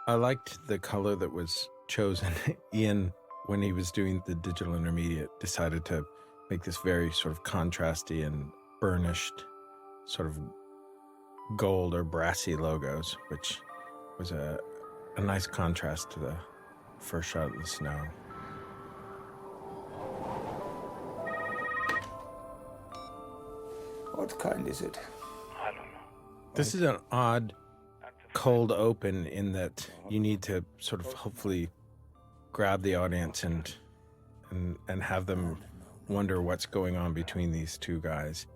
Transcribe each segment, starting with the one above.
I liked the color that was chosen. Ian, when he was doing the digital intermediate, decided to make this very sort of contrasty and burnished sort of gold or brassy logos, which was a nice contrast to the first shot in the snow. What kind is it? I don't know. This is an odd cold open in that you need to sort of hopefully grab the audience and have them wonder what's going on between these two guys.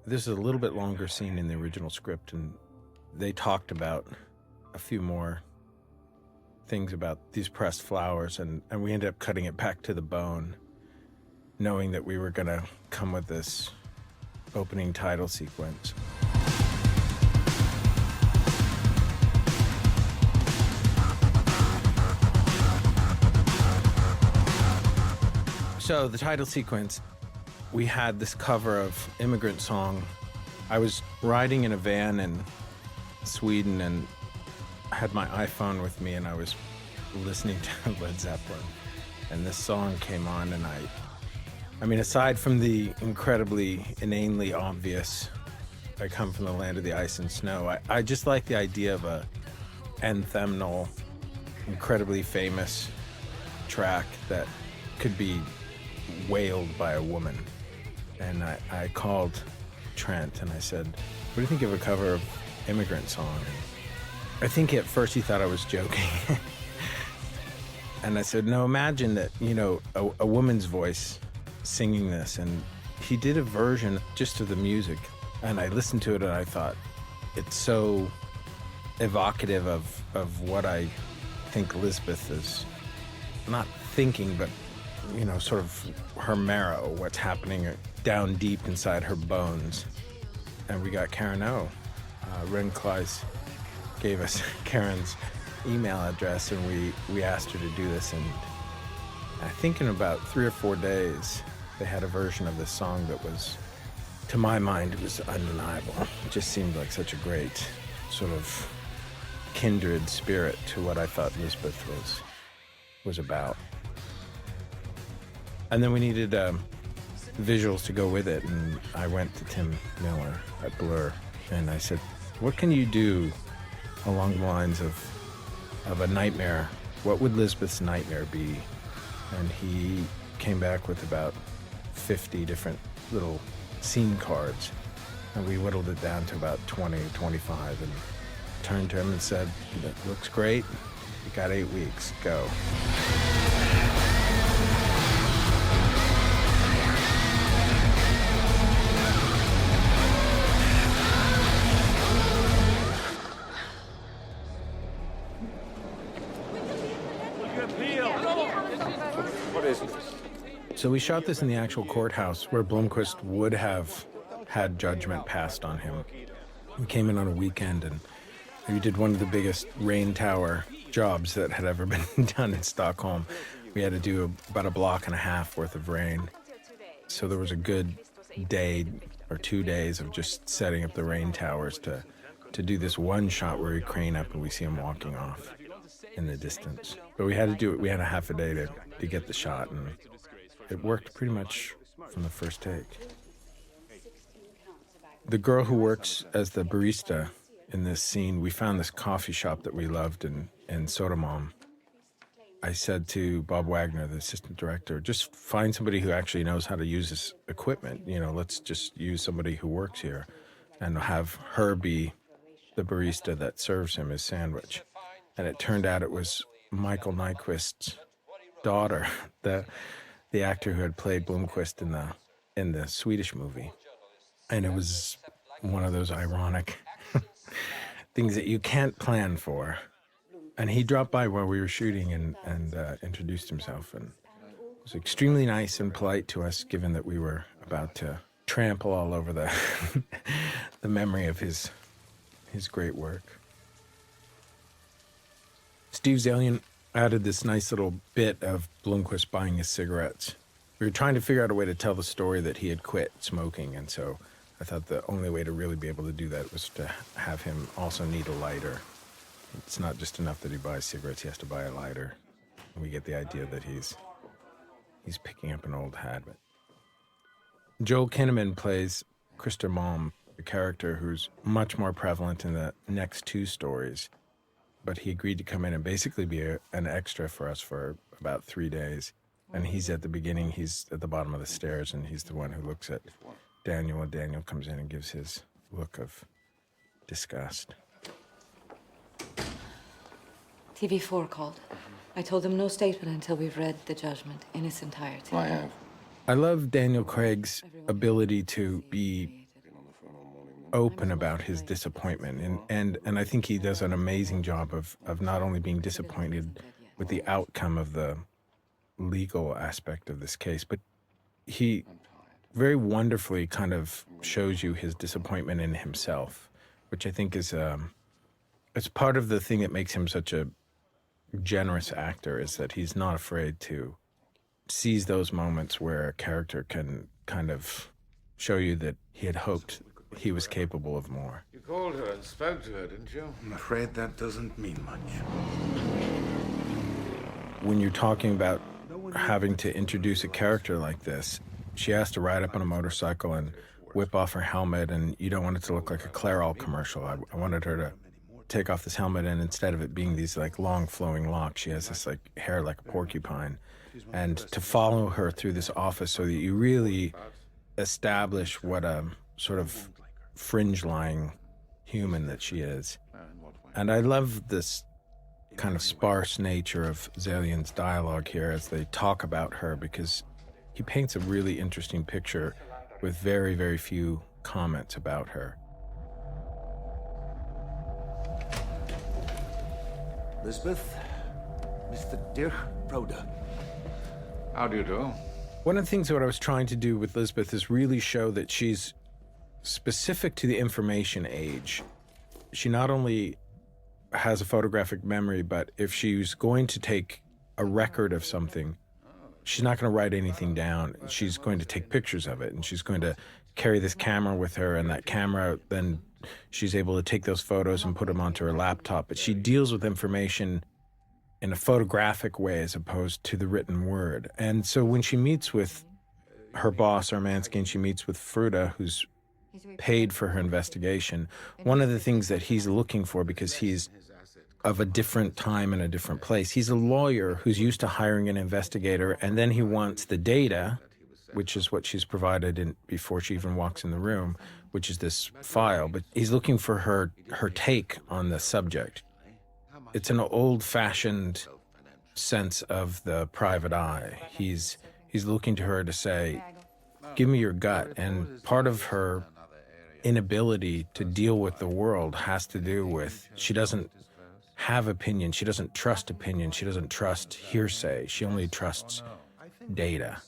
This is a little bit longer scene in the original script, and they talked about a few more things about these pressed flowers, and we ended up cutting it back to the bone, knowing that we were going to come with this opening title sequence. So the title sequence, we had this cover of Immigrant Song. I was riding in a van in Sweden and I had my iPhone with me and I was listening to Led Zeppelin. And this song came on and I mean, aside from the incredibly, inanely obvious, I come from the land of the ice and snow, I just like the idea of a anthemal, incredibly famous track that could be wailed by a woman. And I called Trent and I said, what do you think of a cover of Immigrant Song? And I think at first he thought I was joking. And I said, no, imagine that, you know, a woman's voice singing this. And he did a version just of the music. And I listened to it and I thought, it's so evocative of what I think Lisbeth is not thinking, but you know, sort of her marrow, what's happening down deep inside her bones. And we got Karen O. Ren Kleiss gave us Karen's email address and we asked her to do this. And I think in about 3 or 4 days, they had a version of this song that was, to my mind, it was undeniable. It just seemed like such a great sort of kindred spirit to what I thought Lisbeth was about. And then we needed visuals to go with it, and I went to Tim Miller at Blur, and I said, what can you do along the lines of a nightmare? What would Lisbeth's nightmare be? And he came back with about 50 different little scene cards, and we whittled it down to about 20 or 25, and turned to him and said, that looks great, you got 8 weeks, go. What is it? So we shot this in the actual courthouse where Blomkvist would have had judgment passed on him. We came in on a weekend and we did one of the biggest rain tower jobs that had ever been done in Stockholm. We had to do about a block and a half worth of rain. So there was a good day or 2 days of just setting up the rain towers to do this one shot where we crane up and we see him walking off in the distance. But we had to do it. We had a half a day to get the shot, and it worked pretty much from the first take. The girl who works as the barista in this scene, we found this coffee shop that we loved in Sodermalm. I said to Bob Wagner, the assistant director, just find somebody who actually knows how to use this equipment. You know, let's just use somebody who works here and have her be the barista that serves him his sandwich. And it turned out it was Michael Nyqvist's daughter, the actor who had played Blomkvist in the Swedish movie. And it was one of those ironic things that you can't plan for. And he dropped by while we were shooting and introduced himself, and was extremely nice and polite to us, given that we were about to trample all over the the memory of his great work. Steve Zalian added this nice little bit of Blomkvist buying his cigarettes. We were trying to figure out a way to tell the story that he had quit smoking, and so I thought the only way to really be able to do that was to have him also need a lighter. It's not just enough that he buys cigarettes, he has to buy a lighter. And we get the idea that he's picking up an old habit. Joel Kinnaman plays Krister Malm, a character who's much more prevalent in the next two stories, but he agreed to come in and basically be an extra for us for about 3 days. And he's at the beginning, he's at the bottom of the stairs, and he's the one who looks at Daniel, and Daniel comes in and gives his look of disgust. TV4 called. I told them no statement until we've read the judgment in its entirety. I have. I love Daniel Craig's ability to be open about his disappointment, and I think he does an amazing job of not only being disappointed with the outcome of the legal aspect of this case, but he very wonderfully kind of shows you his disappointment in himself, which I think is it's part of the thing that makes him such a generous actor, is that he's not afraid to seize those moments where a character can kind of show you that he had hoped he was capable of more. You called her and spoke to her, didn't you? I'm afraid that doesn't mean much. When you're talking about having to introduce a character like this, she has to ride up on a motorcycle and whip off her helmet, and you don't want it to look like a Clairol commercial. I wanted her to take off this helmet, and instead of it being these like long flowing locks, she has this like hair like a porcupine. And to follow her through this office so that you really establish what a sort of fringe-lying human that she is. And I love this kind of sparse nature of Zalian's dialogue here as they talk about her, because he paints a really interesting picture with very, very few comments about her. Lisbeth, Mr. Dirk Broder. How do you do? One of the things that I was trying to do with Lisbeth is really show that she's specific to the information age. She not only has a photographic memory, but if she's going to take a record of something, she's not going to write anything down. She's going to take pictures of it, and she's going to carry this camera with her, and that camera, then she's able to take those photos and put them onto her laptop. But she deals with information in a photographic way as opposed to the written word. And so when she meets with her boss, Armansky, and she meets with Fruda, who's paid for her investigation, one of the things that he's looking for, because he's of a different time and a different place, he's a lawyer who's used to hiring an investigator, and then he wants the data, which is what she's provided in before she even walks in the room, which is this file. But he's looking for her take on the subject. It's an old-fashioned sense of the private eye. He's looking to her to say, give me your gut. And part of her inability to deal with the world has to do with she doesn't have opinion, she doesn't trust opinion, she doesn't trust hearsay, she only trusts data.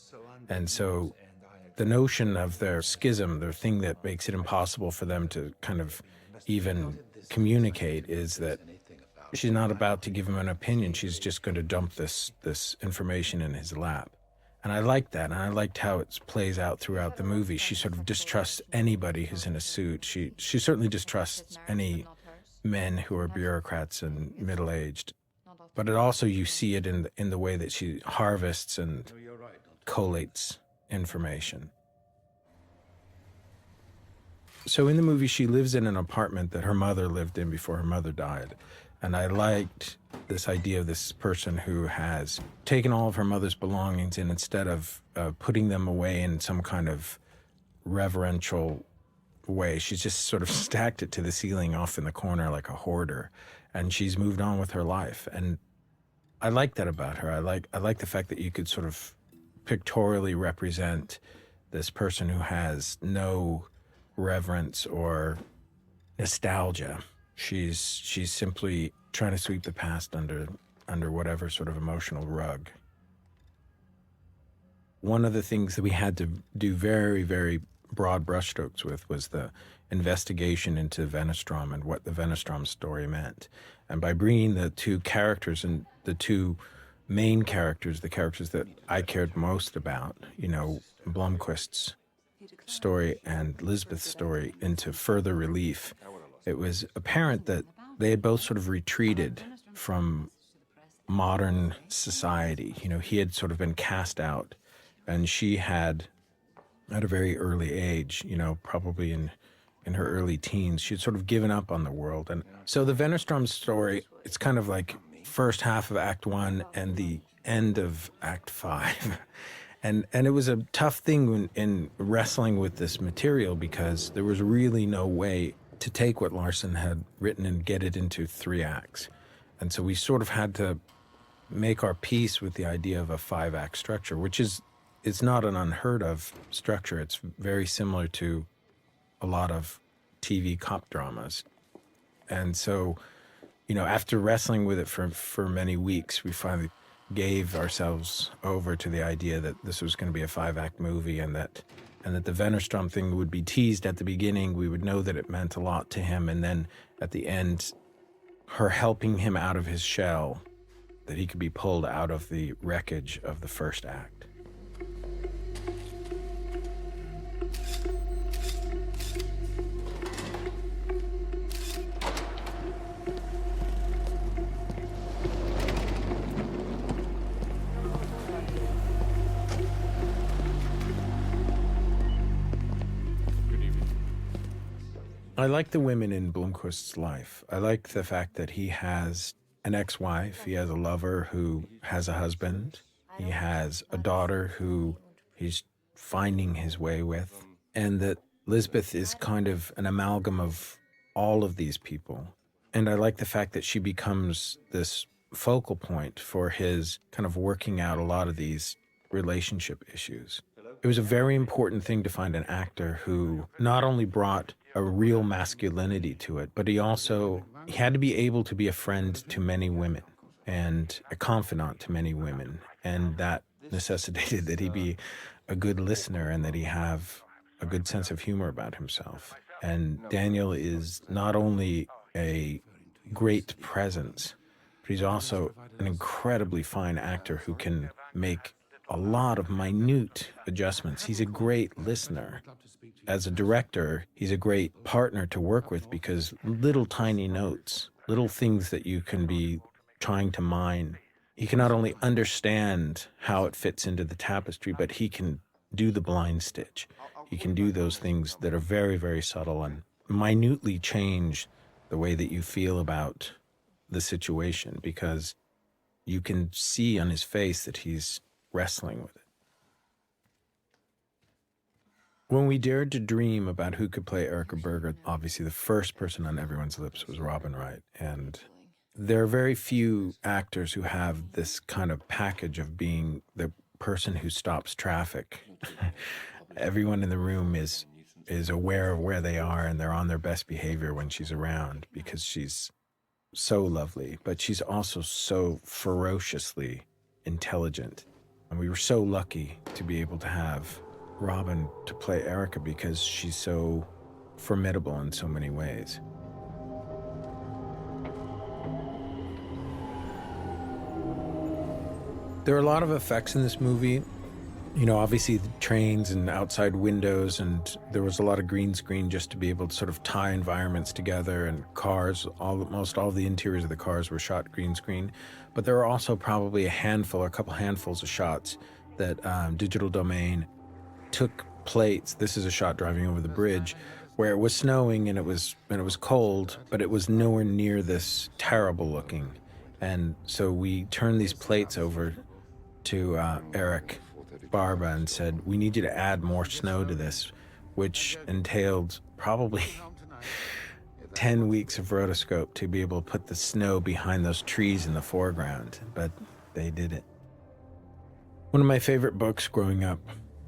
And so the notion of their schism, their thing that makes it impossible for them to kind of even communicate, is that she's not about to give him an opinion. She's just going to dump this information in his lap. And I liked that, and I liked how it plays out throughout the movie. She sort of distrusts anybody who's in a suit. She certainly distrusts any men who are bureaucrats and middle-aged. But it also, you see it in the way that she harvests and collates information. So in the movie, she lives in an apartment that her mother lived in before her mother died. And I liked this idea of this person who has taken all of her mother's belongings, and instead of putting them away in some kind of reverential way, she's just sort of stacked it to the ceiling off in the corner like a hoarder, and she's moved on with her life. And I like that about her. I like the fact that you could sort of pictorially represent this person who has no reverence or nostalgia. She's simply trying to sweep the past under whatever sort of emotional rug. One of the things that we had to do very, very broad brushstrokes with was the investigation into Wennerstrom and what the Wennerstrom story meant. And by bringing the two characters, and the two main characters, the characters that I cared most about, Blomqvist's story and Lisbeth's story, into further relief, it was apparent that they had both sort of retreated from modern society. You know, he had sort of been cast out, and she had, at a very early age, you know, probably in her early teens, she had sort of given up on the world. And so the Wennerstrom story, it's kind of like first half of Act 1 and the end of Act 5. And it was a tough thing in wrestling with this material, because there was really no way to take what Larson had written and get it into 3 acts. And so we sort of had to make our peace with the idea of a 5-act structure, which is, it's not an unheard of structure. It's very similar to a lot of TV cop dramas. And so, you know, after wrestling with it for many weeks, we finally gave ourselves over to the idea that this was going to be a 5-act movie, and that the Wennerstrom thing would be teased at the beginning. We would know that it meant a lot to him, and then at the end, her helping him out of his shell, that he could be pulled out of the wreckage of the first act. I like the women in Blomqvist's life. I like the fact that he has an ex-wife, he has a lover who has a husband, he has a daughter who he's finding his way with, and that Lisbeth is kind of an amalgam of all of these people. And I like the fact that she becomes this focal point for his kind of working out a lot of these relationship issues. It was a very important thing to find an actor who not only brought a real masculinity to it, but he had to be able to be a friend to many women and a confidant to many women. And that necessitated that he be a good listener and that he have a good sense of humor about himself. And Daniel is not only a great presence, but he's also an incredibly fine actor who can make a lot of minute adjustments. He's a great listener. As a director, he's a great partner to work with, because little tiny notes, little things that you can be trying to mine, he can not only understand how it fits into the tapestry, but he can do the blind stitch. He can do those things that are very, very subtle and minutely change the way that you feel about the situation, because you can see on his face that he's wrestling with it. When we dared to dream about who could play Erica Berger, obviously the first person on everyone's lips was Robin Wright. And there are very few actors who have this kind of package of being the person who stops traffic. Everyone in the room is aware of where they are, and they're on their best behavior when she's around, because she's so lovely, but she's also so ferociously intelligent. And we were so lucky to be able to have Robin to play Erica, because she's so formidable in so many ways. There are a lot of effects in this movie. You know, obviously the trains and outside windows, and there was a lot of green screen just to be able to sort of tie environments together, and cars, almost all of the interiors of the cars were shot green screen. But there are also probably a couple handfuls of shots that Digital Domain took plates. This is a shot driving over the bridge where it was snowing and it was cold, but it was nowhere near this terrible looking. And so we turned these plates over to Eric Barba and said, we need you to add more snow to this, which entailed probably 10 weeks of rotoscope to be able to put the snow behind those trees in the foreground, but they did it. One of my favorite books growing up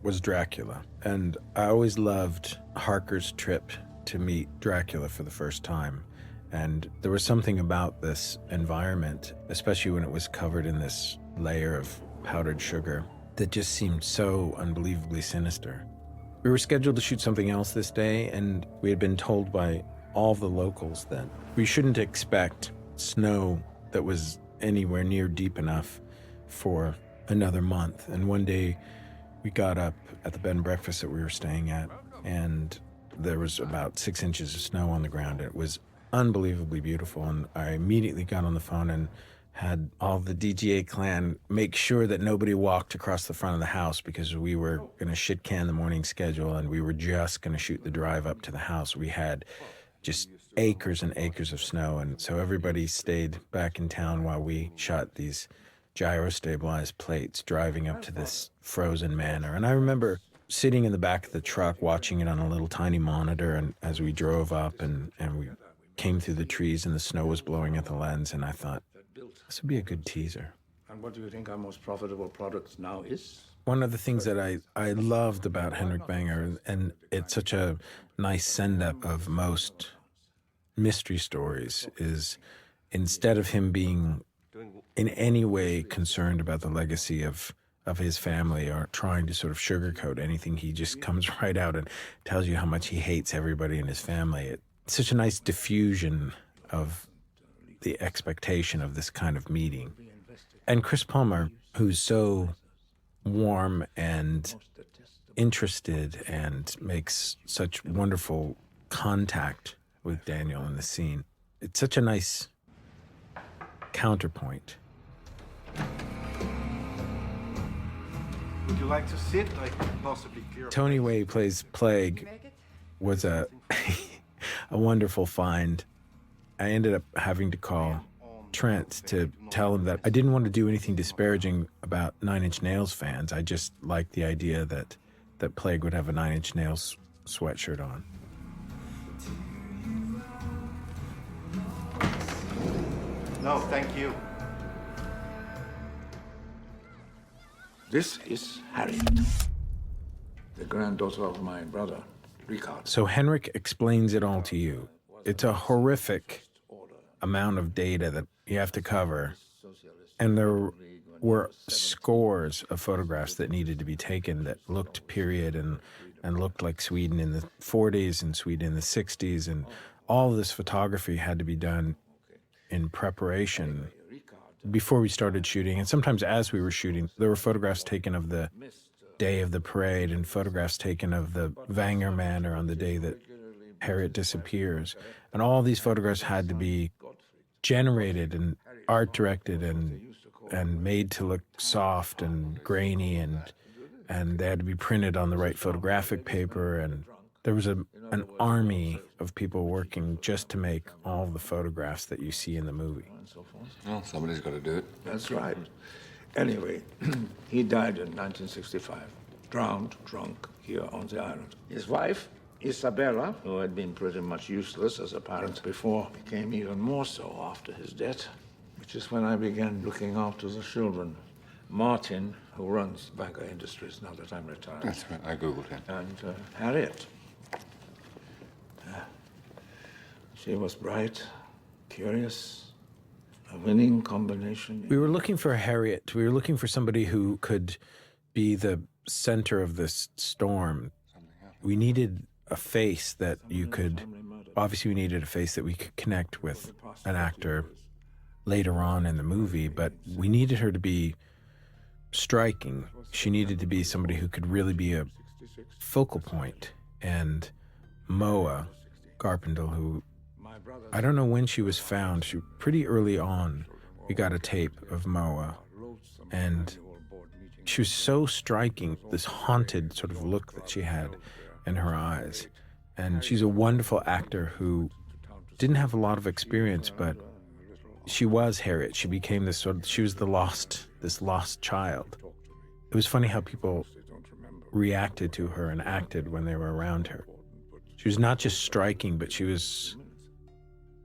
was Dracula, and I always loved Harker's trip to meet Dracula for the first time. And there was something about this environment, especially when it was covered in this layer of powdered sugar, that just seemed so unbelievably sinister. We were scheduled to shoot something else this day, and we had been told by all the locals that we shouldn't expect snow that was anywhere near deep enough for another month. And one day we got up at the bed and breakfast that we were staying at, and there was about 6 inches of snow on the ground. It was unbelievably beautiful. And I immediately got on the phone and had all the DGA clan make sure that nobody walked across the front of the house, because we were going to shit can the morning schedule and we were just going to shoot the drive up to the house. We had just acres and acres of snow. And so everybody stayed back in town while we shot these gyro-stabilized plates driving up to this frozen manor. And I remember sitting in the back of the truck watching it on a little tiny monitor, and as we drove up and we came through the trees and the snow was blowing at the lens, and I thought, this would be a good teaser. And what do you think our most profitable product now is? One of the things that I loved about Henrik Vanger, and it's such a nice send-up of most mystery stories, is instead of him being in any way concerned about the legacy of his family or trying to sort of sugarcoat anything, he just comes right out and tells you how much he hates everybody in his family. It's such a nice diffusion of the expectation of this kind of meeting. And Chris Palmer, who's so warm and interested and makes such wonderful contact with Daniel in the scene. It's such a nice counterpoint. Would you like to sit? I could possibly clear. Tony Way, who plays Plague, was a a wonderful find. I ended up having to call Trent to tell him that I didn't want to do anything disparaging about Nine Inch Nails fans. I just liked the idea that Plague would have a Nine Inch Nails sweatshirt on. No, thank you. This is Harriet, the granddaughter of my brother, Richard. So Henrik explains it all to you. It's a horrific amount of data that you have to cover. And there were scores of photographs that needed to be taken that looked period and looked like Sweden in the 40s and Sweden in the 60s. And all of this photography had to be done in preparation before we started shooting. And sometimes as we were shooting, there were photographs taken of the day of the parade and photographs taken of the Vanger manor on the day that Harriet disappears. And all these photographs had to be generated and art directed and made to look soft and grainy, and they had to be printed on the right photographic paper. And there was an army of people working just to make all the photographs that you see in the movie. Well, somebody's got to do it. That's right. Anyway, he died in 1965, drowned, drunk, here on the island. His wife, Isabella, who had been pretty much useless as a parent before, became even more so after his death, which is when I began looking after the children. Martin, who runs Vanger Industries now that I'm retired. That's right, I Googled him. And Harriet. She was bright, curious, a winning combination. We were looking for Harriet. We were looking for somebody who could be the center of this storm. We needed a face that you could, obviously we needed a face that we could connect with an actor later on in the movie, but we needed her to be striking. She needed to be somebody who could really be a focal point. And Moa Garpendal, who, I don't know when she was found, she pretty early on, we got a tape of Moa, and she was so striking, this haunted sort of look that she had in her eyes. And she's a wonderful actor who didn't have a lot of experience, but she was Harriet. She became this sort of, she was this lost child. It was funny how people reacted to her and acted when they were around her. She was not just striking, but she was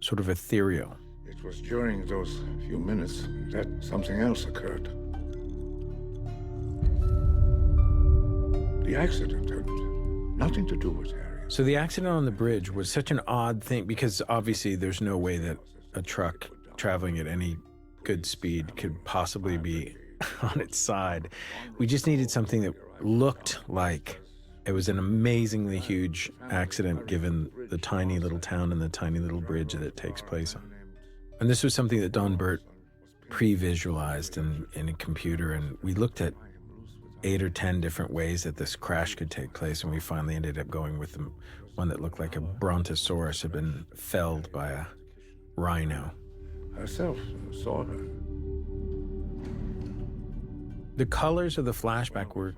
sort of ethereal. It was during those few minutes that something else occurred. The accident had nothing to do with Harriet. So the accident on the bridge was such an odd thing, because obviously there's no way that a truck traveling at any good speed could possibly be on its side. We just needed something that looked like it was an amazingly huge accident, given the tiny little town and the tiny little bridge that it takes place on. And this was something that Don Burt pre-visualized in a computer, and we looked at 8 or 10 different ways that this crash could take place, and we finally ended up going with the one that looked like a brontosaurus had been felled by a rhino. Herself saw her. The colors of the flashback were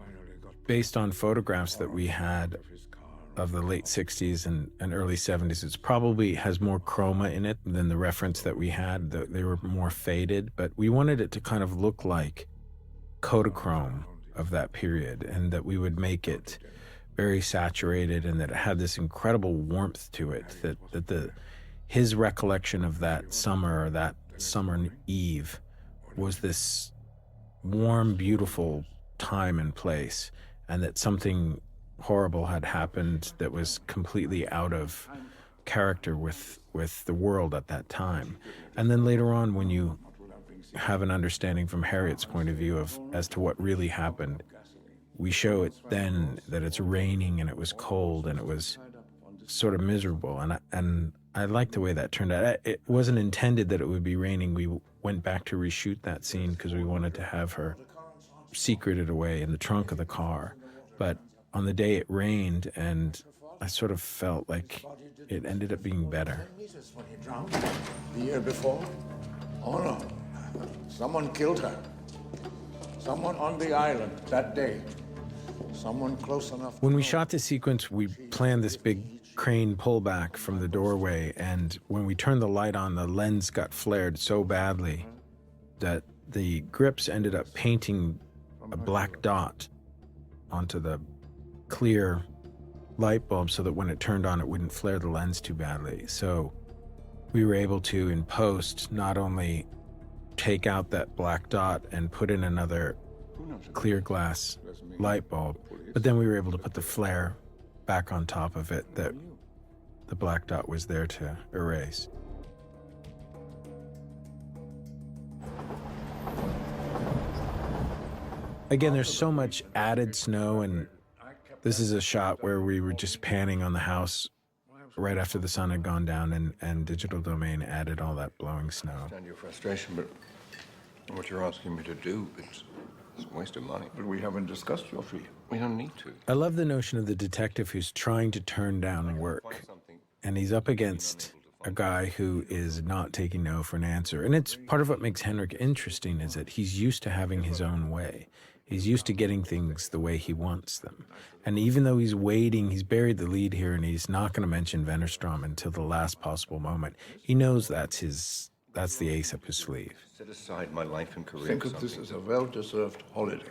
based on photographs that we had of the late 60s and early 70s. It's probably has more chroma in it than the reference that we had. They were more faded, but we wanted it to kind of look like Kodachrome of that period, and that we would make it very saturated, and that it had this incredible warmth to it, that his recollection of that summer, or that summer eve, was this warm, beautiful time and place, and that something horrible had happened that was completely out of character with the world at that time. And then later on, when you have an understanding from Harriet's point of view as to what really happened, we show it then that it's raining and it was cold and it was sort of miserable. And I like the way that turned out. It wasn't intended that it would be raining. We went back to reshoot that scene because we wanted to have her secreted away in the trunk of the car. But on the day it rained, and I sort of felt like it ended up being better. When he drowned the year before? Oh no. Someone killed her. Someone on the island that day. Someone close enough. When we shot this sequence, we planned this big crane pullback from the doorway, and when we turned the light on, the lens got flared so badly that the grips ended up painting a black dot onto the clear light bulb so that when it turned on, it wouldn't flare the lens too badly. So we were able to, in post, not only take out that black dot and put in another clear glass light bulb, but then we were able to put the flare back on top of it that the black dot was there to erase. Again, there's so much added snow, and this is a shot where we were just panning on the house right after the sun had gone down, and Digital Domain added all that blowing snow. I understand your frustration, but what you're asking me to do, it's a waste of money. But we haven't discussed your fee. We don't need to. I love the notion of the detective who's trying to turn down work, and he's up against a guy who is not taking no for an answer. And it's part of what makes Henrik interesting, is that he's used to having his own way. He's used to getting things the way he wants them. And even though he's waiting, he's buried the lead here, and he's not going to mention Wennerstrom until the last possible moment. He knows that's the ace up his sleeve. Set aside my life and career. Think of this as a well-deserved holiday.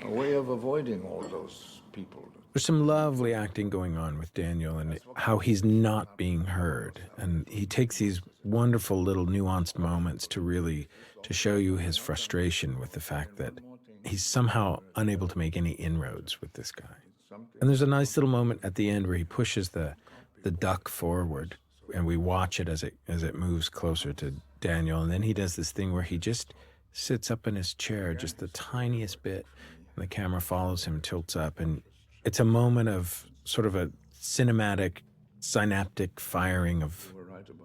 A way of avoiding all those people. There's some lovely acting going on with Daniel and how he's not being heard. And he takes these wonderful little nuanced moments to show you his frustration with the fact that he's somehow unable to make any inroads with this guy. And there's a nice little moment at the end where he pushes the duck forward, and we watch it as it moves closer to Daniel. And then he does this thing where he just sits up in his chair just the tiniest bit, and the camera follows him, tilts up, and it's a moment of sort of a cinematic, synaptic firing of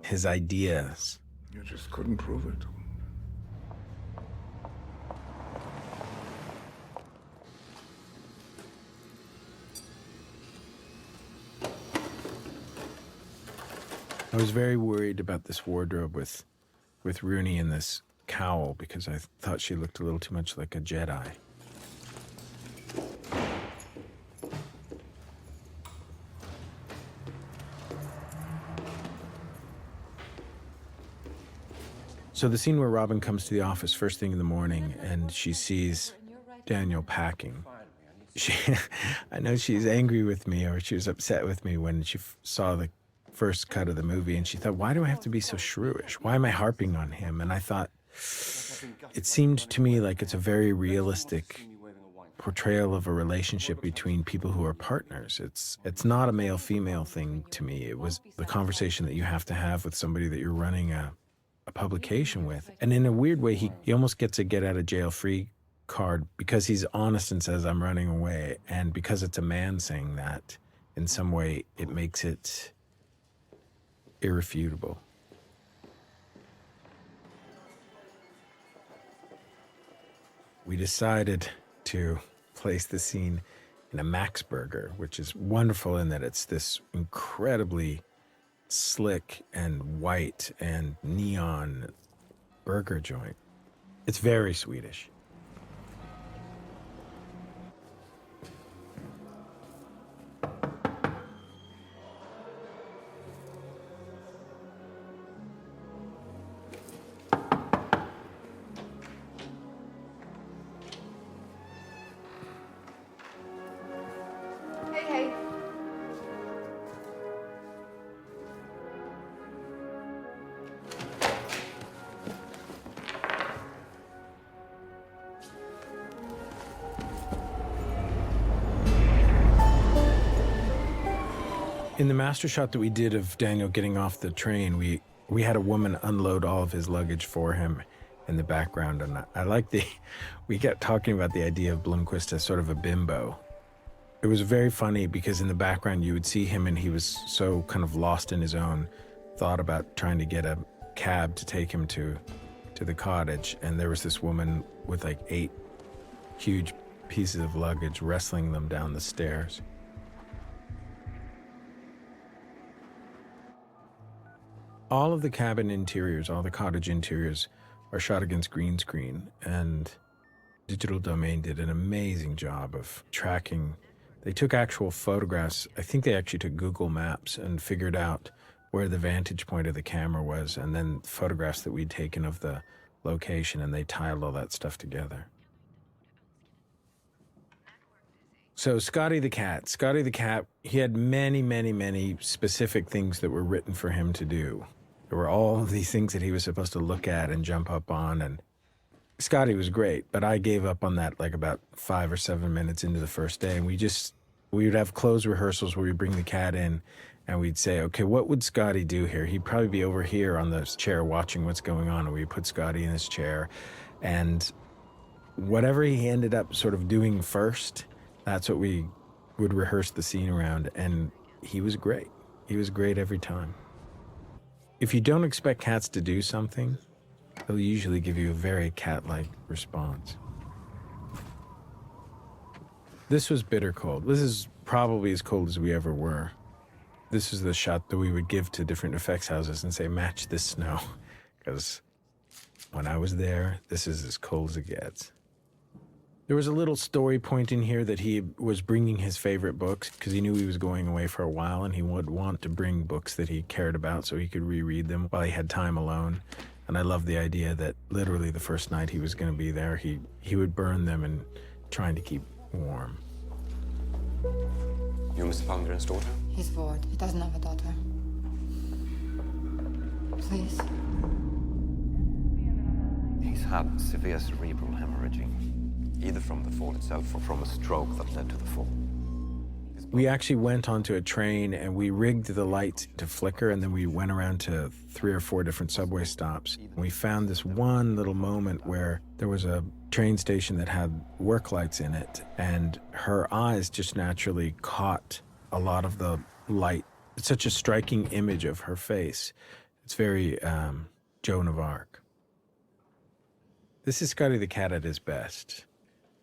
his ideas. You just couldn't prove it. I was very worried about this wardrobe with Rooney and this cowl, because I thought she looked a little too much like a Jedi. So the scene where Robin comes to the office first thing in the morning and she sees Daniel packing. I know she's angry with me, or she was upset with me when she saw the first cut of the movie, and she thought, why do I have to be so shrewish? Why am I harping on him? And I thought, it seemed to me like it's a very realistic portrayal of a relationship between people who are partners. It's not a male-female thing to me. It was the conversation that you have to have with somebody that you're running a publication with. And in a weird way, he almost gets a get-out-of-jail-free card because he's honest and says, I'm running away. And because it's a man saying that, in some way, it makes it irrefutable. We decided to place the scene in a Max Burger, which is wonderful in that it's this incredibly slick and white and neon burger joint. It's very Swedish. In the master shot that we did of Daniel getting off the train, we had a woman unload all of his luggage for him in the background. And I like we kept talking about the idea of Blomkvist as sort of a bimbo. It was very funny because in the background you would see him and he was so kind of lost in his own thought about trying to get a cab to take him to the cottage. And there was this woman with like 8 huge pieces of luggage wrestling them down the stairs. All of the cabin interiors, all the cottage interiors are shot against green screen, and Digital Domain did an amazing job of tracking. They took actual photographs. I think they actually took Google Maps and figured out where the vantage point of the camera was, and then photographs that we'd taken of the location, and they tiled all that stuff together. So Scotty the cat, he had many, many, many specific things that were written for him to do. There were all of these things that he was supposed to look at and jump up on, and Scotty was great, but I gave up on that like about 5 or 7 minutes into the first day, and we would have closed rehearsals where we'd bring the cat in, and we'd say, okay, what would Scotty do here? He'd probably be over here on this chair watching what's going on, and we'd put Scotty in his chair, and whatever he ended up sort of doing first, that's what we would rehearse the scene around, and he was great. He was great every time. If you don't expect cats to do something, they'll usually give you a very cat-like response. This was bitter cold. This is probably as cold as we ever were. This is the shot that we would give to different effects houses and say, match this snow. Because when I was there, this is as cold as it gets. There was a little story point in here that he was bringing his favorite books because he knew he was going away for a while, and he would want to bring books that he cared about so he could reread them while he had time alone. And I love the idea that literally the first night he was going to be there, he would burn them and trying to keep warm. You're Mr. Palmgren's daughter? He's bored. He doesn't have a daughter. Please. He's had severe cerebral hemorrhaging, either from the fall itself or from a stroke that led to the fall. We actually went onto a train and we rigged the lights to flicker, and then we went around to 3 or 4 different subway stops. We found this one little moment where there was a train station that had work lights in it, and her eyes just naturally caught a lot of the light. It's such a striking image of her face. It's very Joan of Arc. This is Scotty the cat at his best.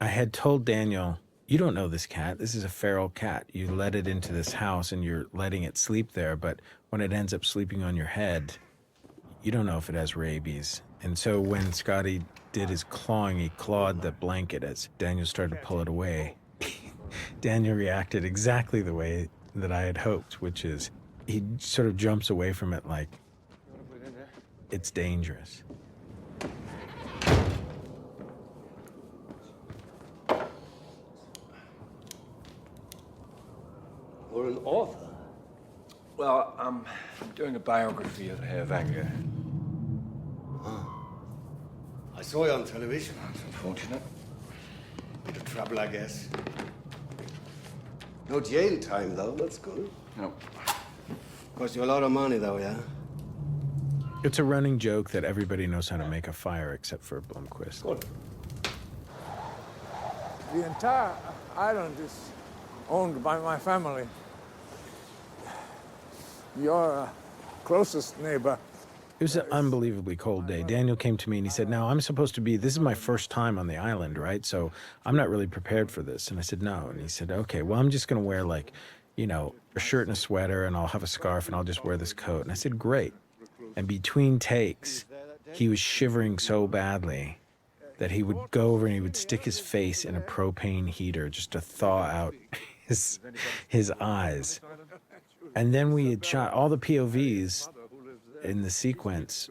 I had told Daniel, you don't know this cat. This is a feral cat. You let it into this house and you're letting it sleep there, but when it ends up sleeping on your head, you don't know if it has rabies. And so when Scotty did his clawing, he clawed the blanket as Daniel started to pull it away. Daniel reacted exactly the way that I had hoped, which is he sort of jumps away from it like it's dangerous. Or an author? Well, I'm doing a biography of Herr Vanger. I saw you on television. It's unfortunate. Bit of trouble, I guess. No jail time, though. That's good. No. Cost you a lot of money, though, yeah? It's a running joke that everybody knows how to make a fire except for Blomkvist. Good. The entire island is owned by my family. Your closest neighbor. was an unbelievably cold day. Daniel came to me and he said, now I'm supposed to be, this is my first time on the island, right? So I'm not really prepared for this. And I said, no. And he said, okay, well, I'm just going to wear like, you know, a shirt and a sweater, and I'll have a scarf, and I'll just wear this coat. And I said, great. And between takes, he was shivering so badly that he would go over and he would stick his face in a propane heater just to thaw out his eyes. And then we had shot all the POVs in the sequence.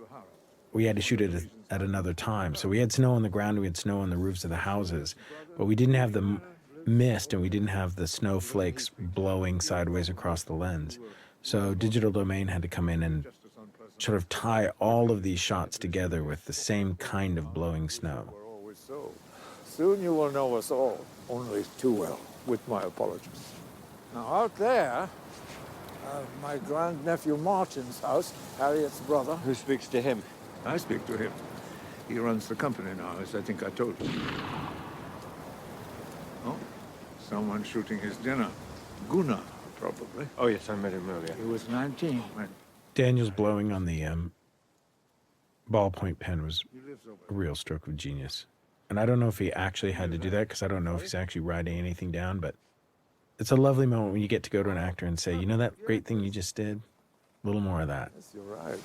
We had to shoot it at another time. So we had snow on the ground, we had snow on the roofs of the houses, but we didn't have the mist and we didn't have the snowflakes blowing sideways across the lens. So Digital Domain had to come in and sort of tie all of these shots together with the same kind of blowing snow. Soon you will know us all, only too well, with my apologies. Now out there, my grandnephew Martin's house, Harriet's brother. Who speaks to him? I speak to him. He runs the company now, as I think I told you. Oh, someone shooting his dinner. Gunnar, probably. Oh, yes, I met him earlier. He was 19 when... Daniel's blowing on the ballpoint pen was a real stroke of genius. And I don't know if he actually had to do that, because I don't know if he's actually writing anything down, but it's a lovely moment when you get to go to an actor and say, you know that great thing you just did? A little more of that. Yes, you're right.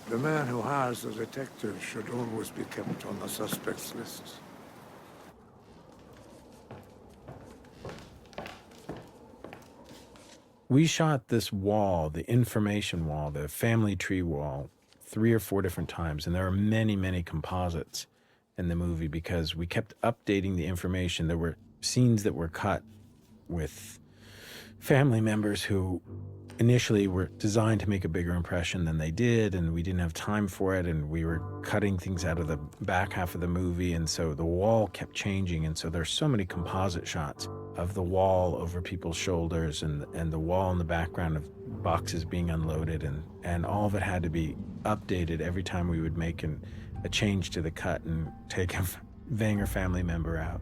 The man who hires the detective should always be kept on the suspects list. We shot this wall, the information wall, the family tree wall, 3 or 4 different times. And there are many, many composites in the movie because we kept updating the information. There were scenes that were cut with family members who initially were designed to make a bigger impression than they did, and we didn't have time for it, and we were cutting things out of the back half of the movie, and so the wall kept changing, and so there's so many composite shots of the wall over people's shoulders and the wall in the background of boxes being unloaded, and all of it had to be updated every time we would make a change to the cut and take a Vanger family member out.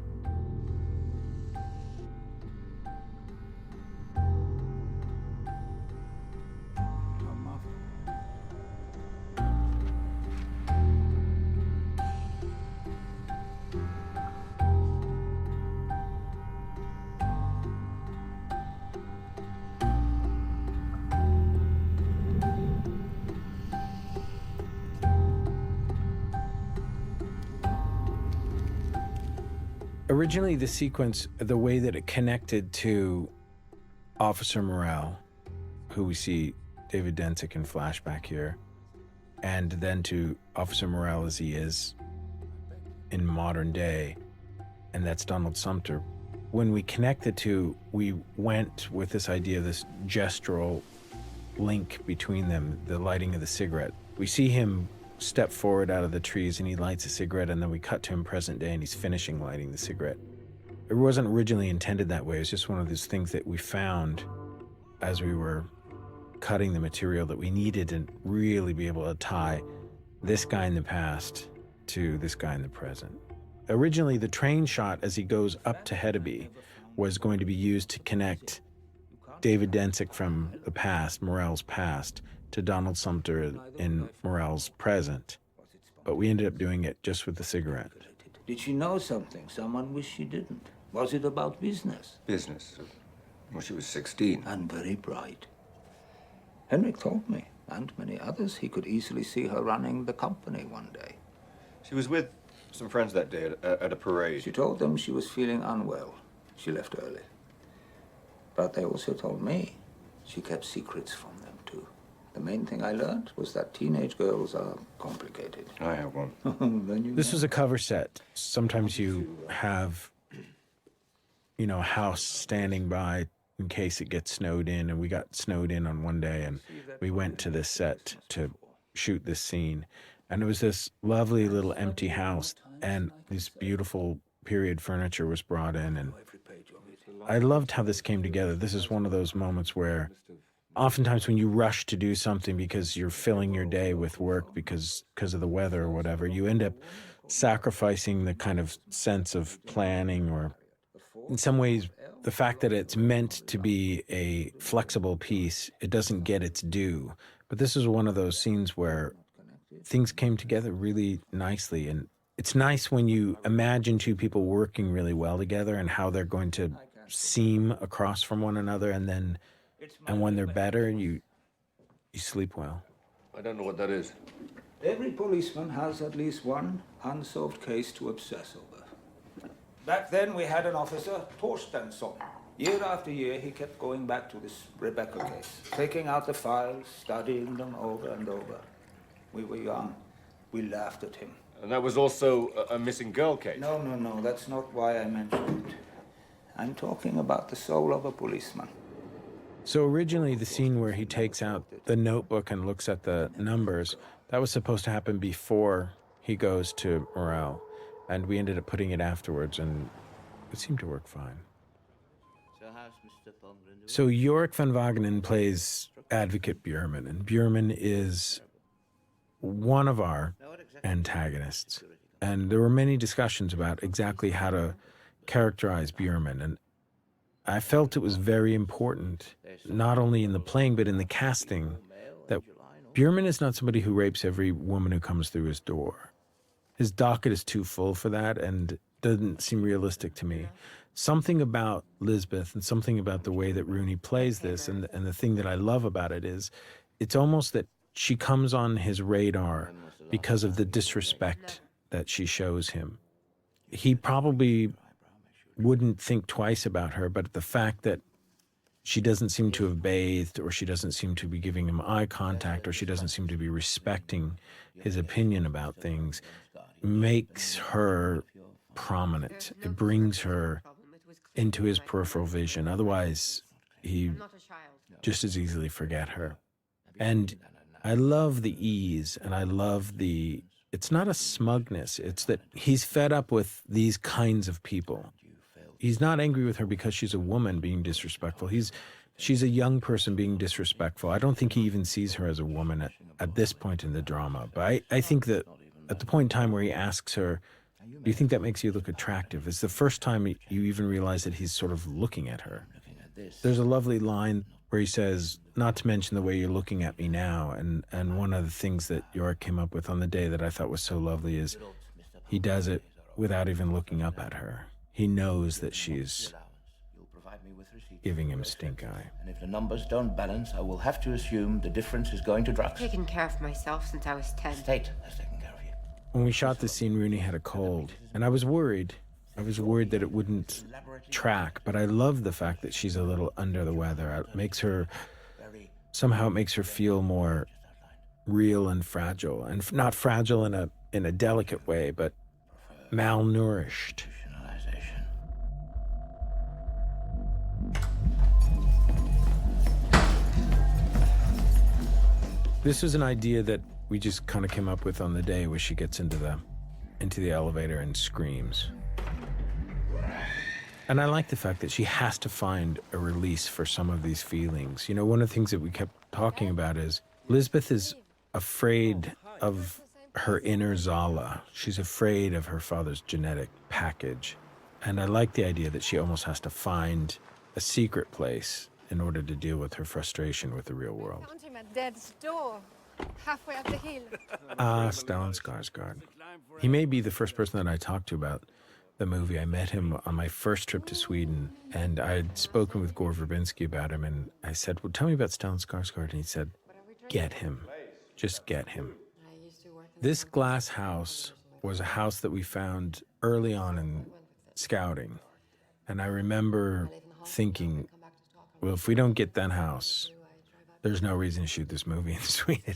Originally, the sequence, the way that it connected to Officer Morel, who we see David Densick in flashback here, and then to Officer Morel as he is in modern day, and that's Donald Sumter. When we connected to, we went with this idea of this gestural link between them, the lighting of the cigarette. We see him step forward out of the trees and he lights a cigarette, and then we cut to him present day and he's finishing lighting the cigarette. It wasn't originally intended that way. It was just one of those things that we found as we were cutting the material that we needed to really be able to tie this guy in the past to this guy in the present. Originally, the train shot as he goes up to Hedeby was going to be used to connect David Densick from the past, Morel's past, to Donald Sumter in Morel's present. But we ended up doing it just with the cigarette. Did she know something someone wished she didn't? Was it about business? Business? Well, she was 16. And very bright. Henrik told me, and many others, he could easily see her running the company one day. She was with some friends that day at a parade. She told them she was feeling unwell. She left early. But they also told me she kept secrets from them, too. The main thing I learned was that teenage girls are complicated. I have one. This was a cover set. Sometimes you have, a house standing by in case it gets snowed in, and we got snowed in on one day, and we went to this set to shoot this scene. And it was this lovely little empty house, and this beautiful period furniture was brought in, and I loved how this came together. This is one of those moments where oftentimes when you rush to do something because you're filling your day with work because of the weather or whatever, you end up sacrificing the kind of sense of planning, or in some ways, the fact that it's meant to be a flexible piece, it doesn't get its due. But this is one of those scenes where things came together really nicely. And it's nice when you imagine two people working really well together and how they're going to seem across from one another, and when they're better, you sleep well. I don't know what that is. Every policeman has at least one unsolved case to obsess over. Back then, we had an officer, Torstensson. Year after year, he kept going back to this Rebecca case, taking out the files, studying them over and over. We were young. We laughed at him. And that was also a missing girl case? No, that's not why I mentioned it. I'm talking about the soul of a policeman. So originally, the scene where he takes out the notebook and looks at the numbers, that was supposed to happen before he goes to Morel. And we ended up putting it afterwards, and it seemed to work fine. So Yorick van Wagenen plays Advocate Bjurman, and Bjurman is one of our antagonists. And there were many discussions about exactly how to characterize Bjurman, and I felt it was very important, not only in the playing, but in the casting, that Bjurman is not somebody who rapes every woman who comes through his door. His docket is too full for that and doesn't seem realistic to me. Something about Lisbeth and something about the way that Rooney plays this, and the thing that I love about it is, it's almost that she comes on his radar because of the disrespect that she shows him. He probably wouldn't think twice about her, but the fact that she doesn't seem to have bathed, or she doesn't seem to be giving him eye contact, or she doesn't seem to be respecting his opinion about things, makes her prominent. It brings her into his peripheral vision. Otherwise, he just as easily forget her. And I love the ease, and I love it's not a smugness, it's that he's fed up with these kinds of people. He's not angry with her because she's a woman being disrespectful. She's a young person being disrespectful. I don't think he even sees her as a woman at this point in the drama. But I think that at the point in time where he asks her, do you think that makes you look attractive? It's the first time you even realize that he's sort of looking at her. There's a lovely line where he says, not to mention the way you're looking at me now. And one of the things that Yorick came up with on the day that I thought was so lovely is he does it without even looking up at her. He knows that she's giving him stink eye. And if the numbers don't balance, I will have to assume the difference is going to drugs. I've taken care of myself since I was 10. State has taken care of you. When we shot this scene, Rooney had a cold, and I was worried. I was worried that it wouldn't track, but I love the fact that she's a little under the weather. It makes her feel more real and fragile, and not fragile in a delicate way, but malnourished. This was an idea that we just kind of came up with on the day where she gets into the elevator and screams. And I like the fact that she has to find a release for some of these feelings. You know, one of the things that we kept talking about is Lisbeth is afraid of her inner Zala. She's afraid of her father's genetic package. And I like the idea that she almost has to find a secret place in order to deal with her frustration with the real world. Found him at death's door, halfway up the hill. Stellan Skarsgård. He may be the first person that I talked to about the movie. I met him on my first trip to Sweden, and I had spoken with Gore Verbinski about him, and I said, well, tell me about Stellan Skarsgård, and he said, get him. Just get him. This glass house was a house that we found early on in scouting, and I remember thinking, well, if we don't get that house, there's no reason to shoot this movie in Sweden.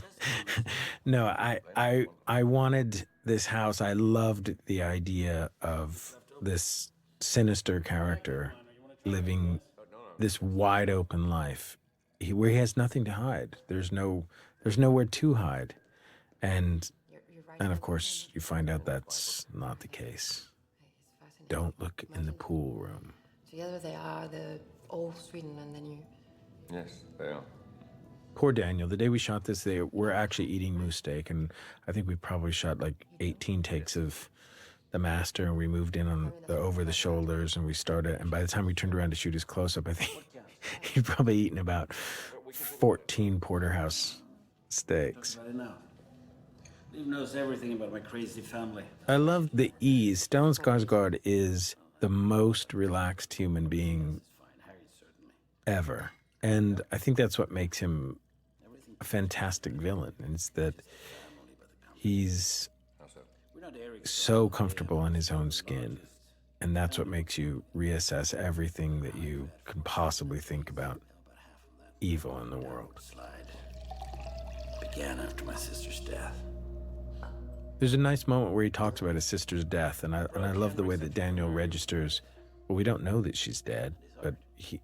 No, I wanted this house. I loved the idea of this sinister character living this wide open life where he has nothing to hide. There's nowhere to hide. And of course, you find out that's not the case. Don't look in the pool room. Together they are the old Sweden, and then you... Yes, they are. Poor Daniel. The day we shot this, they were actually eating moose steak, and I think we probably shot like 18 takes of the master, and we moved in on the over the shoulders, and we started, and by the time we turned around to shoot his close-up, I think he'd probably eaten about 14 porterhouse steaks. Liv knows everything about my crazy family. I love the ease. Stellan Skarsgård is the most relaxed human being ever. And I think that's what makes him a fantastic villain, is that he's so comfortable in his own skin. And that's what makes you reassess everything that you can possibly think about evil in the world. Began after my sister's death. There's a nice moment where he talks about his sister's death, and I love the way that Daniel registers, well, we don't know that she's dead, but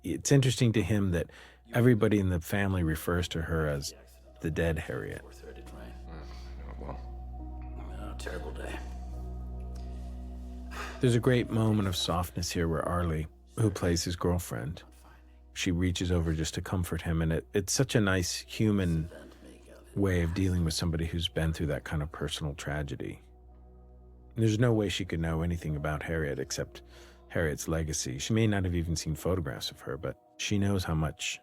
it's interesting to him that everybody in the family refers to her as the dead Harriet. Oh, terrible day. There's a great moment of softness here where Arlie, who plays his girlfriend, she reaches over just to comfort him, and it's such a nice human way of dealing with somebody who's been through that kind of personal tragedy. There's no way she could know anything about Harriet except Harriet's legacy. She may not have even seen photographs of her, but she knows how much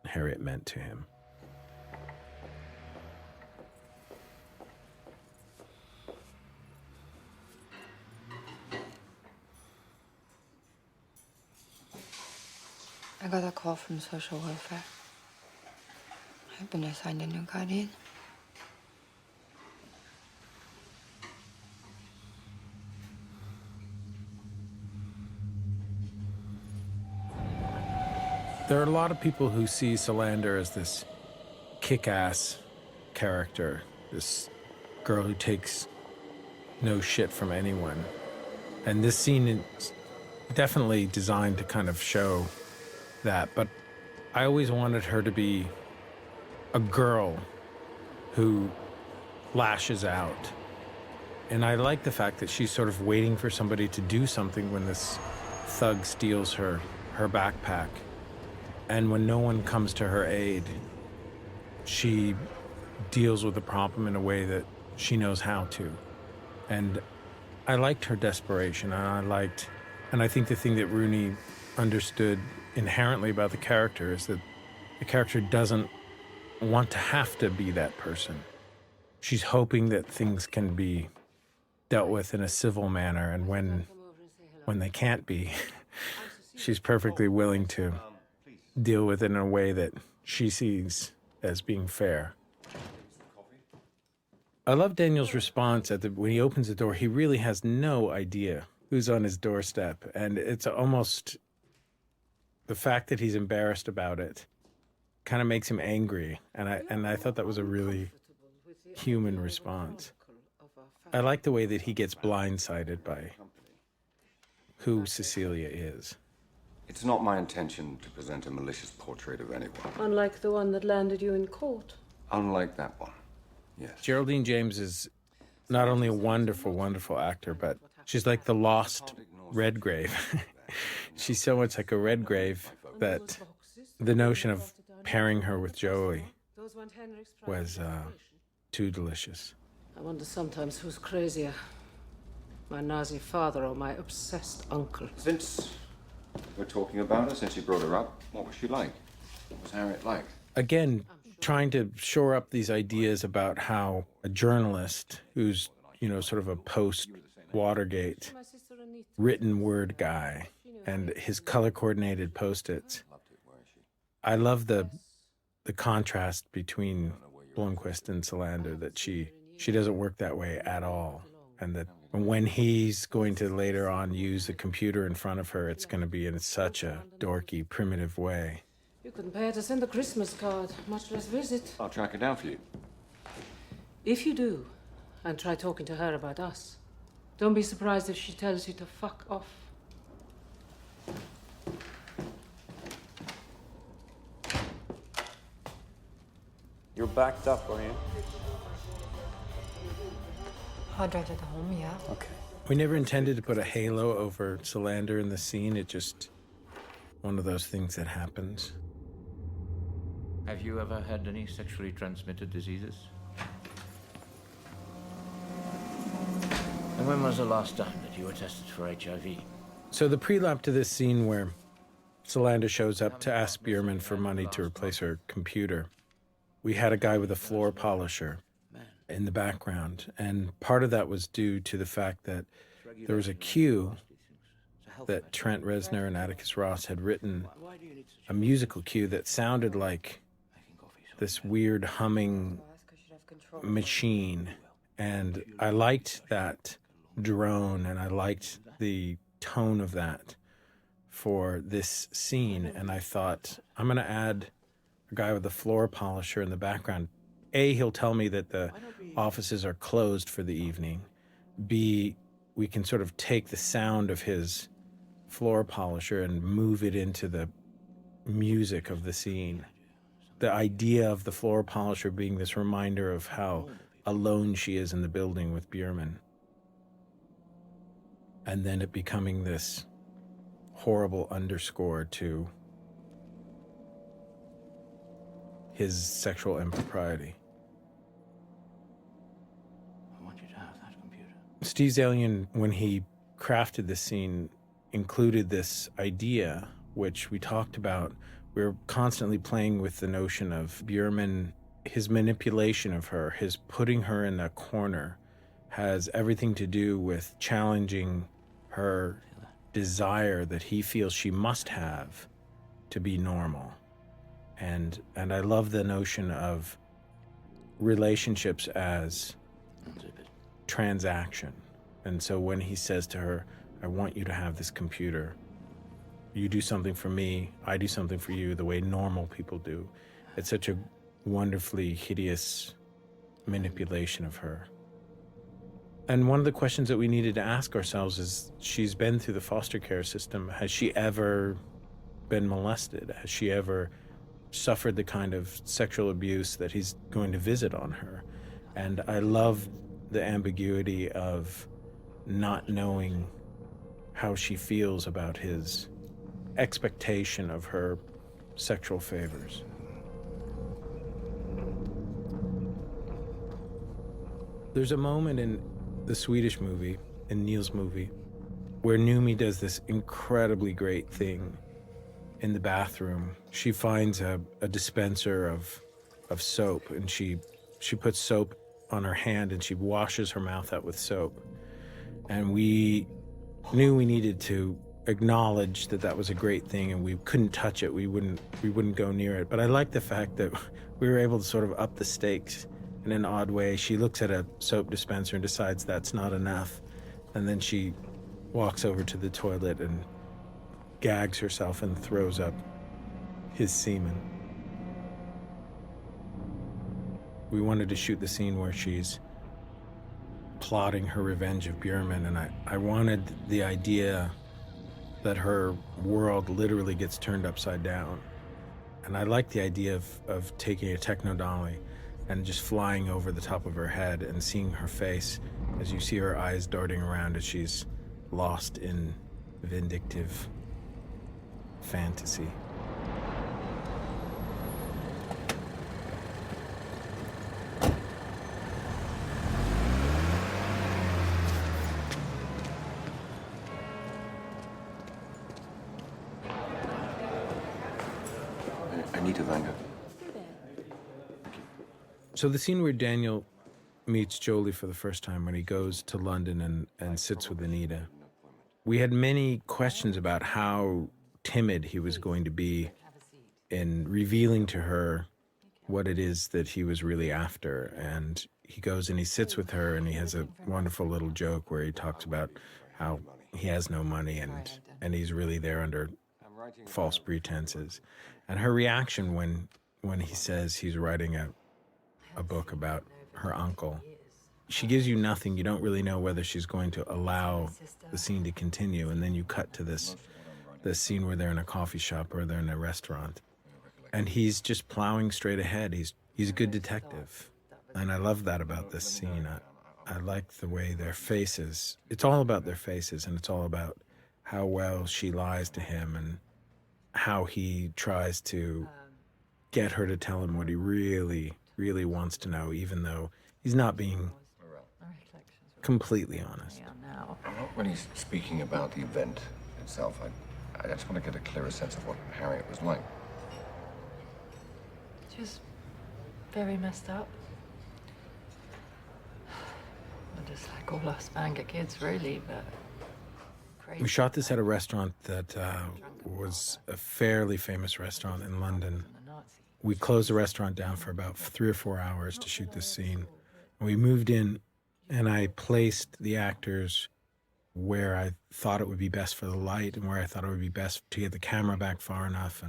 Harriet meant to him. I got a call from social welfare. I've been assigned a new guardian. There are a lot of people who see Solander as this kick-ass character, this girl who takes no shit from anyone. And this scene is definitely designed to kind of show that, but I always wanted her to be a girl who lashes out. And I like the fact that she's sort of waiting for somebody to do something when this thug steals her backpack. And when no one comes to her aid, she deals with the problem in a way that she knows how to. And I liked her desperation, and I think the thing that Rooney understood inherently about the character is that the character doesn't want to have to be that person. She's hoping that things can be dealt with in a civil manner, and when they can't be, she's perfectly willing to deal with it in a way that she sees as being fair. I love Daniel's response when he opens the door. He really has no idea who's on his doorstep, and it's almost the fact that he's embarrassed about it kind of makes him angry, and I thought that was a really human response. I like the way that he gets blindsided by who Cecilia is. It's not my intention to present a malicious portrait of anyone. Unlike the one that landed you in court. Unlike that one, yes. Geraldine James is not only a wonderful, wonderful actor, but she's like the lost Redgrave. She's so much like a Redgrave that the notion of pairing her with Joey was too delicious. I wonder sometimes who's crazier, my Nazi father or my obsessed uncle. Since we're talking about her, since you brought her up, what was she like? What was Harriet like? Again, trying to shore up these ideas about how a journalist who's, sort of a post-Watergate written word guy and his color-coordinated Post-its. I love the contrast between Blomqvist and Solander, that she doesn't work that way at all. And that when he's going to later on use the computer in front of her, it's going to be in such a dorky, primitive way. You couldn't pay her to send a Christmas card, much less visit. I'll track it down for you. If you do, and try talking to her about us, don't be surprised if she tells you to fuck off. You're backed up, are you? I'll drive to the home, yeah. Okay. We never intended to put a halo over Solander in the scene. It just one of those things that happens. Have you ever had any sexually transmitted diseases? And when was the last time that you were tested for HIV? So the prelude to this scene where Solander shows up to ask Bjurman for money to replace her computer, we had a guy with a floor polisher in the background. And part of that was due to the fact that there was a cue that Trent Reznor and Atticus Ross had written, a musical cue that sounded like this weird humming machine. And I liked that drone, and I liked the tone of that for this scene. And I thought, I'm going to add a guy with a floor polisher in the background. A, he'll tell me that the offices are closed for the evening. B, we can sort of take the sound of his floor polisher and move it into the music of the scene. The idea of the floor polisher being this reminder of how alone she is in the building with Bjurman. And then it becoming this horrible underscore to his sexual impropriety. I want you to have that computer. Steve Zalian, when he crafted this scene, included this idea, which we talked about. We were constantly playing with the notion of Bjurman, his manipulation of her, his putting her in that corner, has everything to do with challenging her desire that he feels she must have to be normal. And I love the notion of relationships as transaction. And so when he says to her, I want you to have this computer, you do something for me, I do something for you, the way normal people do. It's such a wonderfully hideous manipulation of her. And one of the questions that we needed to ask ourselves is, she's been through the foster care system. Has she ever been molested? Has she ever suffered the kind of sexual abuse that he's going to visit on her? And I love the ambiguity of not knowing how she feels about his expectation of her sexual favors. There's a moment in the Swedish movie, in Neil's movie, where Noomi does this incredibly great thing in the bathroom. She finds a dispenser of soap, and she puts soap on her hand and she washes her mouth out with soap. And we knew we needed to acknowledge that that was a great thing, and we couldn't touch it. We wouldn't go near it. But I like the fact that we were able to sort of up the stakes in an odd way. She looks at a soap dispenser and decides that's not enough. And then she walks over to the toilet and gags herself and throws up his semen. We wanted to shoot the scene where she's plotting her revenge of Bjurman, and I wanted the idea that her world literally gets turned upside down. And I like the idea of taking a techno dolly and just flying over the top of her head and seeing her face as you see her eyes darting around as she's lost in vindictive fantasy. Anita Vanger. So the scene where Daniel meets Jolie for the first time, when he goes to London and sits with Anita, we had many questions about how timid he was going to be in revealing to her what it is that he was really after. And he goes and he sits with her, and he has a wonderful little joke where he talks about how he has no money and he's really there under false pretenses. And her reaction when he says he's writing a book about her uncle, she gives you nothing. You don't really know whether she's going to allow the scene to continue. And then you cut to this scene where they're in a coffee shop or they're in a restaurant. And he's just plowing straight ahead. He's a good detective. And I love that about this scene. I like the way their faces, it's all about their faces, and it's all about how well she lies to him and how he tries to get her to tell him what he really, really wants to know, even though he's not being completely honest. I'm not really speaking about the event itself. I just want to get a clearer sense of what Harriet was like. She was very messed up. just like all us Vanger kids, really, but crazy. We shot this at a restaurant that was a fairly famous restaurant in London. We closed the restaurant down for about 3 or 4 hours to shoot this scene. We moved in, and I placed the actors where I thought it would be best for the light and where I thought it would be best to get the camera back far enough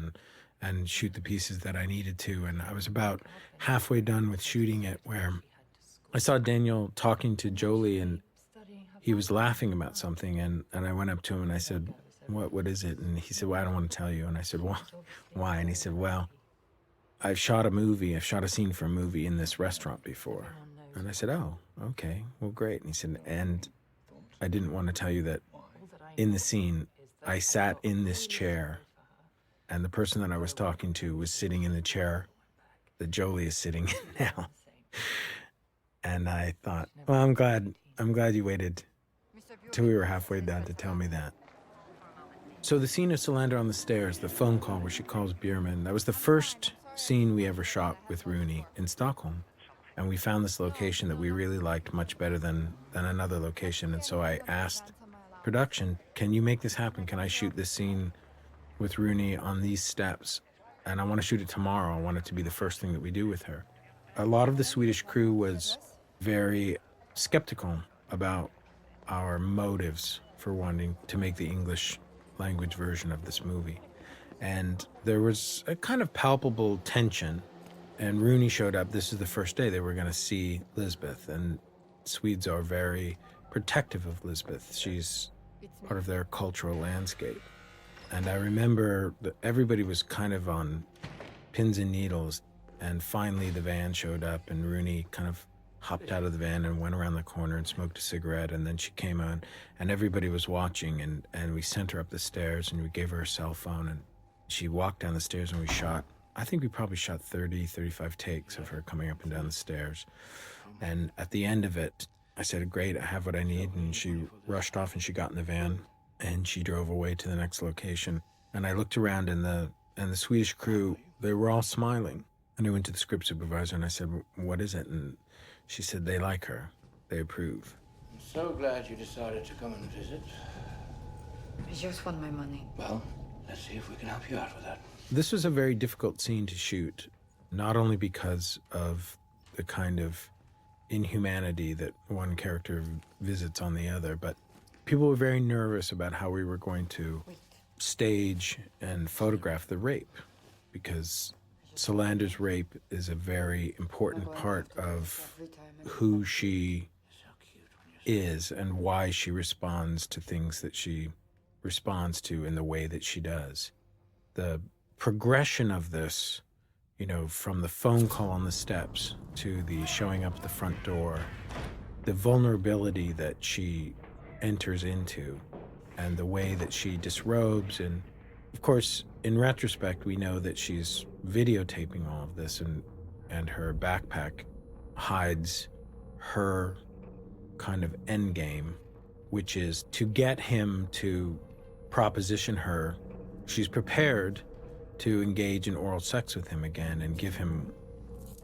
and shoot the pieces that I needed to. And I was about halfway done with shooting it where I saw Daniel talking to Jolie, and he was laughing about something, and I went up to him and I said, what is it? And he said, well, I don't want to tell you. And I said, well, why? And he said, well, I've shot a scene for a movie in this restaurant before. And I said, oh, okay, well, great. And he said, and I didn't want to tell you that in the scene, I sat in this chair, and the person that I was talking to was sitting in the chair that Jolie is sitting in now. And I thought, well, I'm glad you waited till we were halfway done to tell me that. So the scene of Solander on the stairs, the phone call where she calls Bjurman, that was the first scene we ever shot with Rooney in Stockholm. And we found this location that we really liked much better than another location. And so I asked production, can you make this happen? Can I shoot this scene with Rooney on these steps? And I want to shoot it tomorrow. I want it to be the first thing that we do with her. A lot of the Swedish crew was very skeptical about our motives for wanting to make the English language version of this movie. And there was a kind of palpable tension. And Rooney showed up. This is the first day they were going to see Lisbeth. And Swedes are very protective of Lisbeth. She's part of their cultural landscape. And I remember that everybody was kind of on pins and needles. And finally the van showed up, and Rooney kind of hopped out of the van and went around the corner and smoked a cigarette. And then she came on, and everybody was watching. And we sent her up the stairs, and we gave her a cell phone. And she walked down the stairs, and we shot, I think we probably shot 30, 35 takes of her coming up and down the stairs. And at the end of it, I said, great, I have what I need. And she rushed off, and she got in the van, and she drove away to the next location. And I looked around, and the Swedish crew, they were all smiling. And I went to the script supervisor, and I said, what is it? And she said, they like her. They approve. I'm so glad you decided to come and visit. I just want my money. Well, let's see if we can help you out with that. This was a very difficult scene to shoot, not only because of the kind of inhumanity that one character visits on the other, but people were very nervous about how we were going to stage and photograph the rape, because Solander's rape is a very important part of who she is and why she responds to things that she responds to in the way that she does. The progression of this, you know, from the phone call on the steps to the showing up at the front door, the vulnerability that she enters into and the way that she disrobes. And of course, in retrospect, we know that she's videotaping all of this, and her backpack hides her kind of end game, which is to get him to proposition her. She's prepared to engage in oral sex with him again and give him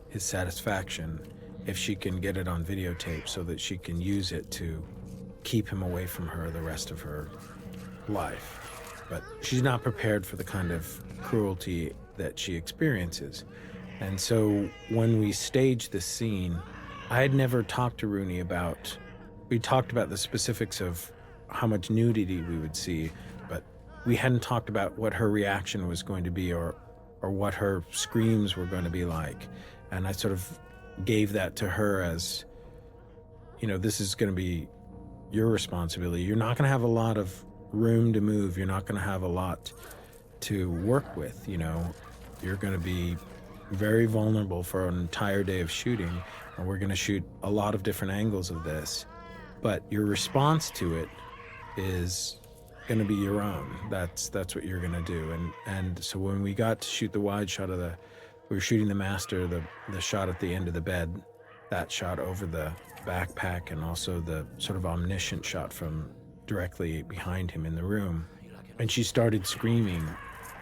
his satisfaction if she can get it on videotape so that she can use it to keep him away from her the rest of her life. But she's not prepared for the kind of cruelty that she experiences. And so when we staged this scene, I had never talked to Rooney about, we talked about the specifics of how much nudity we would see, but we hadn't talked about what her reaction was going to be or what her screams were going to be like. And I sort of gave that to her as, you know, this is going to be your responsibility. You're not going to have a lot of room to move. You're not going to have a lot to work with, you know. You're going to be very vulnerable for an entire day of shooting, and we're going to shoot a lot of different angles of this. But your response to it is going to be your own. That's what you're going to do. And so when we got to shoot the wide shot of we were shooting the master, the shot at the end of the bed, that shot over the backpack, and also the sort of omniscient shot from directly behind him in the room. And she started screaming.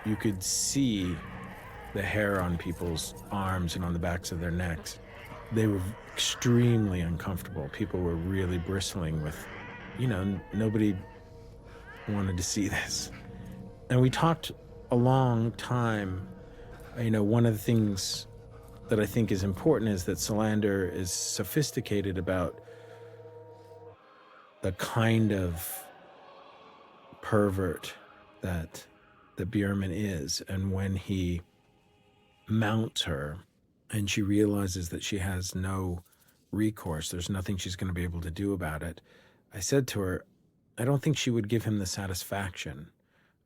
You could see the hair on people's arms and on the backs of their necks They were extremely uncomfortable. People were really bristling with, nobody wanted to see this. And we talked a long time. One of the things that I think is important is that Solander is sophisticated about the kind of pervert that Bjurman is. And when he mounts her and she realizes that she has no recourse, there's nothing she's going to be able to do about it, I said to her, I don't think she would give him the satisfaction.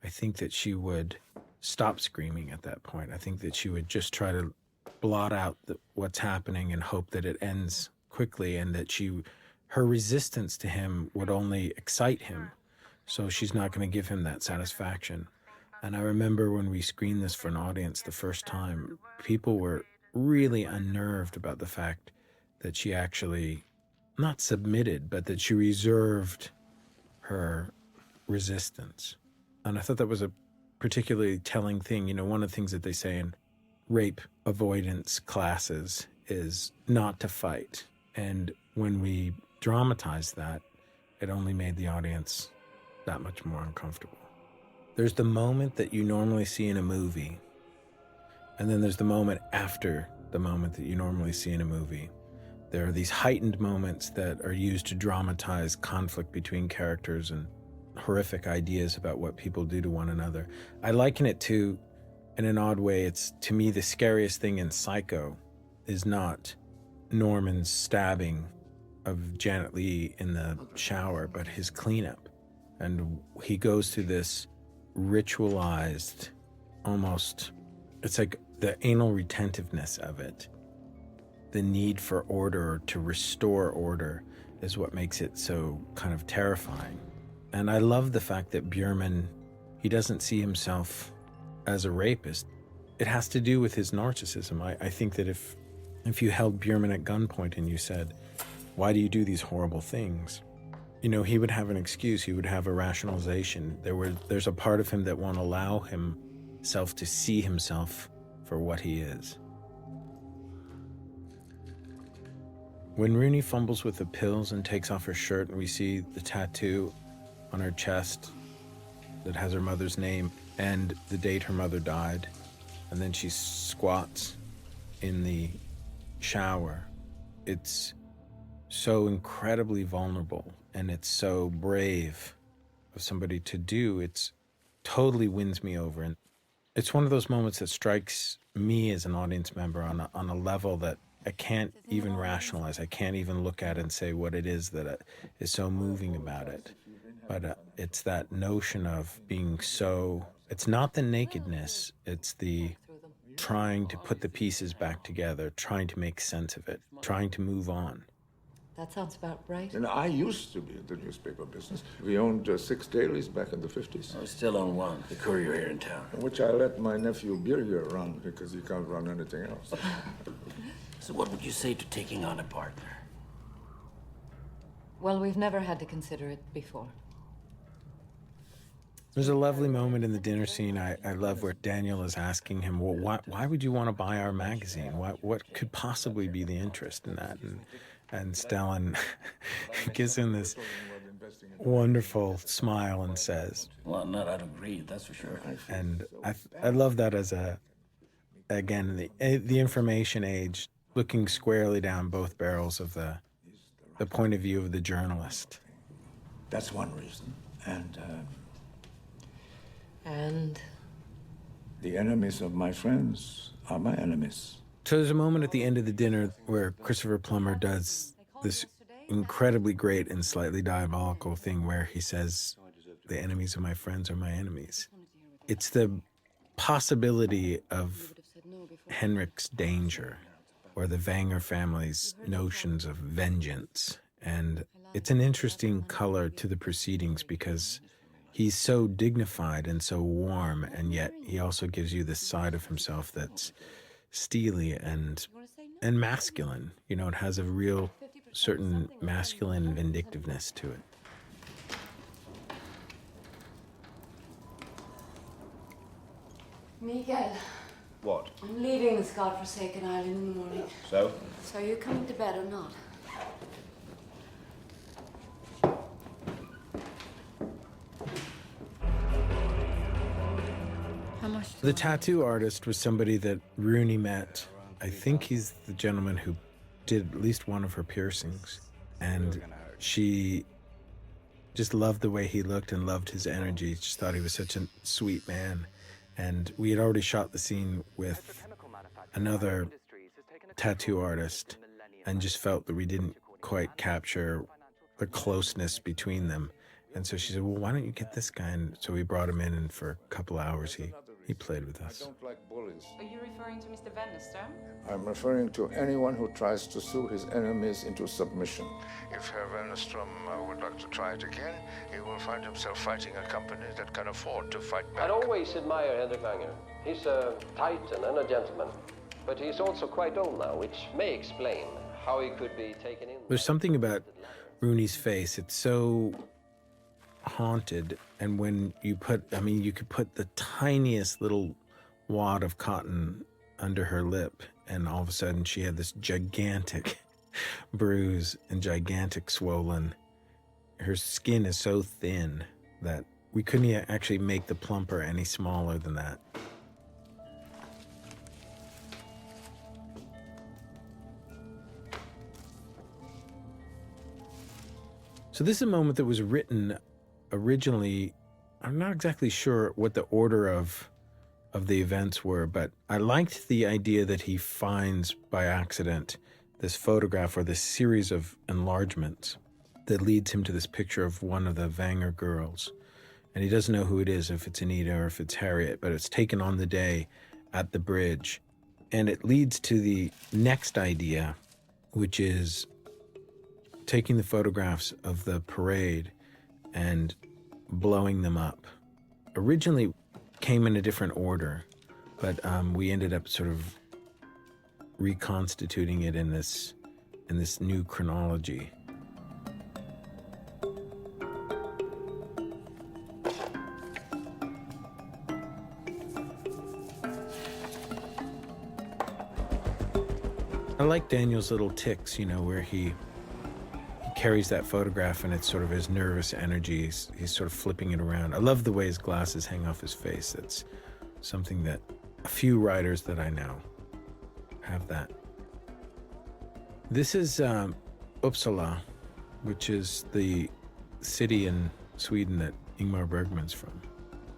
I think that she would stop screaming at that point. I think that she would just try to blot out what's happening and hope that it ends quickly, and that her resistance to him would only excite him. So she's not going to give him that satisfaction. And I remember when we screened this for an audience the first time, people were really unnerved about the fact that she actually not submitted, but that she reserved her resistance. And I thought that was a particularly telling thing. One of the things that they say in rape avoidance classes is not to fight. And when we dramatized that, it only made the audience that much more uncomfortable. There's the moment that you normally see in a movie, and then there's the moment after the moment that you normally see in a movie. There are these heightened moments that are used to dramatize conflict between characters and horrific ideas about what people do to one another. I liken it to, in an odd way, it's, to me, the scariest thing in Psycho is not Norman's stabbing of Janet Leigh in the shower, but his cleanup. And he goes through this ritualized, almost, it's like the anal retentiveness of it. The need for order, to restore order, is what makes it so kind of terrifying. And I love the fact that Bjurman, he doesn't see himself as a rapist. It has to do with his narcissism. I think that if you held Bjurman at gunpoint and you said, why do you do these horrible things? He would have an excuse. He would have a rationalization. There's a part of him that won't allow himself to see himself for what he is. When Rooney fumbles with the pills and takes off her shirt and we see the tattoo on her chest that has her mother's name and the date her mother died, and then she squats in the shower, it's so incredibly vulnerable, and it's so brave of somebody to do. It's totally wins me over. And it's one of those moments that strikes me as an audience member on a level that I can't even rationalize. I can't even look at it and say what it is that is so moving about it. But it's that notion of being so, it's not the nakedness, it's the trying to put the pieces back together, trying to make sense of it, trying to move on. That sounds about right. And I used to be in the newspaper business. We owned 6 dailies back in the 50s. I still own one, the Courier here in town. Which I let my nephew Birger run because he can't run anything else. So what would you say to taking on a partner? Well, we've never had to consider it before. There's a lovely moment in the dinner scene I love where Daniel is asking him, well, why would you want to buy our magazine? What could possibly be the interest in that? And Stellan gives him this wonderful smile and says, Well, not out of greed, that's for sure. And I love that as again, the information age, looking squarely down both barrels of the point of view of the journalist. That's one reason. And? The enemies of my friends are my enemies. So there's a moment at the end of the dinner where Christopher Plummer does this incredibly great and slightly diabolical thing where he says, the enemies of my friends are my enemies. It's the possibility of Henrik's danger or the Vanger family's notions of vengeance. And it's an interesting color to the proceedings because he's so dignified and so warm, and yet he also gives you this side of himself that's steely and masculine. It has a real certain masculine vindictiveness to it. Mikael, What? I'm leaving this godforsaken island in the morning. So? So are you coming to bed or not? How much? The tattoo artist was somebody that Rooney met. I think he's the gentleman who did at least one of her piercings. And she just loved the way he looked and loved his energy. She just thought he was such a sweet man. And we had already shot the scene with another tattoo artist and just felt that we didn't quite capture the closeness between them. And so she said, well, why don't you get this guy? And so we brought him in, and for a couple hours he played with us. I don't like bullies. Are you referring to Mr. Wennerström? I'm referring to anyone who tries to sue his enemies into submission. If Herr Wennerström would like to try it again, he will find himself fighting a company that can afford to fight back. I'd always admire Henrik Vanger. He's a titan and a gentleman. But he's also quite old now, which may explain how he could be taken in. There's something about Rooney's face. It's so haunted, and when you put, you could put the tiniest little wad of cotton under her lip, and all of a sudden she had this gigantic bruise and gigantic swollen. Her skin is so thin that we couldn't actually make the plumper any smaller than that. So this is a moment that was written originally. I'm not exactly sure what the order of the events were, but I liked the idea that he finds by accident this photograph or this series of enlargements that leads him to this picture of one of the Vanger girls. And he doesn't know who it is, if it's Anita or if it's Harriet, but it's taken on the day at the bridge. And it leads to the next idea, which is taking the photographs of the parade and blowing them up. Originally came in a different order, but we ended up sort of reconstituting it in this new chronology. I like Daniel's little ticks, where he carries that photograph and it's sort of his nervous energy. He's sort of flipping it around. I love the way his glasses hang off his face. That's something that a few writers that I know have that. This is Uppsala, which is the city in Sweden that Ingmar Bergman's from.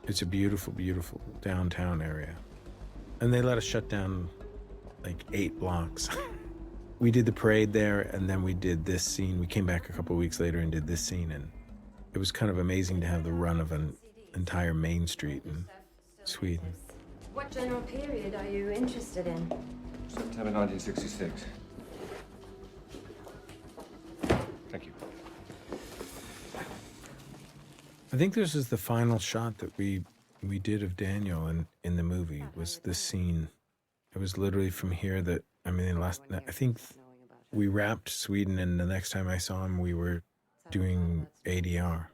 It's a beautiful, beautiful downtown area. And they let us shut down like 8 blocks. We did the parade there, and then we did this scene. We came back a couple of weeks later and did this scene, and it was kind of amazing to have the run of an entire main street in Sweden. What general period are you interested in? September 1966. Thank you. I think this is the final shot that we did of Daniel in the movie, was this scene. It was literally from here that, I think we wrapped Sweden, and the next time I saw him, we were doing ADR.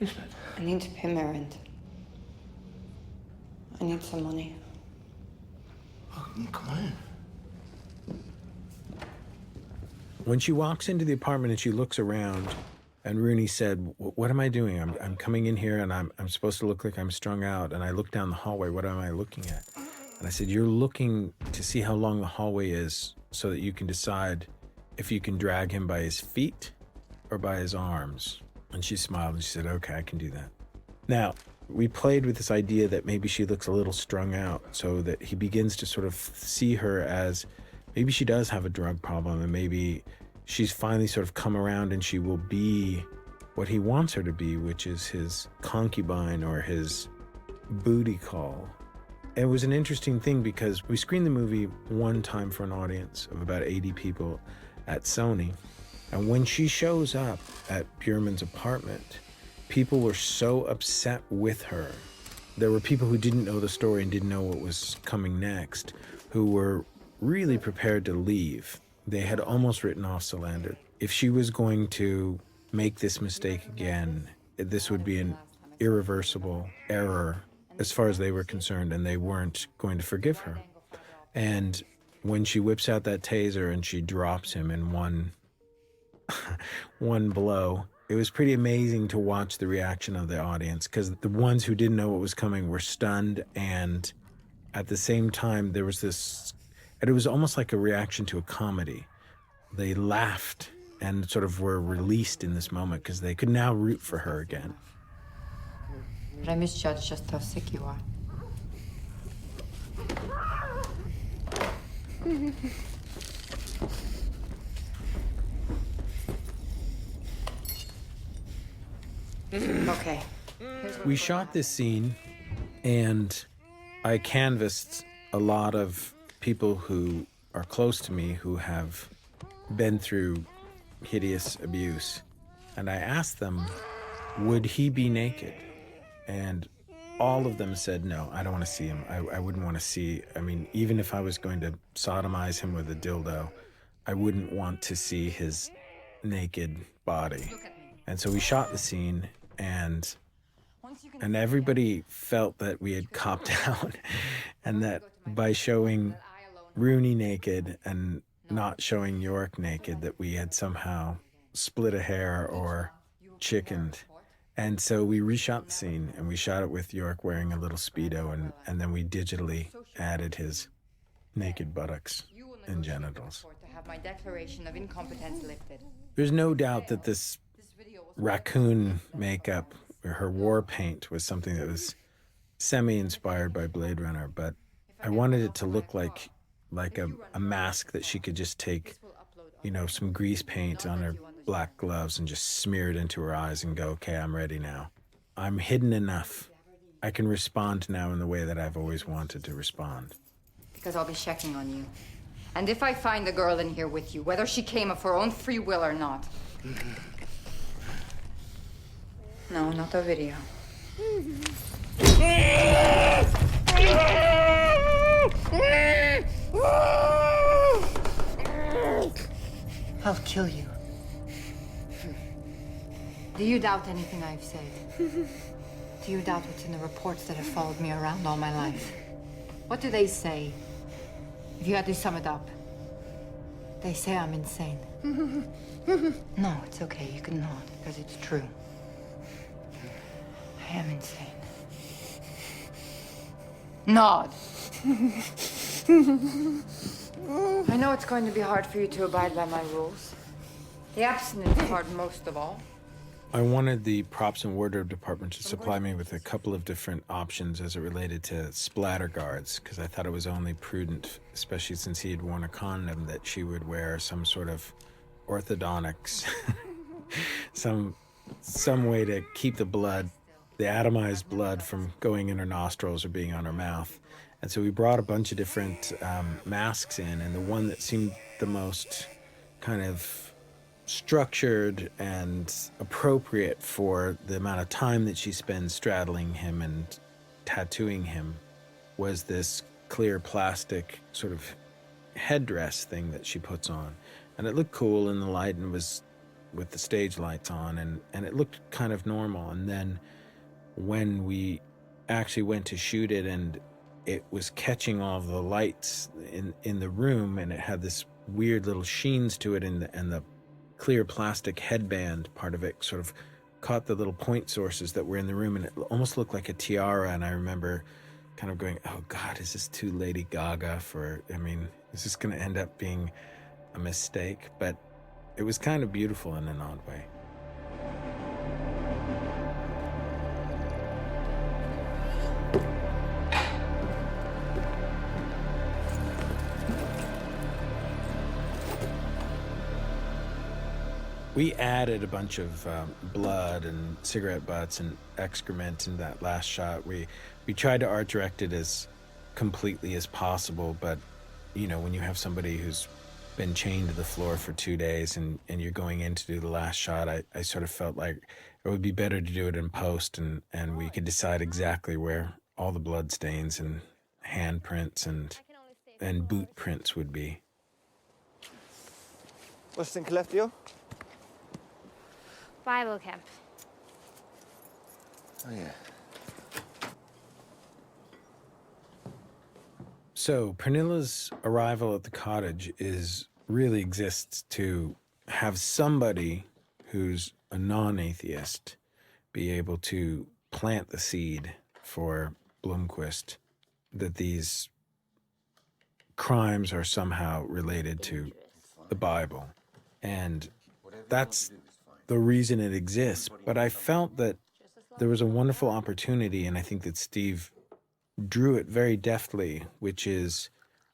Lisbeth. I need to pay my rent. I need some money. Oh, come on. When she walks into the apartment and she looks around, and Rooney said, what am I doing? I'm coming in here and I'm supposed to look like I'm strung out. And I look down the hallway, what am I looking at? And I said, you're looking to see how long the hallway is so that you can decide if you can drag him by his feet or by his arms. And she smiled and she said, okay, I can do that. Now, we played with this idea that maybe she looks a little strung out, so that he begins to sort of see her as maybe she does have a drug problem, and maybe she's finally sort of come around and she will be what he wants her to be, which is his concubine or his booty call. It was an interesting thing because we screened the movie one time for an audience of about 80 people at Sony. And when she shows up at Bjurman's apartment, people were so upset with her. There were people who didn't know the story and didn't know what was coming next, who were really prepared to leave. They had almost written off Solander. If she was going to make this mistake again, this would be an irreversible error as far as they were concerned, and they weren't going to forgive her. And when she whips out that taser and she drops him in one blow, it was pretty amazing to watch the reaction of the audience, because the ones who didn't know what was coming were stunned, and at the same time there was this, and it was almost like a reaction to a comedy. They laughed and sort of were released in this moment because they could now root for her again. But I misjudged just how sick you are. Okay. We shot this scene, and I canvassed a lot of people who are close to me who have been through hideous abuse. And I asked them, would he be naked? And all of them said, no, I don't want to see him. I wouldn't want to see, I mean, even if I was going to sodomize him with a dildo, I wouldn't want to see his naked body. And so we shot the scene, and everybody felt that we had copped out, and that by showing Rooney naked and not showing York naked, that we had somehow split a hair or chickened. And so we reshot the scene, and we shot it with York wearing a little Speedo, and then we digitally added his naked buttocks and genitals. To have my declaration of incompetence lifted. There's no doubt that this raccoon makeup, or her war paint, was something that was semi-inspired by Blade Runner, but I wanted it to look like a mask that she could just take, you know, some grease paint on her black gloves and just smear it into her eyes and go, okay, I'm ready now. I'm hidden enough. I can respond now in the way that I've always wanted to respond. Because I'll be checking on you. And if I find the girl in here with you, whether she came of her own free will or not. No, not the video. I'll kill you. Do you doubt anything I've said? Do you doubt what's in the reports that have followed me around all my life? What do they say? If you had to sum it up. They say I'm insane. No, it's okay. You can nod, because it's true. I am insane. Nod. I know it's going to be hard for you to abide by my rules. The abstinence part most of all. I wanted the props and wardrobe department to supply me with a couple of different options as it related to splatter guards, because I thought it was only prudent, especially since he had worn a condom, that she would wear some sort of orthodontics, some way to keep the blood, the atomized blood, from going in her nostrils or being on her mouth. And so we brought a bunch of different masks in, and the one that seemed the most kind of structured and appropriate for the amount of time that she spends straddling him and tattooing him was this clear plastic sort of headdress thing that she puts on. And it looked cool in the light, and was with the stage lights on, and it looked kind of normal. And then when we actually went to shoot it, and it was catching all of the lights in the room, and it had this weird little sheens to it, and the clear plastic headband part of it sort of caught the little point sources that were in the room, and it almost looked like a tiara. And I remember kind of going, oh God, is this too Lady Gaga for, I mean, is this going to end up being a mistake? But it was kind of beautiful in an odd way. We added a bunch of blood and cigarette butts and excrement in that last shot. We tried to art direct it as completely as possible, but you know, when you have somebody who's been chained to the floor for 2 days and you're going in to do the last shot, I sort of felt like it would be better to do it in post, and we could decide exactly where all the blood stains and handprints and boot prints would be. What's in Skellefteå? Bible camp. Oh, yeah. So Pernilla's arrival at the cottage really exists to have somebody who's a non-atheist be able to plant the seed for Blomquist that these crimes are somehow related to the Bible. And that's the reason it exists. But I felt that there was a wonderful opportunity, and I think that Steve drew it very deftly, which is,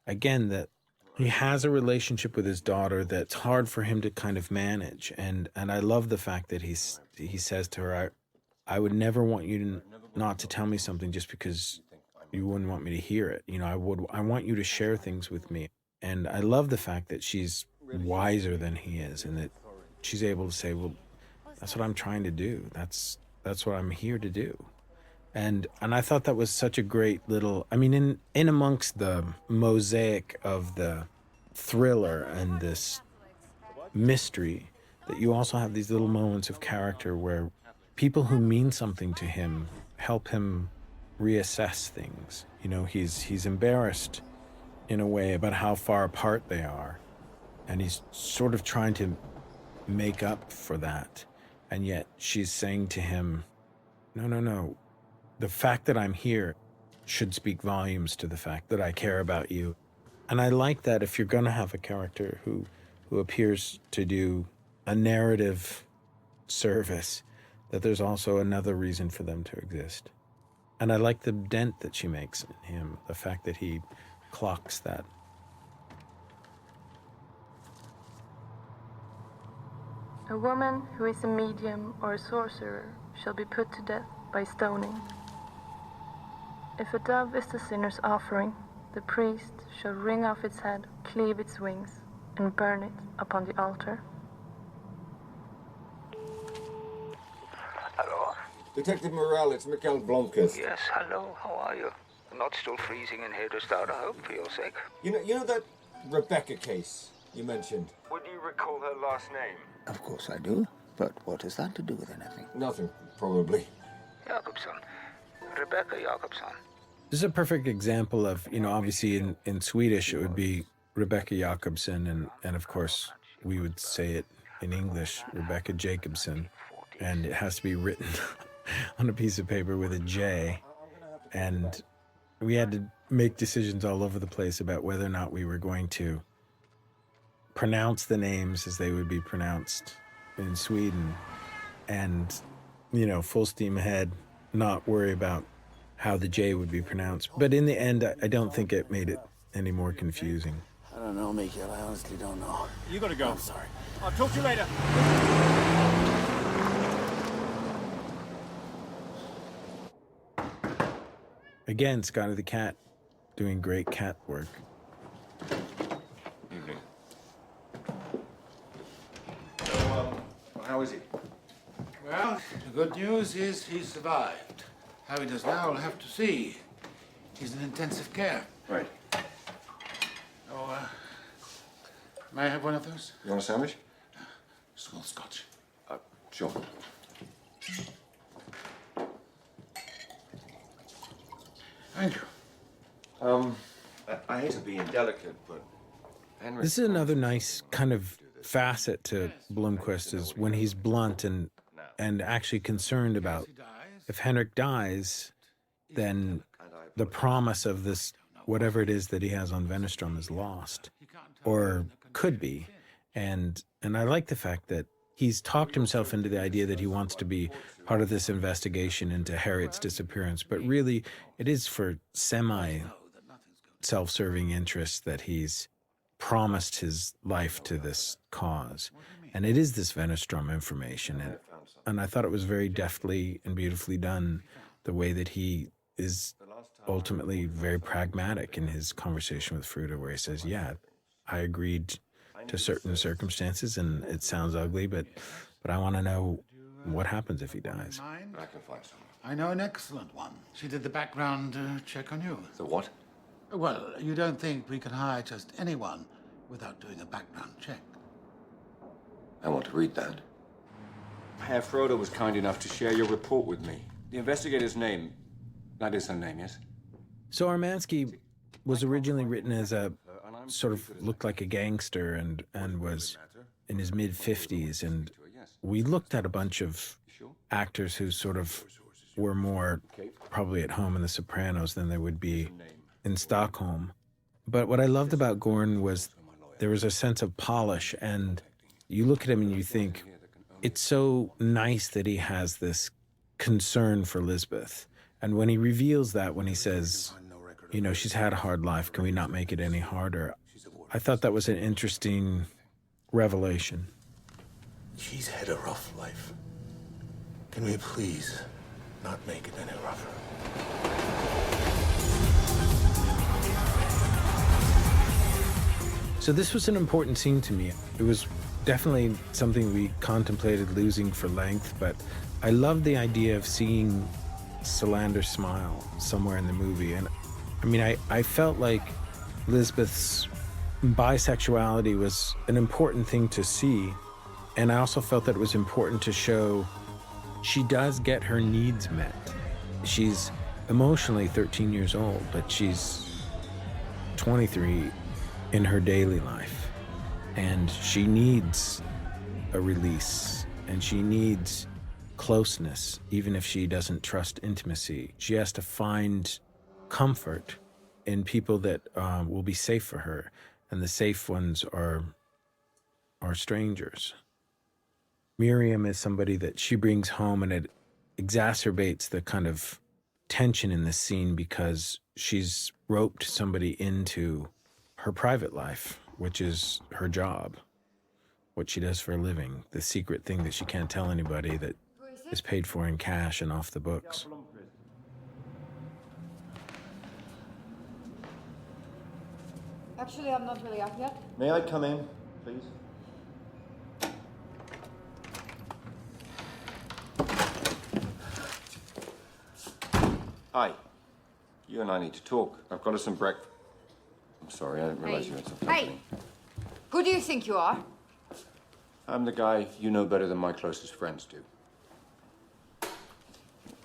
again, that he has a relationship with his daughter that's hard for him to kind of manage. And I love the fact that he says to her, I would never want you not to tell me something just because you wouldn't want me to hear it. You know, I want you to share things with me. And I love the fact that she's wiser than he is, and that she's able to say, well, that's what I'm trying to do. That's what I'm here to do. And I thought that was such a great little, I mean, in amongst the mosaic of the thriller and this mystery, that you also have these little moments of character where people who mean something to him help him reassess things. You know, he's embarrassed in a way about how far apart they are, and he's sort of trying to make up for that. And yet she's saying to him, no. The fact that I'm here should speak volumes to the fact that I care about you. And I like that if you're going to have a character who appears to do a narrative service, that there's also another reason for them to exist. And I like the dent that she makes in him, the fact that he clocks that. A woman who is a medium or a sorcerer shall be put to death by stoning. If a dove is the sinner's offering, the priest shall wring off its head, cleave its wings, and burn it upon the altar. Hello. Detective Morel, it's Mikael Blomquist. Yes, hello. How are you? Not still freezing in here to start, I hope, for your sake. You know that Rebecca case you mentioned? Would you recall her last name? Of course I do. But what has that to do with anything? Nothing, probably. Jakobsson. Rebecca Jakobsson. This is a perfect example of, you know, obviously in Swedish it would be Rebecca Jakobsson, and of course we would say it in English, Rebecca Jacobson, and it has to be written on a piece of paper with a J. And we had to make decisions all over the place about whether or not we were going to pronounce the names as they would be pronounced in Sweden, and, you know, full steam ahead, not worry about how the J would be pronounced. But in the end, I don't think it made it any more confusing. I don't know, Mikael. I honestly don't know. You gotta go. I'm sorry. I'll talk to you later. Again, Scotty the Cat doing great cat work. Evening. So, how is he? Well, the good news is he survived. How he does now, we'll have to see. He's in intensive care. Right. Oh, may I have one of those? You want a sandwich? Small scotch. Sure. Thank you. I hate to be indelicate, but Henrik... This is another nice kind of facet to Blomquist, is when he's blunt and actually concerned about if Henrik dies, then the promise of this, whatever it is that he has on Wennerstrom, is lost, or could be. And I like the fact that he's talked himself into the idea that he wants to be part of this investigation into Harriet's disappearance, but really it is for semi-self-serving interests that he's promised his life to this cause. And it is this Wennerstrom information. And I thought it was very deftly and beautifully done, the way that he is ultimately very pragmatic in his conversation with Fruta, where he says, yeah, I agreed to certain circumstances, and it sounds ugly, but I want to know what happens if he dies. I can find someone. I know an excellent one. She did the background check on you. The what? Well, you don't think we can hire just anyone without doing a background check? I want to read that. Herr Frodo was kind enough to share your report with me. The investigator's name, that is her name, yes? So Armansky was originally written as a sort of looked like a gangster and was in his mid-50s. And we looked at a bunch of actors who sort of were more probably at home in The Sopranos than they would be in Stockholm. But what I loved about Gorn was there was a sense of polish, and you look at him and you think, it's so nice that he has this concern for Lisbeth. And when he reveals that, when he says, you know, she's had a hard life, can we not make it any harder? I thought that was an interesting revelation. She's had a rough life. Can we please not make it any rougher? So this was an important scene to me. It was definitely something we contemplated losing for length, but I loved the idea of seeing Solander smile somewhere in the movie. And I mean, I felt like Lisbeth's bisexuality was an important thing to see. And I also felt that it was important to show she does get her needs met. She's emotionally 13 years old, but she's 23 in her daily life. And she needs a release, and she needs closeness, even if she doesn't trust intimacy. She has to find comfort in people that will be safe for her, and the safe ones are strangers. Miriam is somebody that she brings home, and it exacerbates the kind of tension in this scene because she's roped somebody into her private life, which is her job, what she does for a living, the secret thing that she can't tell anybody that is paid for in cash and off the books. Actually, I'm not really up yet. May I come in, please? Hi. You and I need to talk. I've got us some breakfast. I'm sorry, I didn't realize you had something. Hey! Who do you think you are? I'm the guy you know better than my closest friends do.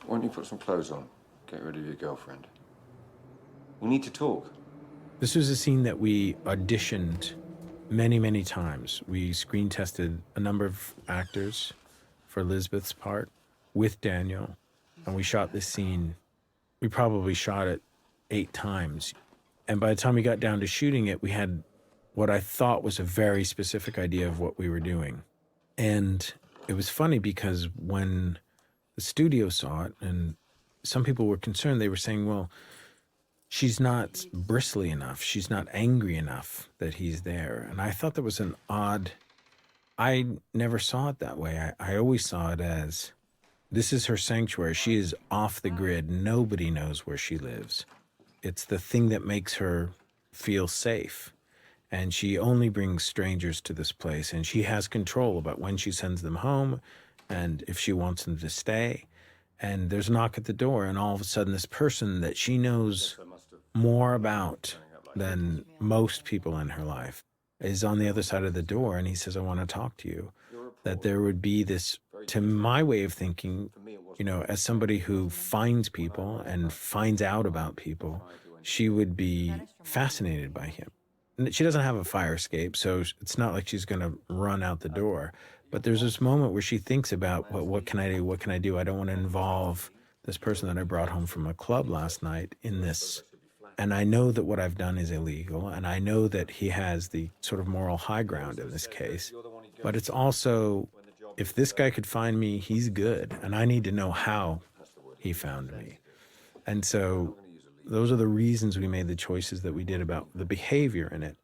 Why don't you put some clothes on? Get rid of your girlfriend. We need to talk. This was a scene that we auditioned many, many times. We screen tested a number of actors for Lisbeth's part with Daniel, and we shot this scene. We probably shot it 8 times. And by the time we got down to shooting it, we had what I thought was a very specific idea of what we were doing. And it was funny because when the studio saw it, and some people were concerned, they were saying, well, she's not bristly enough. She's not angry enough that he's there. And I thought that was an odd, I never saw it that way. I always saw it as, this is her sanctuary. She is off the grid. Nobody knows where she lives. It's the thing that makes her feel safe. And she only brings strangers to this place, and she has control about when she sends them home and if she wants them to stay. And there's a knock at the door, and all of a sudden this person that she knows more about than most people in her life is on the other side of the door, and he says, I want to talk to you. That there would be this, to my way of thinking, you know, as somebody who finds people and finds out about people, she would be fascinated by him. And she doesn't have a fire escape, so it's not like she's going to run out the door. But there's this moment where she thinks about, what can I do? What can I do? I don't want to involve this person that I brought home from a club last night in this. And I know that what I've done is illegal, and I know that he has the sort of moral high ground in this case. But it's also, if this guy could find me, he's good, and I need to know how he found me. And so those are the reasons we made the choices that we did about the behavior in it.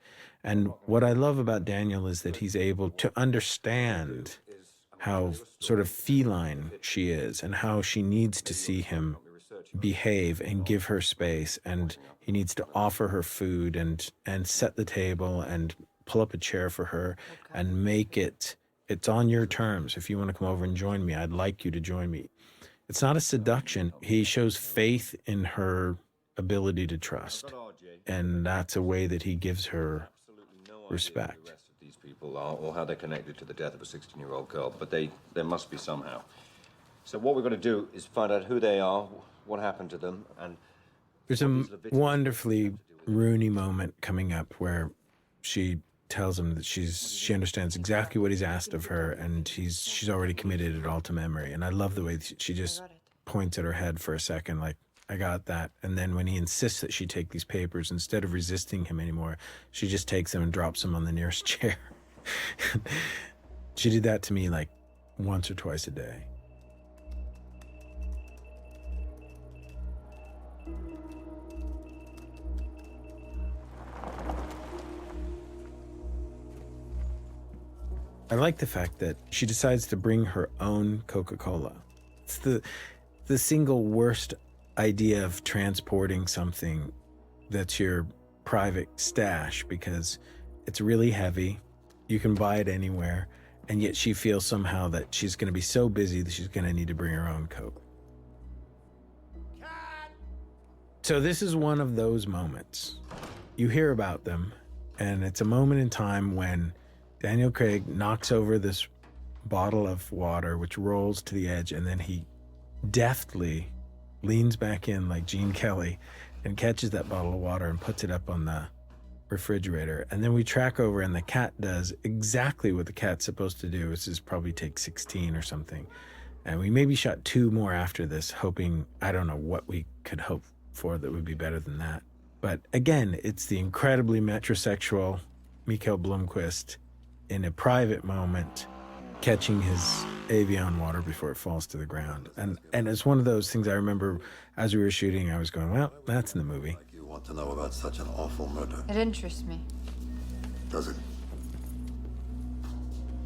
And what I love about Daniel is that he's able to understand how sort of feline she is and how she needs to see him behave and give her space, and he needs to offer her food and set the table and pull up a chair for her and make it's on your terms. If you want to come over and join me, I'd like you to join me. It's not a seduction. He shows faith in her ability to trust, and that's a way that he gives her respect. people are or how they're connected to the death of a 16-year-old girl, but there must be somehow. So what we're going to do is find out who they are, what happened to them, and... There's a wonderfully Rooney moment coming up where she tells him that she understands exactly what he's asked of her, and she's already committed it all to memory. And I love the way she just points at her head for a second, like, I got that. And then when he insists that she take these papers, instead of resisting him anymore, she just takes them and drops them on the nearest chair. She did that to me like once or twice a day. I like the fact that she decides to bring her own Coca-Cola. It's the single worst idea of transporting something that's your private stash, because it's really heavy. You can buy it anywhere, and yet she feels somehow that she's going to be so busy that she's going to need to bring her own Coke. So this is one of those moments. You hear about them, and it's a moment in time when Daniel Craig knocks over this bottle of water, which rolls to the edge, and then he deftly leans back in like Gene Kelly and catches that bottle of water and puts it up on the refrigerator. And then we track over, and the cat does exactly what the cat's supposed to do. This is probably take 16 or something. And we maybe shot 2 more after this, hoping, I don't know what we could hope for that would be better than that. But again, it's the incredibly metrosexual Mikael Blomkvist in a private moment, catching his Avion water before it falls to the ground. And it's one of those things I remember as we were shooting, I was going, well, that's in the movie. You want to know about such an awful murder? It interests me. Does it?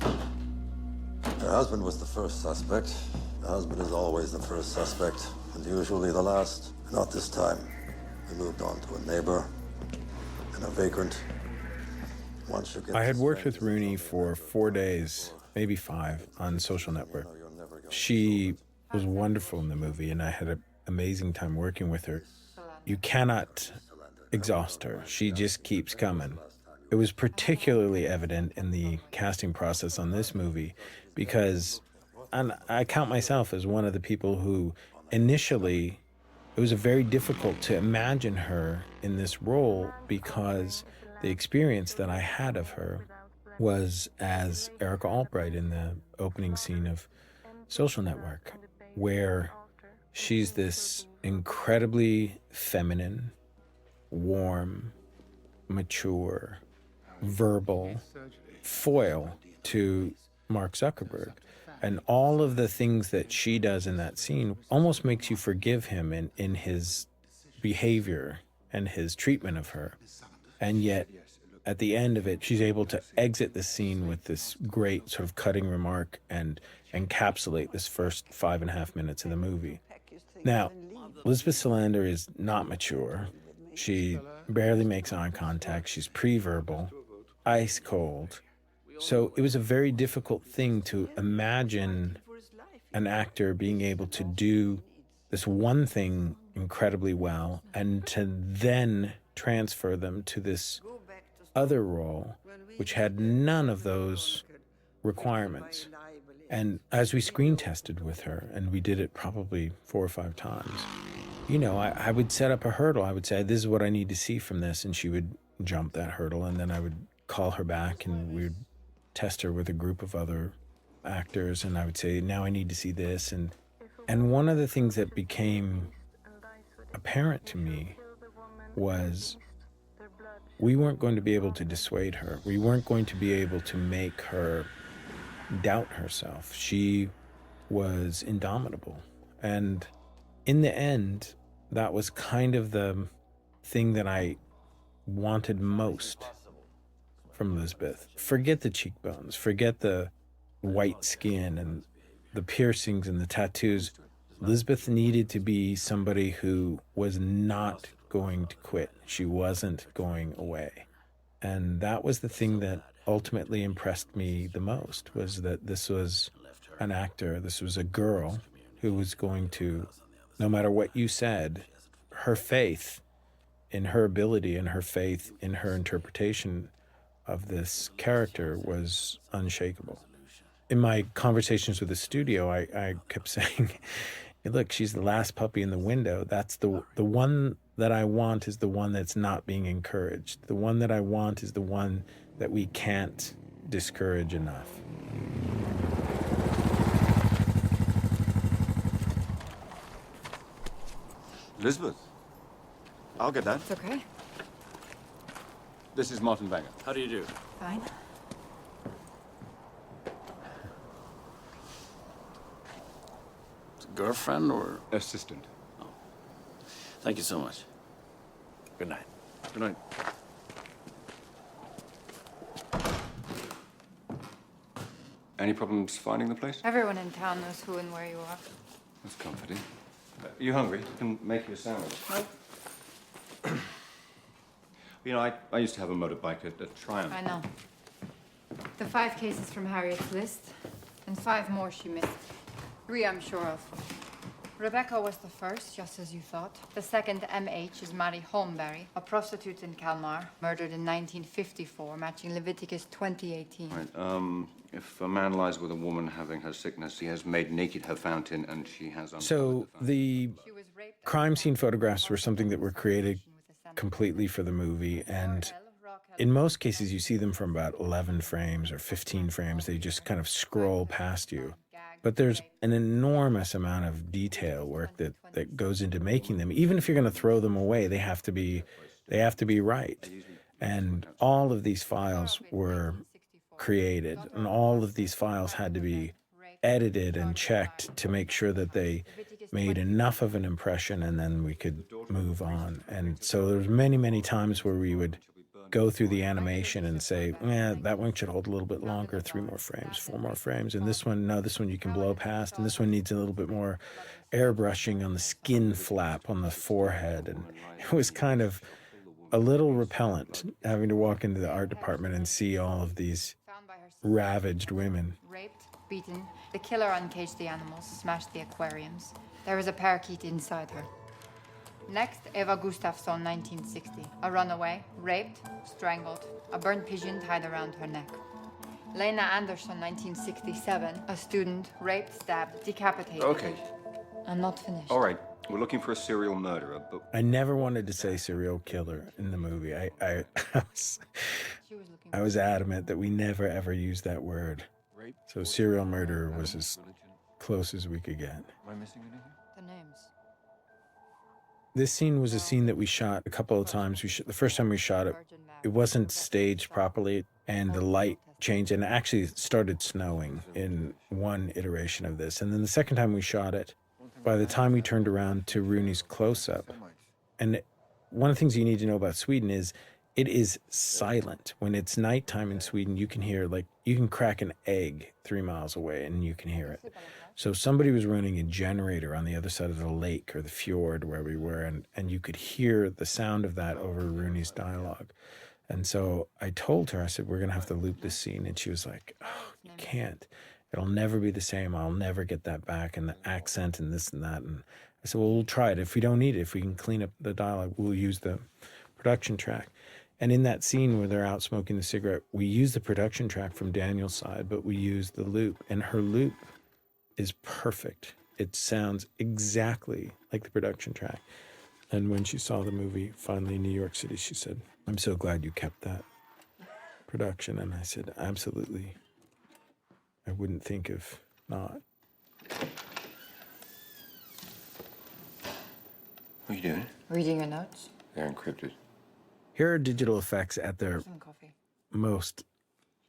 Her husband was the first suspect. The husband is always the first suspect, and usually the last. Not this time. We moved on to a neighbor and a vagrant. I had worked with Rooney for 4 days, maybe 5, on Social Network. She was wonderful in the movie, and I had an amazing time working with her. You cannot exhaust her. She just keeps coming. It was particularly evident in the casting process on this movie because, and I count myself as one of the people who initially, it was very difficult to imagine her in this role because the experience that I had of her was as Erica Albright in the opening scene of Social Network, where she's this incredibly feminine, warm, mature, verbal foil to Mark Zuckerberg. And all of the things that she does in that scene almost makes you forgive him in his behavior and his treatment of her. And yet, at the end of it, she's able to exit the scene with this great sort of cutting remark and encapsulate this first 5.5 minutes of the movie. Now, Lisbeth Salander is not mature. She barely makes eye contact. She's pre-verbal, ice cold. So it was a very difficult thing to imagine an actor being able to do this one thing incredibly well and to then transfer them to this other role, which had none of those requirements. And as we screen tested with her, and we did it probably 4 or 5 times, you know, I would set up a hurdle. I would say, this is what I need to see from this. And she would jump that hurdle. And then I would call her back and we would test her with a group of other actors. And I would say, now I need to see this. And one of the things that became apparent to me was we weren't going to be able to dissuade her. We weren't going to be able to make her doubt herself. She was indomitable. And in the end, that was kind of the thing that I wanted most from Lisbeth. Forget the cheekbones, forget the white skin and the piercings and the tattoos. Lisbeth needed to be somebody who was not going to quit. She wasn't going away. And that was the thing that ultimately impressed me the most, was that this was an actor, this was a girl who was going to, no matter what you said, her faith in her ability and her faith in her interpretation of this character was unshakable. In my conversations with the studio, I kept saying, hey, look, she's the last puppy in the window. That's the one that I want is the one that's not being encouraged. The one that I want is the one that we can't discourage enough. Lisbeth, I'll get that. It's okay. This is Martin Vanger. How do you do? Fine. Girlfriend or assistant? Oh. Thank you so much. Good night. Good night. Any problems finding the place? Everyone in town knows who and where you are. That's comforting. Are you hungry? I can make you a sandwich. Nope. You know, I used to have a motorbike at Triumph. I know. The 5 cases from Harriet's list, and 5 more she missed. 3 I'm sure of. Rebecca was the first, just as you thought. The second, M.H., is Mary Holmberry, a prostitute in Kalmar, murdered in 1954, matching Leviticus 20:18. Right, if a man lies with a woman having her sickness, he has made naked her fountain, and she has... So the crime scene photographs were something that were created completely for the movie, and in most cases you see them from about 11 frames or 15 frames. They just kind of scroll past you. But there's an enormous amount of detail work that goes into making them. Even if you're going to throw them away, they have to be right. And all of these files were created, and all of these files had to be edited and checked to make sure that they made enough of an impression, and then we could move on. And so there's many, many times where we would go through the animation and say, that one should hold a little bit longer, 3 more frames, 4 more frames. And this one, no, this one you can blow past. And this one needs a little bit more airbrushing on the skin flap on the forehead. And it was kind of a little repellent having to walk into the art department and see all of these ravaged women. Raped, beaten. The killer uncaged the animals, smashed the aquariums. There was a parakeet inside her. Next, Eva Gustafsson, 1960. A runaway, raped, strangled, a burnt pigeon tied around her neck. Lena Andersson, 1967. A student, raped, stabbed, decapitated. Okay. I'm not finished. All right, we're looking for a serial murderer, but... I never wanted to say serial killer in the movie. I was adamant that we never, ever use that word. So serial murderer was as close as we could get. Am I missing anything? The names. This scene was a scene that we shot a couple of times. The first time we shot it, it wasn't staged properly, and the light changed, and it actually started snowing in one iteration of this. And then the second time we shot it, by the time we turned around to Rooney's close-up, and one of the things you need to know about Sweden is it is silent. When it's nighttime in Sweden, you can hear, you can crack an egg 3 miles away and you can hear it. So somebody was running a generator on the other side of the lake or the fjord where we were, and you could hear the sound of that over Rooney's dialogue. And so I told her, I said, we're going to have to loop this scene. And she was like, oh, you can't. It'll never be the same. I'll never get that back, and the accent and this and that. And I said, well, we'll try it. If we don't need it, if we can clean up the dialogue, we'll use the production track. And in that scene where they're out smoking the cigarette, we use the production track from Daniel's side, but we use the loop. And her loop is perfect. It sounds exactly like the production track. And when she saw the movie finally in New York City, she said, I'm so glad you kept that production. And I said, absolutely. I wouldn't think of not. What are you doing? Reading your notes. They're encrypted. Here are digital effects at their most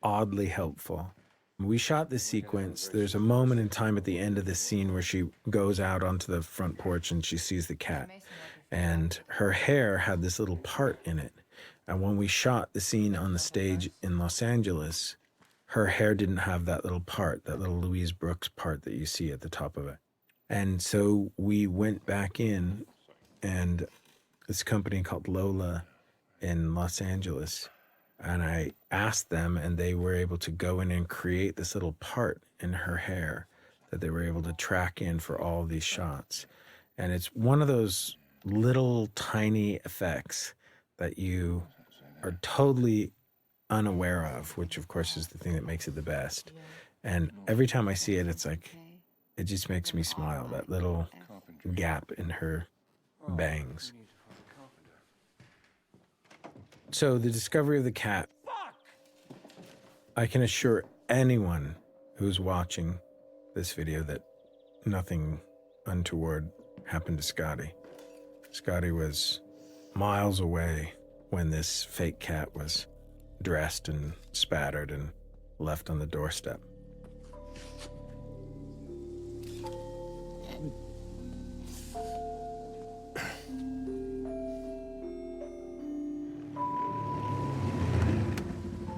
oddly helpful. When we shot this sequence, there's a moment in time at the end of this scene where she goes out onto the front porch and she sees the cat. And her hair had this little part in it. And when we shot the scene on the stage in Los Angeles, her hair didn't have that little part, that little Louise Brooks part that you see at the top of it. And so we went back in, and this company called Lola in Los Angeles, and I asked them, and they were able to go in and create this little part in her hair that they were able to track in for all these shots. And it's one of those little tiny effects that you are totally unaware of, which of course is the thing that makes it the best. And every time I see it, it's like, it just makes me smile, that little gap in her bangs. So the discovery of the cat, I can assure anyone who's watching this video that nothing untoward happened to Scotty. Scotty was miles away when this fake cat was dressed and spattered and left on the doorstep.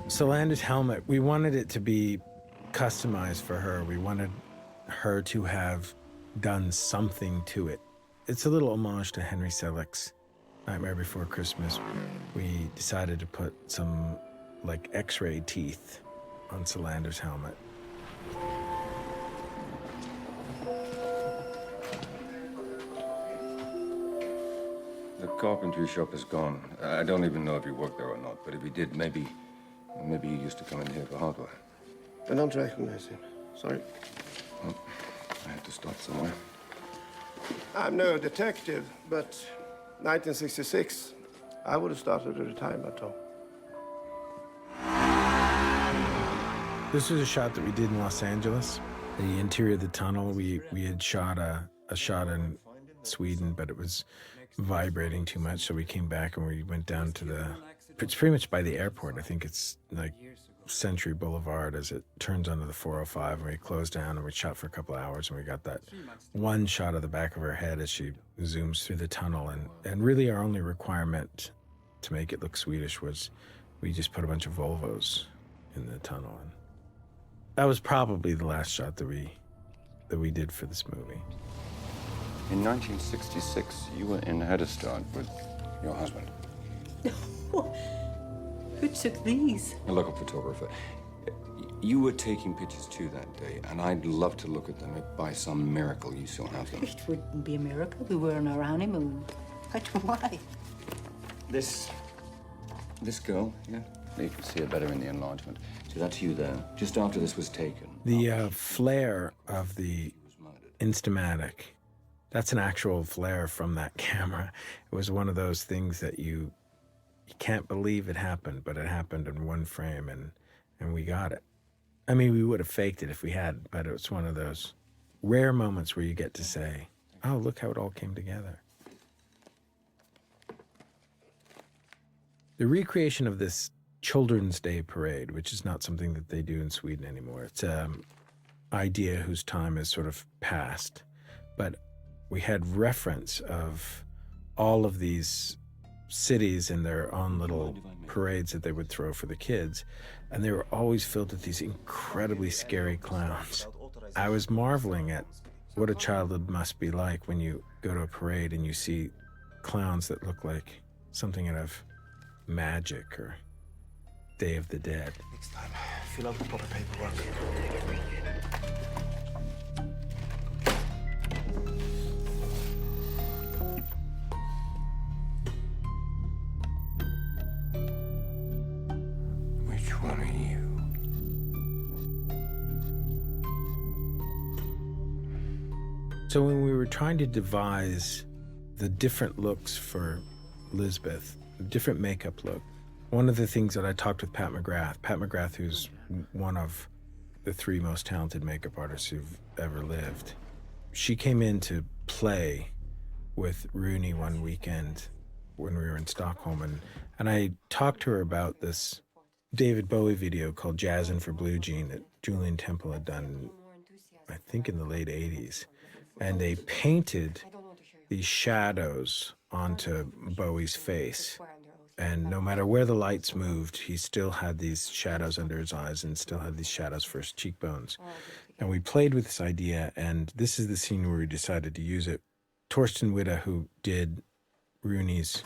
Solander's helmet, we wanted it to be customized for her. We wanted her to have done something to it. It's a little homage to Henry Selick's Nightmare Before Christmas. We decided to put some, like, X-ray teeth on Solander's helmet. The carpentry shop is gone. I don't even know if he worked there or not, but if he did, maybe he used to come in here for hardware. I don't recognize him. Sorry. Well, I had to start somewhere. I'm no detective, but 1966, I would have started at a time, Tom. This was a shot that we did in Los Angeles. The interior of the tunnel, we had shot a shot in Sweden, but it was vibrating too much, so we came back and we went down to it's pretty much by the airport. I think it's like Century Boulevard as it turns onto the 405, and we closed down and we shot for a couple of hours, and we got that one shot of the back of her head as she zooms through the tunnel. And really our only requirement to make it look Swedish was we just put a bunch of Volvos in the tunnel. And that was probably the last shot that we did for this movie. In 1966, you were in Hedestad with your husband. Who took these? A local photographer. You were taking pictures too that day, and I'd love to look at them if by some miracle you still have them. It wouldn't be a miracle. We were on our honeymoon. But why? This girl, yeah? You can see her better in the enlargement. So that's you there, just after this was taken. The flare of the Instamatic, that's an actual flare from that camera. It was one of those things that you can't believe it happened, but it happened in one frame, and we got it. I mean, we would have faked it if we had, but it was one of those rare moments where you get to say, oh, look how it all came together. The recreation of this Children's Day parade, which is not something that they do in Sweden anymore. It's an idea whose time is sort of past, but we had reference of all of these cities and their own little parades that they would throw for the kids, and they were always filled with these incredibly scary clowns. I was marveling at what a childhood must be like when you go to a parade and you see clowns that look like something out of Magic or Day of the Dead. Next time, fill out the proper paperwork. Which one are you? So when we were trying to devise the different looks for Lisbeth, different makeup look, one of the things that I talked with Pat McGrath, who's one of the 3 most talented makeup artists who've ever lived, she came in to play with Rooney one weekend when we were in Stockholm, and I talked to her about this David Bowie video called Jazzin' for Blue Jean that Julian Temple had done, I think, in the late 80s. And they painted these shadows onto Bowie's face. And no matter where the lights moved, he still had these shadows under his eyes and still had these shadows for his cheekbones. And we played with this idea, and this is the scene where we decided to use it. Torsten Witte, who did Rooney's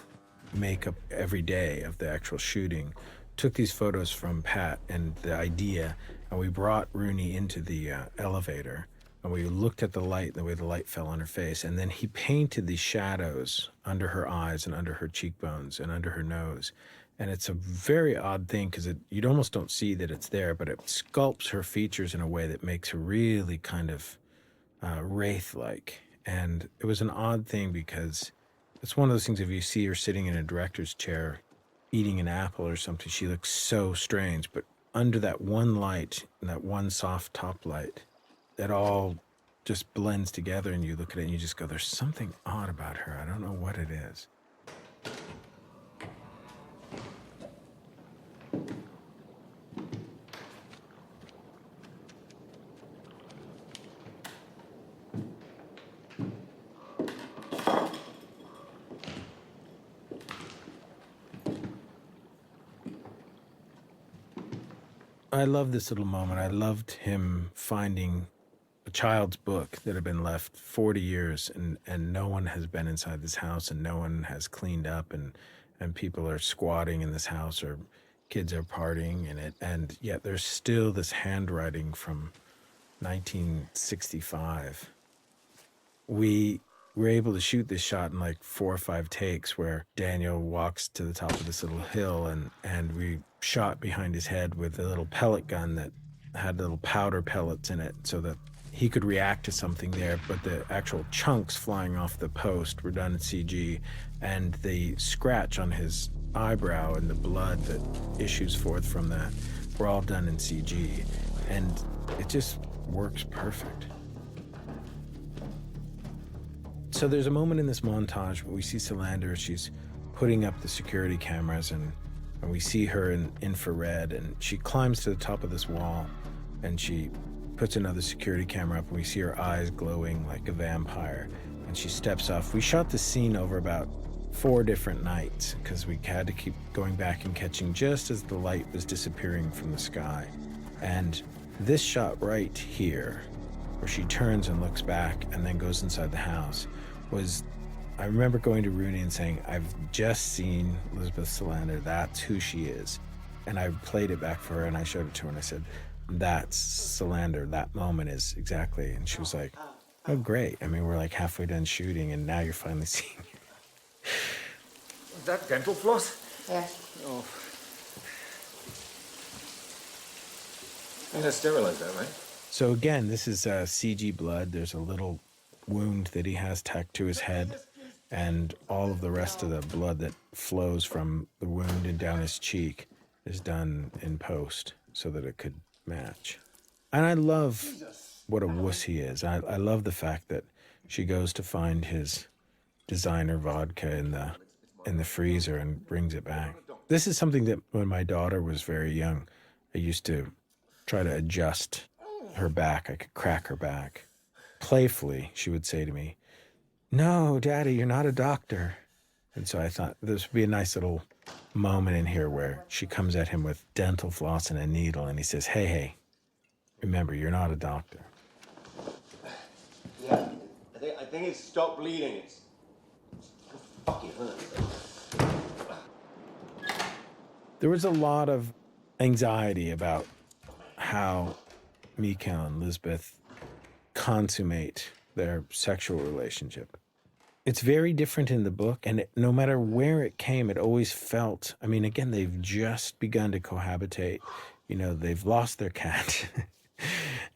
makeup every day of the actual shooting, took these photos from Pat and the idea, and we brought Rooney into the elevator, and we looked at the light, the way the light fell on her face, and then he painted these shadows under her eyes and under her cheekbones and under her nose. And it's a very odd thing because you almost don't see that it's there, but it sculpts her features in a way that makes her really kind of wraith-like. And it was an odd thing because it's one of those things, if you see her sitting in a director's chair eating an apple or something, she looks so strange. But under that one light, and that one soft top light, it all just blends together, and you look at it and you just go, there's something odd about her. I don't know what it is. I love this little moment. I loved him finding a child's book that had been left 40 years and no one has been inside this house and no one has cleaned up and people are squatting in this house or kids are partying in it. And yet there's still this handwriting from 1965. We were able to shoot this shot in like 4 or 5 takes where Daniel walks to the top of this little hill and we shot behind his head with a little pellet gun that had little powder pellets in it so that he could react to something there, but the actual chunks flying off the post were done in CG, and the scratch on his eyebrow and the blood that issues forth from that were all done in CG, and it just works perfect. So there's a moment in this montage where we see Solander, she's putting up the security cameras and we see her in infrared, and she climbs to the top of this wall and she puts another security camera up and we see her eyes glowing like a vampire and she steps off. We shot this scene over about 4 different nights because we had to keep going back and catching just as the light was disappearing from the sky. And this shot right here, where she turns and looks back and then goes inside the house, was, I remember going to Rooney and saying, I've just seen Lisbeth Salander, that's who she is. And I played it back for her and I showed it to her and I said, that's Salander, that moment is exactly. And she was like, oh great. I mean, we're like halfway done shooting and now you're finally seeing her. Is that dental floss? Yeah. Oh. I'm gonna sterilize that, right? So again, this is CG blood. There's a little wound that he has tacked to his head, and all of the rest of the blood that flows from the wound and down his cheek is done in post so that it could match. And I love what a wuss he is. I love the fact that she goes to find his designer vodka in the freezer and brings it back. This is something that when my daughter was very young, I used to try to adjust her back. I could crack her back. Playfully, she would say to me, no, Daddy, you're not a doctor. And so I thought this would be a nice little moment in here where she comes at him with dental floss and a needle, and he says, hey, remember, you're not a doctor. Yeah, I think it's stopped bleeding. It's fucking hurt. There was a lot of anxiety about how Mikael and Lisbeth consummate their sexual relationship. It's very different in the book, and no matter where it came, it always felt, I mean, again, they've just begun to cohabitate. You know, they've lost their cat,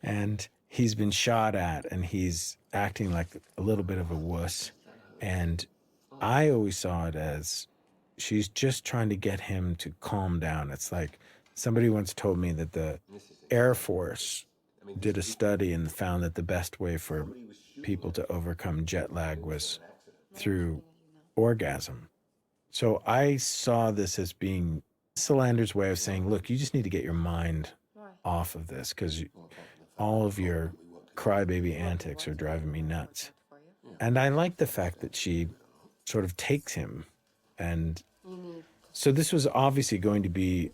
and he's been shot at, and he's acting like a little bit of a wuss. And I always saw it as she's just trying to get him to calm down. It's like somebody once told me that the Air Force did a study and found that the best way for people to overcome jet lag was through orgasm. So I saw this as being Solander's way of saying, look, you just need to get your mind off of this because all of your crybaby antics are driving me nuts. And I like the fact that she sort of takes him. And so this was obviously going to be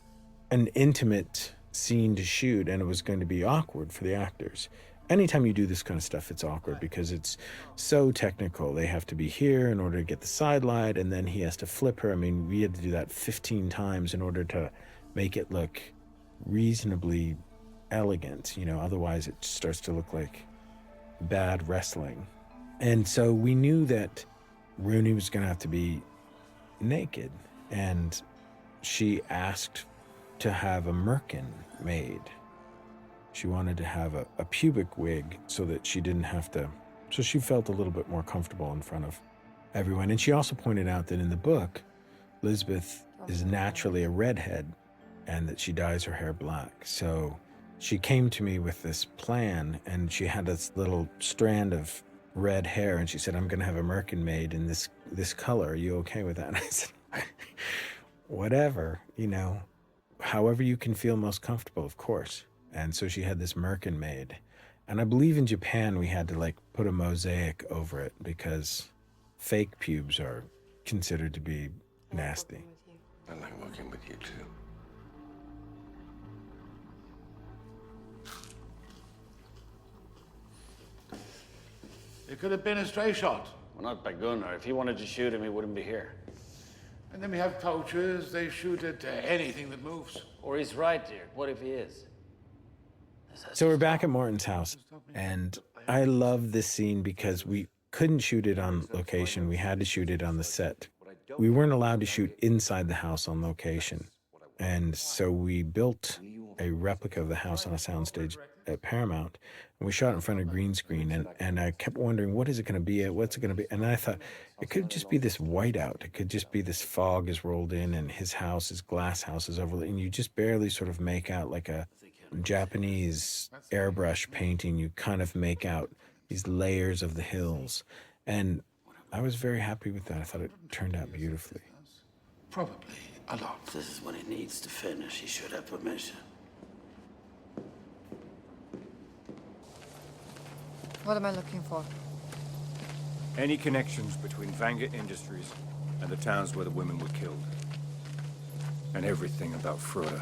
an intimate scene to shoot, and it was going to be awkward for the actors. Anytime you do this kind of stuff, it's awkward because it's so technical. They have to be here in order to get the side light, and then he has to flip her. I mean, we had to do that 15 times in order to make it look reasonably elegant, you know, otherwise it starts to look like bad wrestling. And so we knew that Rooney was going to have to be naked, and she asked to have a merkin made. She wanted to have a pubic wig so that she didn't have to, so she felt a little bit more comfortable in front of everyone. And she also pointed out that in the book, Lisbeth is naturally a redhead and that she dyes her hair black. So she came to me with this plan, and she had this little strand of red hair, and she said, I'm going to have a merkin made in this color. Are you okay with that? And I said, whatever, however you can feel most comfortable, of course. And so she had this merkin made. And I believe in Japan we had to put a mosaic over it because fake pubes are considered to be nasty. I like working with you too. It could have been a stray shot. Well, not by Gunnar. If he wanted to shoot him, he wouldn't be here. And then we have poachers. They shoot at anything that moves. Or he's right, dear. What if he is? So we're back at Morton's house, and I love this scene because we couldn't shoot it on location. We had to shoot it on the set. We weren't allowed to shoot inside the house on location. And so we built a replica of the house on a soundstage at Paramount, and we shot in front of green screen, and I kept wondering, what is it going to be? What's it going to be? And I thought, it could just be this whiteout. It could just be this fog is rolled in, and his house, his glass house is overlaid, and you just barely sort of make out like a Japanese airbrush painting. You kind of make out these layers of the hills. And I was very happy with that. I thought it turned out beautifully. Probably a lot. This is when he needs to finish. He should have permission. What am I looking for? Any connections between Vanger Industries and the towns where the women were killed. And everything about Frode.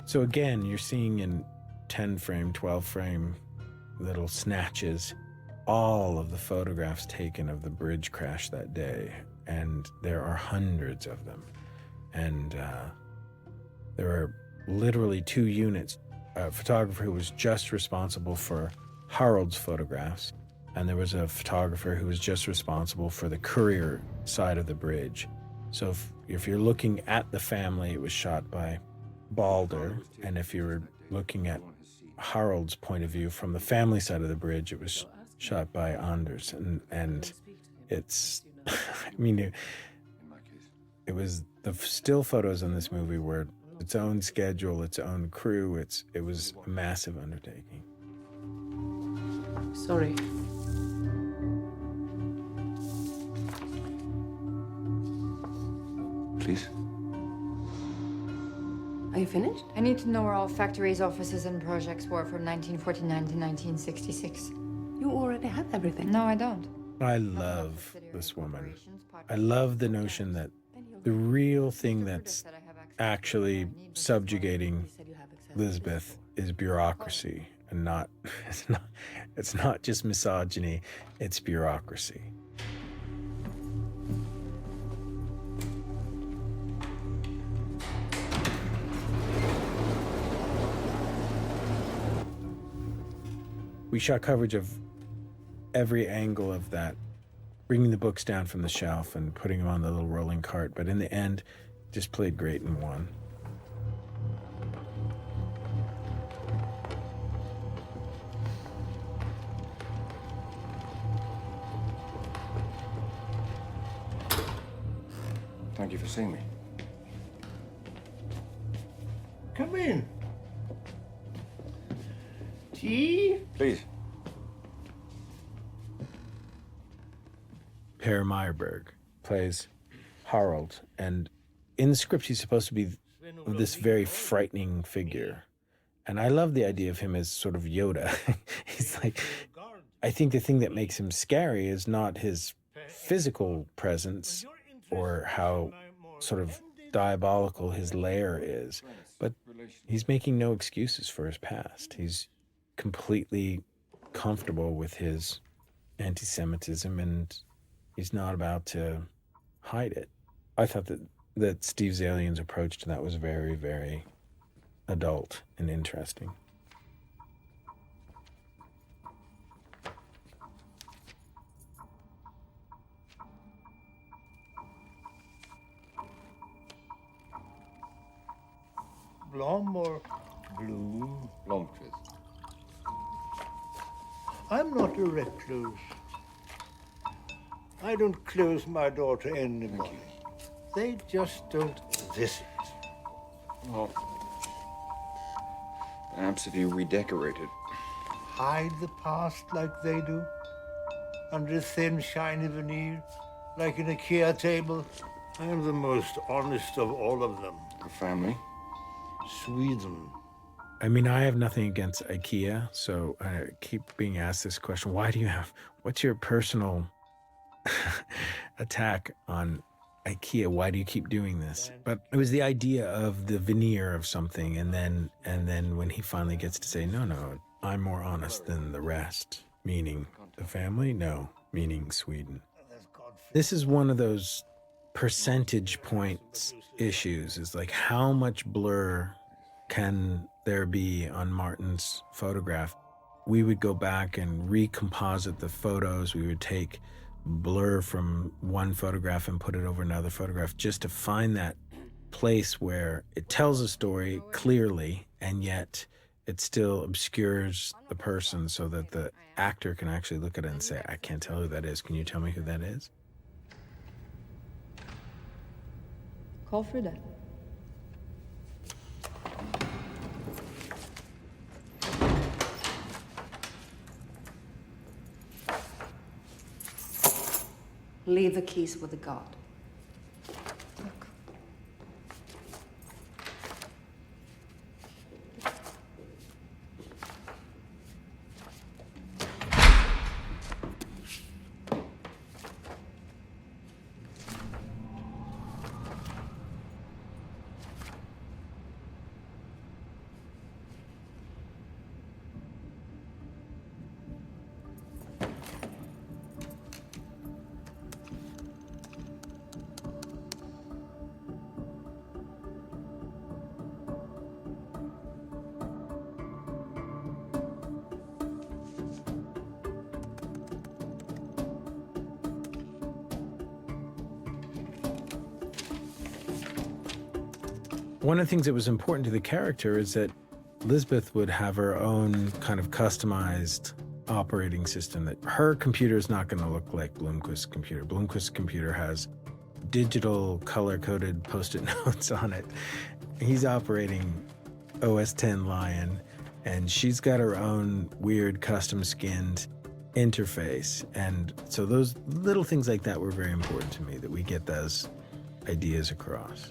So again, you're seeing in 10 frame, 12 frame little snatches all of the photographs taken of the bridge crash that day. And there are hundreds of them. And there are literally 2 units. A photographer who was just responsible for Harald's photographs, and there was a photographer who was just responsible for the courier side of the bridge. So if you're looking at the family, it was shot by Balder, and if you were looking at Harald's point of view from the family side of the bridge, it was shot by Anders, and it's, I mean, it was the still photos in this movie were its own schedule, its own crew. It was a massive undertaking. Sorry. Please. Are you finished? I need to know where all factories, offices, and projects were from 1949 to 1966. You already have everything. No, I don't. I love this woman. I love the notion that the real thing that's actually subjugating Lisbeth is bureaucracy, and it's not just misogyny, it's bureaucracy. We shot coverage of every angle of that, bringing the books down from the shelf and putting them on the little rolling cart, but in the end, just played great and won. Thank you for seeing me. Come in. Tea? Please. Per Meyerberg plays Harald, and in the script he's supposed to be this very frightening figure. And I love the idea of him as sort of Yoda. He's like, I think the thing that makes him scary is not his physical presence or how sort of diabolical his lair is, but he's making no excuses for his past. He's completely comfortable with his anti-Semitism, and he's not about to hide it. I thought that Steve Zalian's approach to that was very, very adult and interesting. Blom or blue? Blomqvist. I'm not a recluse. I don't close my door to anybody. They just don't visit. Well, perhaps if you redecorate it. Hide the past like they do? Under a thin, shiny veneer? Like an IKEA table? I am the most honest of all of them. A family? Sweden. I mean, I have nothing against IKEA, so I keep being asked this question. What's your personal attack on IKEA? Why do you keep doing this? But it was the idea of the veneer of something, and then when he finally gets to say, no, I'm more honest than the rest, meaning the family? No, meaning Sweden. This is one of those percentage points issues, is like how much blur can there be on Martin's photograph. We would go back and recomposite the photos. We would take blur from one photograph and put it over another photograph just to find that place where it tells a story clearly and yet it still obscures the person so that the actor can actually look at it and say, I can't tell who that is. Can you tell me who that is? Call Frida. Leave the keys with the guard. One of the things that was important to the character is that Lisbeth would have her own kind of customized operating system, that her computer is not going to look like Blomqvist's computer. Blomqvist's computer has digital color-coded Post-it notes on it. He's operating OS X Lion, and she's got her own weird custom-skinned interface. And so those little things like that were very important to me, that we get those ideas across.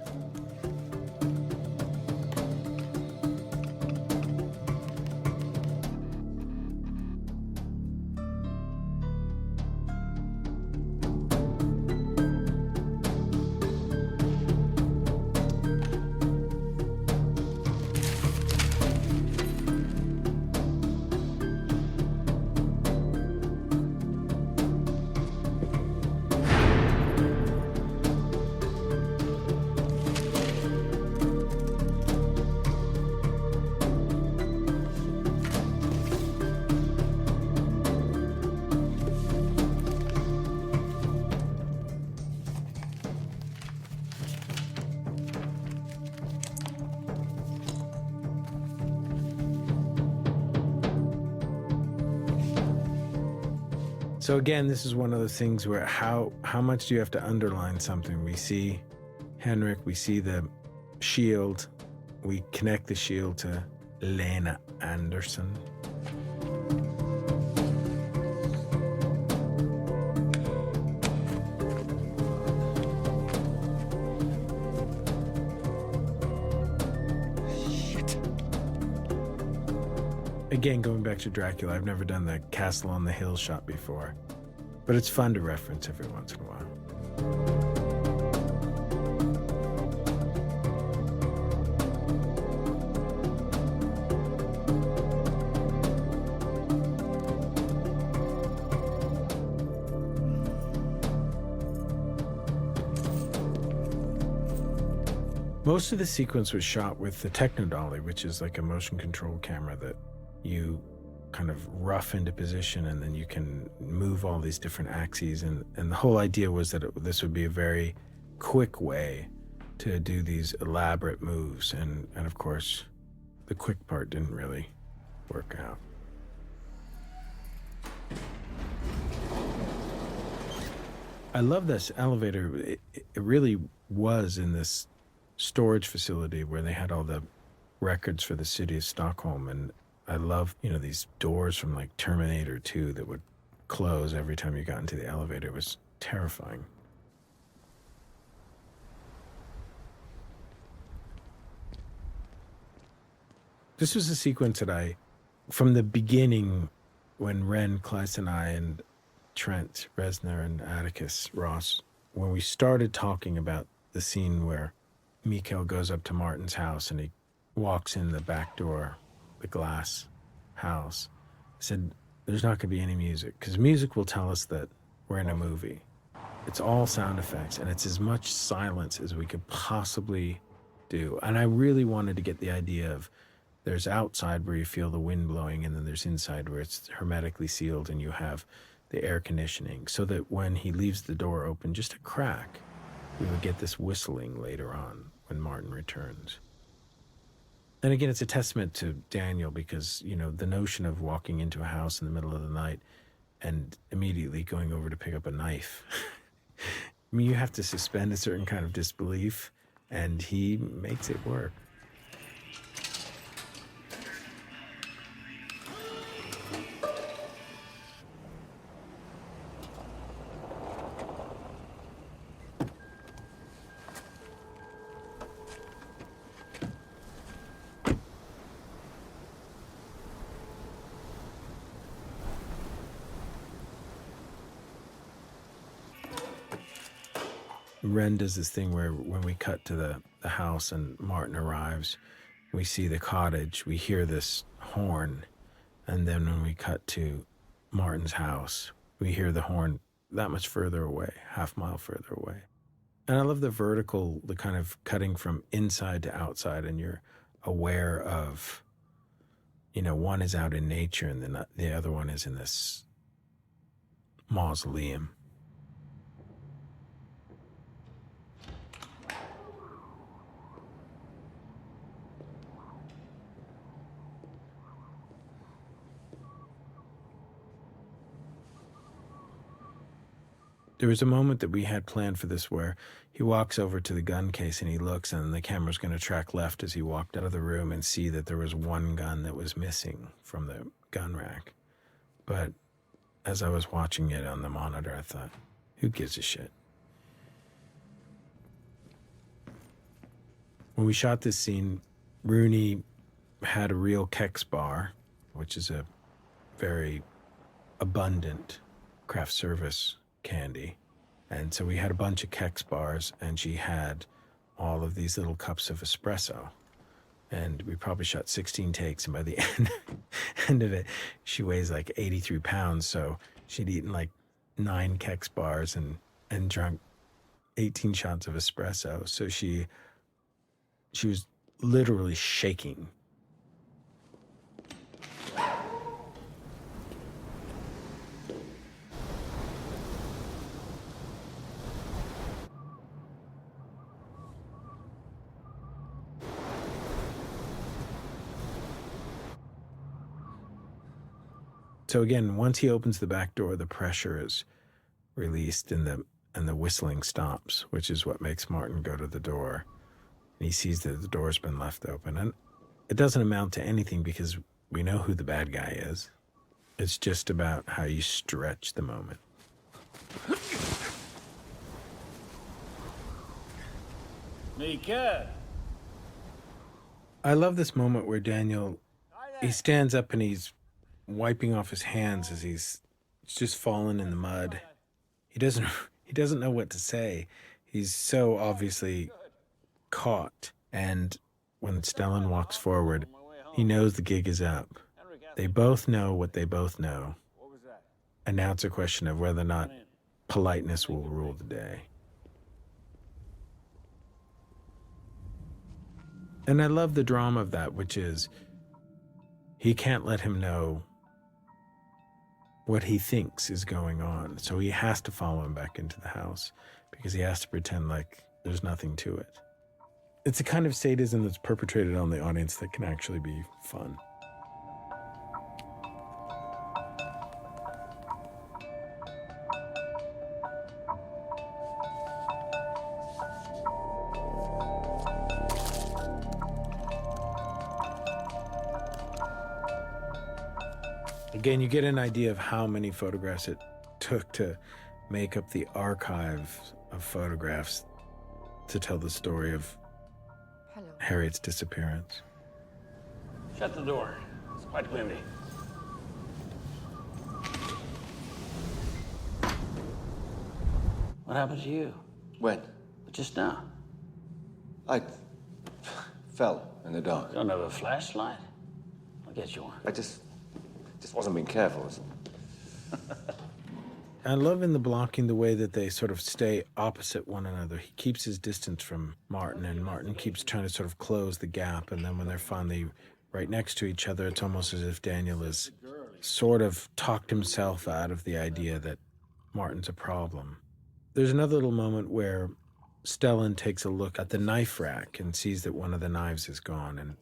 So again, this is one of those things where how much do you have to underline something? We see Henrik, we see the shield, we connect the shield to Lena Anderson. Again, going back to Dracula, I've never done the Castle on the Hill shot before, but it's fun to reference every once in a while. Most of the sequence was shot with the Technodolly, which is like a motion control camera that you kind of rough into position, and then you can move all these different axes. And the whole idea was that this would be a very quick way to do these elaborate moves. And of course, the quick part didn't really work out. I love this elevator. It really was in this storage facility where they had all the records for the city of Stockholm. And I love, these doors from like Terminator 2 that would close every time you got into the elevator. It was terrifying. This was a sequence that from the beginning, when Ren, Kleiss, and I, and Trent Reznor, and Atticus Ross, when we started talking about the scene where Mikael goes up to Martin's house and he walks in the back door, the glass house, I said, there's not going to be any music, because music will tell us that we're in a movie. It's all sound effects, and it's as much silence as we could possibly do. And I really wanted to get the idea of there's outside where you feel the wind blowing, and then there's inside where it's hermetically sealed and you have the air conditioning, so that when he leaves the door open just a crack, we would get this whistling later on when Martin returns. And again, it's a testament to Daniel, because, the notion of walking into a house in the middle of the night and immediately going over to pick up a knife. I mean, you have to suspend a certain kind of disbelief, and he makes it work. Ren does this thing where when we cut to the house and Martin arrives, we see the cottage, we hear this horn, and then when we cut to Martin's house, we hear the horn that much further away, half-mile further away. And I love the vertical, the kind of cutting from inside to outside, and you're aware of, one is out in nature and then the other one is in this mausoleum. There was a moment that we had planned for this where he walks over to the gun case and he looks, and the camera's going to track left as he walked out of the room and see that there was one gun that was missing from the gun rack. But as I was watching it on the monitor, I thought, who gives a shit? When we shot this scene, Rooney had a real Kex bar, which is a very abundant craft service candy. And so we had a bunch of Kex bars, and she had all of these little cups of espresso. And we probably shot 16 takes, and by the end of it, she weighs like 83 pounds. So she'd eaten like 9 Kex bars and drunk 18 shots of espresso. So she was literally shaking. So again, once he opens the back door, the pressure is released and the whistling stops, which is what makes Martin go to the door. And he sees that the door's been left open. And it doesn't amount to anything because we know who the bad guy is. It's just about how you stretch the moment. Mikael! I love this moment where Daniel, he stands up and he's wiping off his hands as he's just fallen in the mud. He doesn't know what to say. He's so obviously caught. And when Stellan walks forward, he knows the gig is up. They both know what they both know. And now it's a question of whether or not politeness will rule the day. And I love the drama of that, which is he can't let him know what he thinks is going on. So he has to follow him back into the house because he has to pretend like there's nothing to it. It's a kind of sadism that's perpetrated on the audience that can actually be fun. Again, you get an idea of how many photographs it took to make up the archive of photographs to tell the story of Harriet's disappearance. Shut the door. It's quite windy. What happened to you? When? Just now. I fell in the dark. You don't have a flashlight? I'll get you one. I just wasn't being careful. I love in the blocking the way that they sort of stay opposite one another. He keeps his distance from Martin, and Martin keeps trying to sort of close the gap. And then when they're finally right next to each other, it's almost as if Daniel has sort of talked himself out of the idea that Martin's a problem. There's another little moment where Stellan takes a look at the knife rack and sees that one of the knives is gone. And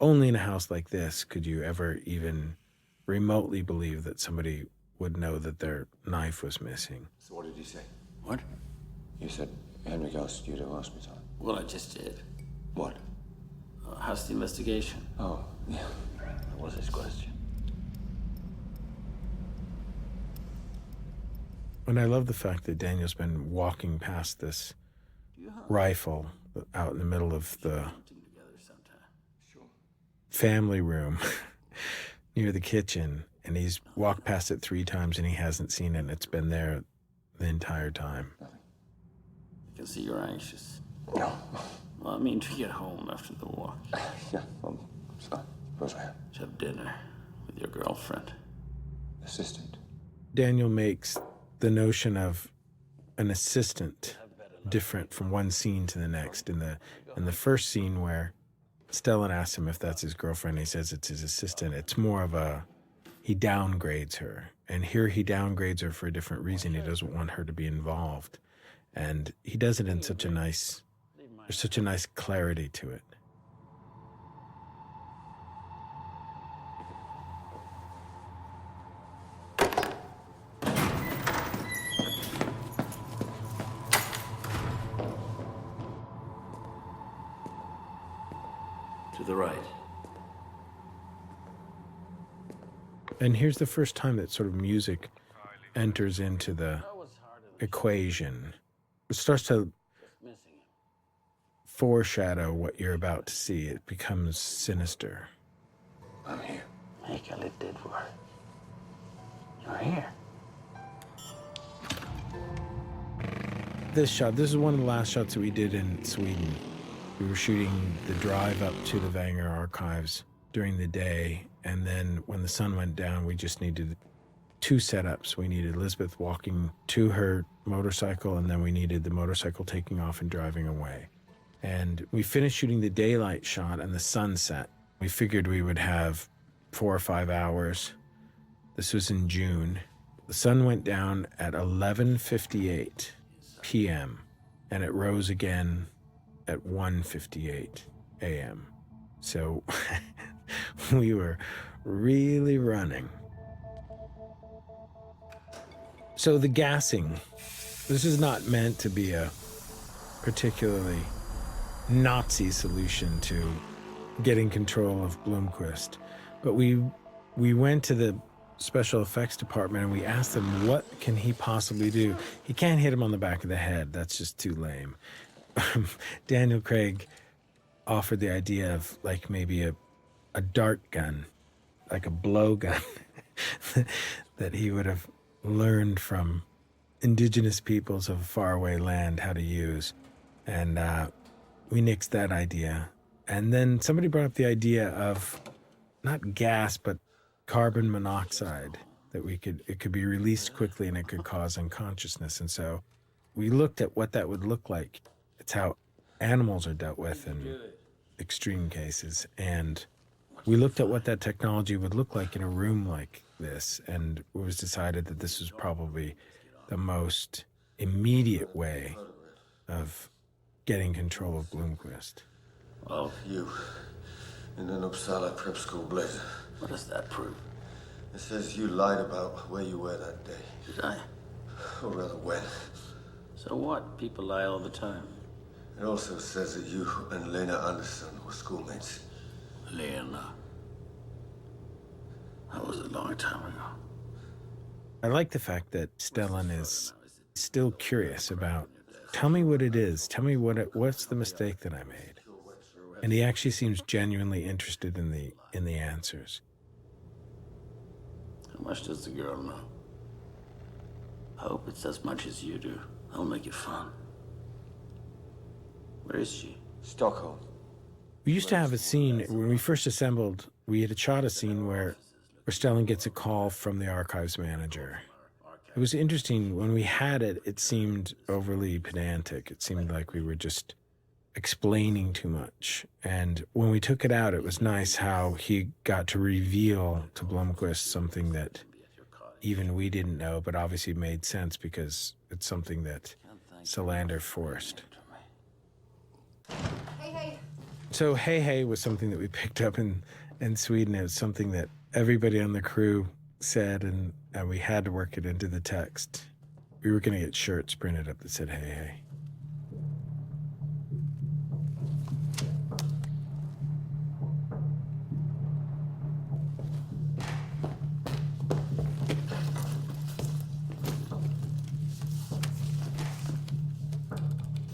only in a house like this could you ever even remotely believe that somebody would know that their knife was missing. So what did you say? What? You said Henrik asked you to ask me something. Well, I just did. What? How's the investigation? Oh, yeah. That was his question. And I love the fact that Daniel's been walking past this rifle out in the middle of the family room near the kitchen, and he's walked past it 3 times and he hasn't seen it, and it's been there the entire time. I can see you're anxious. No. Well, I mean to get home after the walk. Yeah, so, of course I am. To have dinner with your girlfriend. Assistant. Daniel makes the notion of an assistant different from one scene to the next. In the first scene where Stellan asks him if that's his girlfriend, he says it's his assistant. It's more of he downgrades her. And here he downgrades her for a different reason. He doesn't want her to be involved. And he does it in there's such a nice clarity to it. To the right. And here's the first time that sort of music enters into the equation. It starts to foreshadow what you're about to see. It becomes sinister. I'm here. Mikael, it did work. You're here. This is one of the last shots that we did in Sweden. We were shooting the drive up to the Vanger archives during the day, and then when the sun went down, we just needed 2 setups. We needed Lisbeth walking to her motorcycle, and then we needed the motorcycle taking off and driving away. And we finished shooting the daylight shot and the sunset. We figured we would have 4 or 5 hours. This was in June. The sun went down at 11:58 p.m., and it rose again at 1:58 a.m. So we were really running. So the gassing, this is not meant to be a particularly Nazi solution to getting control of Blomqvist. But we went to the special effects department and we asked them, what can he possibly do? He can't hit him on the back of the head. That's just too lame. Daniel Craig offered the idea of like maybe a dart gun, like a blow gun that he would have learned from indigenous peoples of faraway land how to use. And we nixed that idea. And then somebody brought up the idea of not gas, but carbon monoxide, that it could be released quickly and it could cause unconsciousness. And so we looked at what that would look like. It's how animals are dealt with, and extreme cases. And we looked at what that technology would look like in a room like this, and it was decided that this was probably the most immediate way of getting control of Blomqvist. Well, you in an Uppsala prep school blazer. What does that prove? It says you lied about where you were that day. Did I? Or rather, when. So what? People lie all the time. It also says that you and Lena Anderson were schoolmates. Lena? That was a long time ago. I like the fact that Stellan is still curious about, tell me what it is, tell me what's the mistake that I made. And he actually seems genuinely interested in the answers. How much does the girl know? I hope it's as much as you do. I'll make it fun. Where is she? Stockholm. We used to have a scene, when we first assembled, we had shot a scene where Stellan gets a call from the archives manager. It was interesting, when we had it, it seemed overly pedantic. It seemed like we were just explaining too much. And when we took it out, it was nice how he got to reveal to Blomqvist something that even we didn't know, but obviously made sense because it's something that Salander forced. Hey, hey. So hey, hey was something that we picked up in Sweden. It was something that everybody on the crew said, and we had to work it into the text. We were going to get shirts printed up that said hey, hey.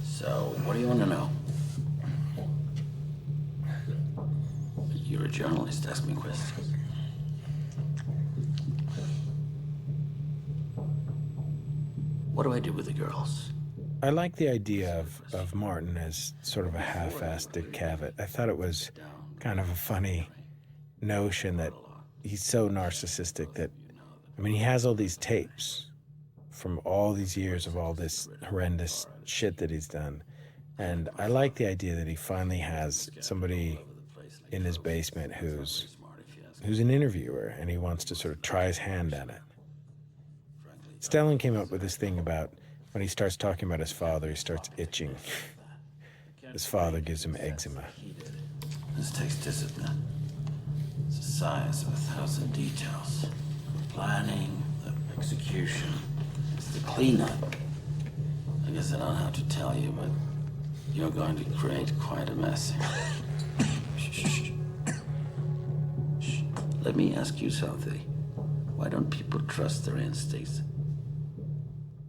So, what do you want to know? You're a journalist, ask me questions. What do I do with the girls? I like the idea of Martin as sort of a half-assed Dick Cavett. I thought it was kind of a funny notion that he's so narcissistic that, I mean, he has all these tapes from all these years of all this horrendous shit that he's done. And I like the idea that he finally has somebody in his basement who's an interviewer, and he wants to sort of try his hand at it. Stellan came up with this thing about when he starts talking about his father, he starts itching. His father gives him eczema. This takes discipline. It's a science of 1,000 details. The planning, the execution, it's the cleanup. I guess I don't have to tell you, but you're going to create quite a mess here. Shh. Shh. Let me ask you something. Why don't people trust their instincts?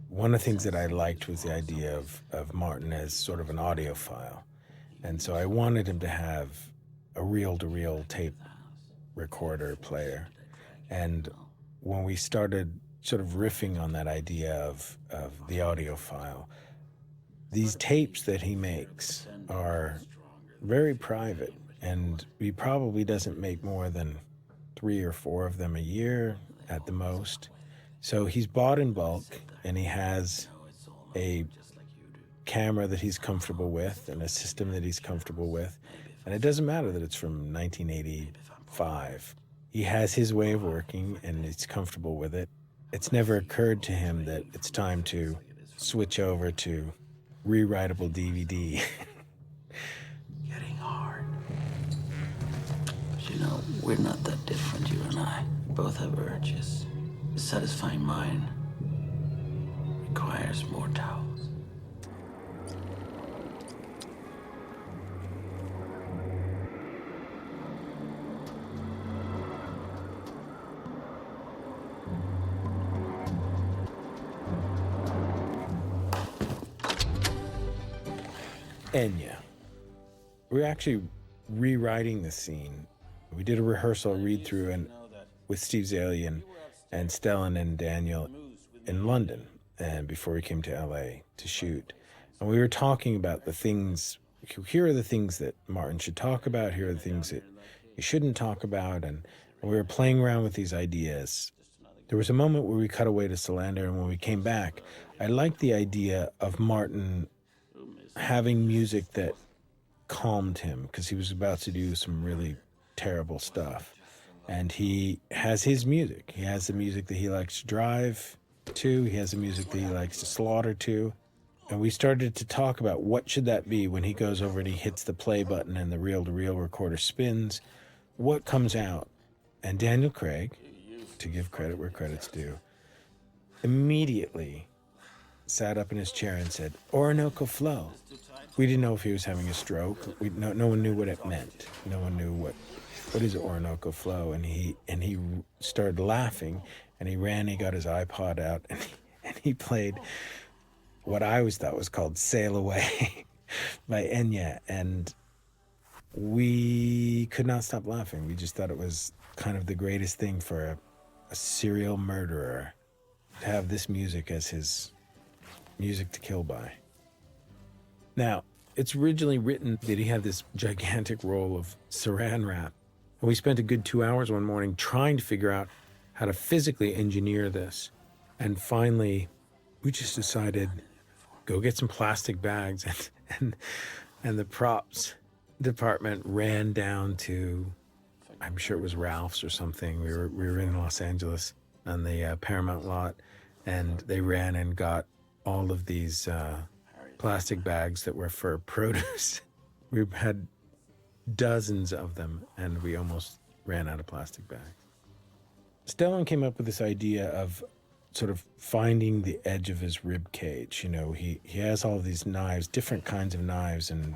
One of the things that I liked was the idea of Martin as sort of an audiophile. And so I wanted him to have a reel-to-reel tape recorder player. And when we started sort of riffing on that idea of the audiophile, these tapes that he makes are very private, and he probably doesn't make more than 3 or 4 of them a year at the most. So he's bought in bulk, and he has a camera that he's comfortable with and a system that he's comfortable with. And it doesn't matter that it's from 1985. He has his way of working, and he's comfortable with it. It's never occurred to him that it's time to switch over to rewritable DVD. Getting hard. But you know, we're not that different, you and I. We both have urges. Satisfying mine requires more towels. Enya. We're actually rewriting the scene. We did a rehearsal read-through and with Steve Zalian and Stellan and Daniel in London, and before we came to LA to shoot. And we were talking about the things, here are the things that Martin should talk about, here are the things that he shouldn't talk about, and we were playing around with these ideas. There was a moment where we cut away to Salander, and when we came back, I liked the idea of Martin having music that calmed him because he was about to do some really terrible stuff. And he has his music. He has the music that he likes to drive to. He has the music that he likes to slaughter to. And we started to talk about what should that be when he goes over and he hits the play button and the reel-to-reel recorder spins. What comes out? And Daniel Craig, to give credit where credit's due, immediately sat up in his chair and said, Orinoco Flow. We didn't know if he was having a stroke. No one knew what it meant. No one knew what is Orinoco Flow. And he started laughing, and he ran, he got his iPod out, and he played what I always thought was called Sail Away by Enya. And we could not stop laughing. We just thought it was kind of the greatest thing for a serial murderer to have this music as his music to kill by. Now, it's originally written that he had this gigantic roll of saran wrap. And we spent a good 2 hours one morning trying to figure out how to physically engineer this. And finally, we just decided, go get some plastic bags. And the props department ran down to, I'm sure it was Ralph's or something. We were in Los Angeles on the Paramount lot. And they ran and got all of these plastic bags that were for produce. We had dozens of them, and we almost ran out of plastic bags. Stellan came up with this idea of sort of finding the edge of his rib cage. You know, he has all of these knives, different kinds of knives, and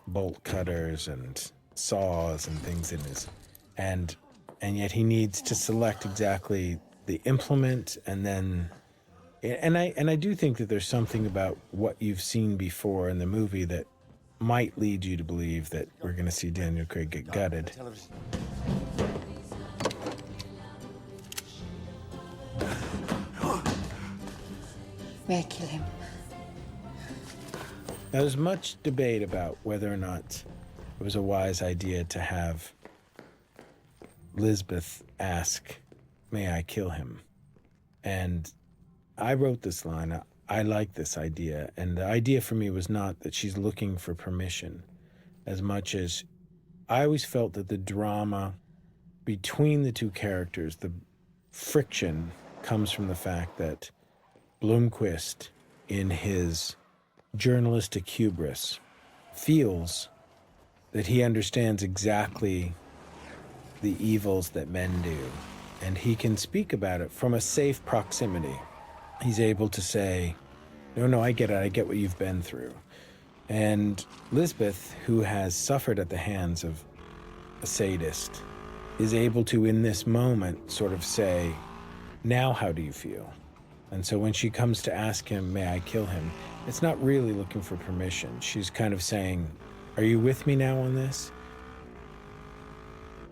bolt cutters and saws and things in his, and yet he needs to select exactly the implement, and then. And I do think that there's something about what you've seen before in the movie that might lead you to believe that we're going to see Daniel Craig get gutted. May I kill him? Now, there's much debate about whether or not it was a wise idea to have Lisbeth ask, "May I kill him?" And I wrote this line. I like this idea. And the idea for me was not that she's looking for permission as much as I always felt that the drama between the two characters, the friction, comes from the fact that Blomkvist, in his journalistic hubris, feels that he understands exactly the evils that men do. And he can speak about it from a safe proximity. He's able to say, no, I get it. I get what you've been through. And Lisbeth, who has suffered at the hands of a sadist, is able to, in this moment, sort of say, now how do you feel? And so when she comes to ask him, may I kill him, it's not really looking for permission. She's kind of saying, are you with me now on this?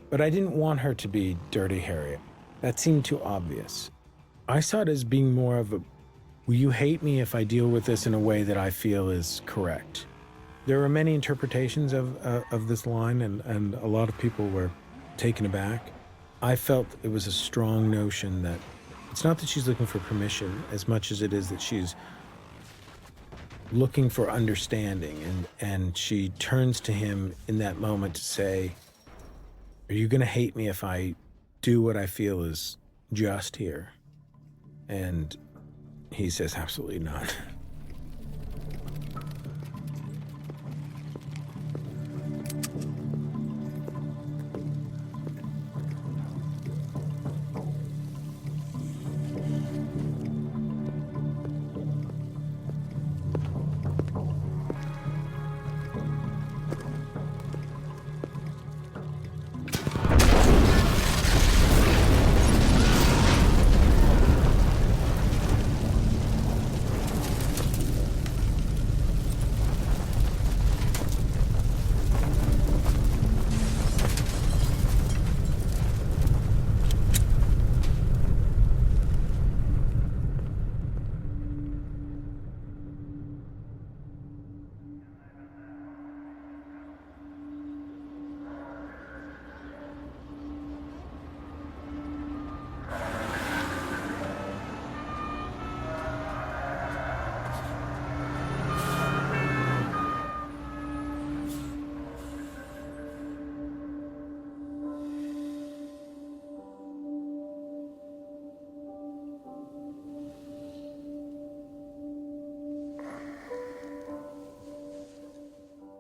But I didn't want her to be Dirty Harriet. That seemed too obvious. I saw it as being more of a, will you hate me if I deal with this in a way that I feel is correct? There are many interpretations of this line, and a lot of people were taken aback. I felt it was a strong notion that it's not that she's looking for permission as much as it is that she's looking for understanding, and she turns to him in that moment to say, are you going to hate me if I do what I feel is just here? And he says, absolutely not.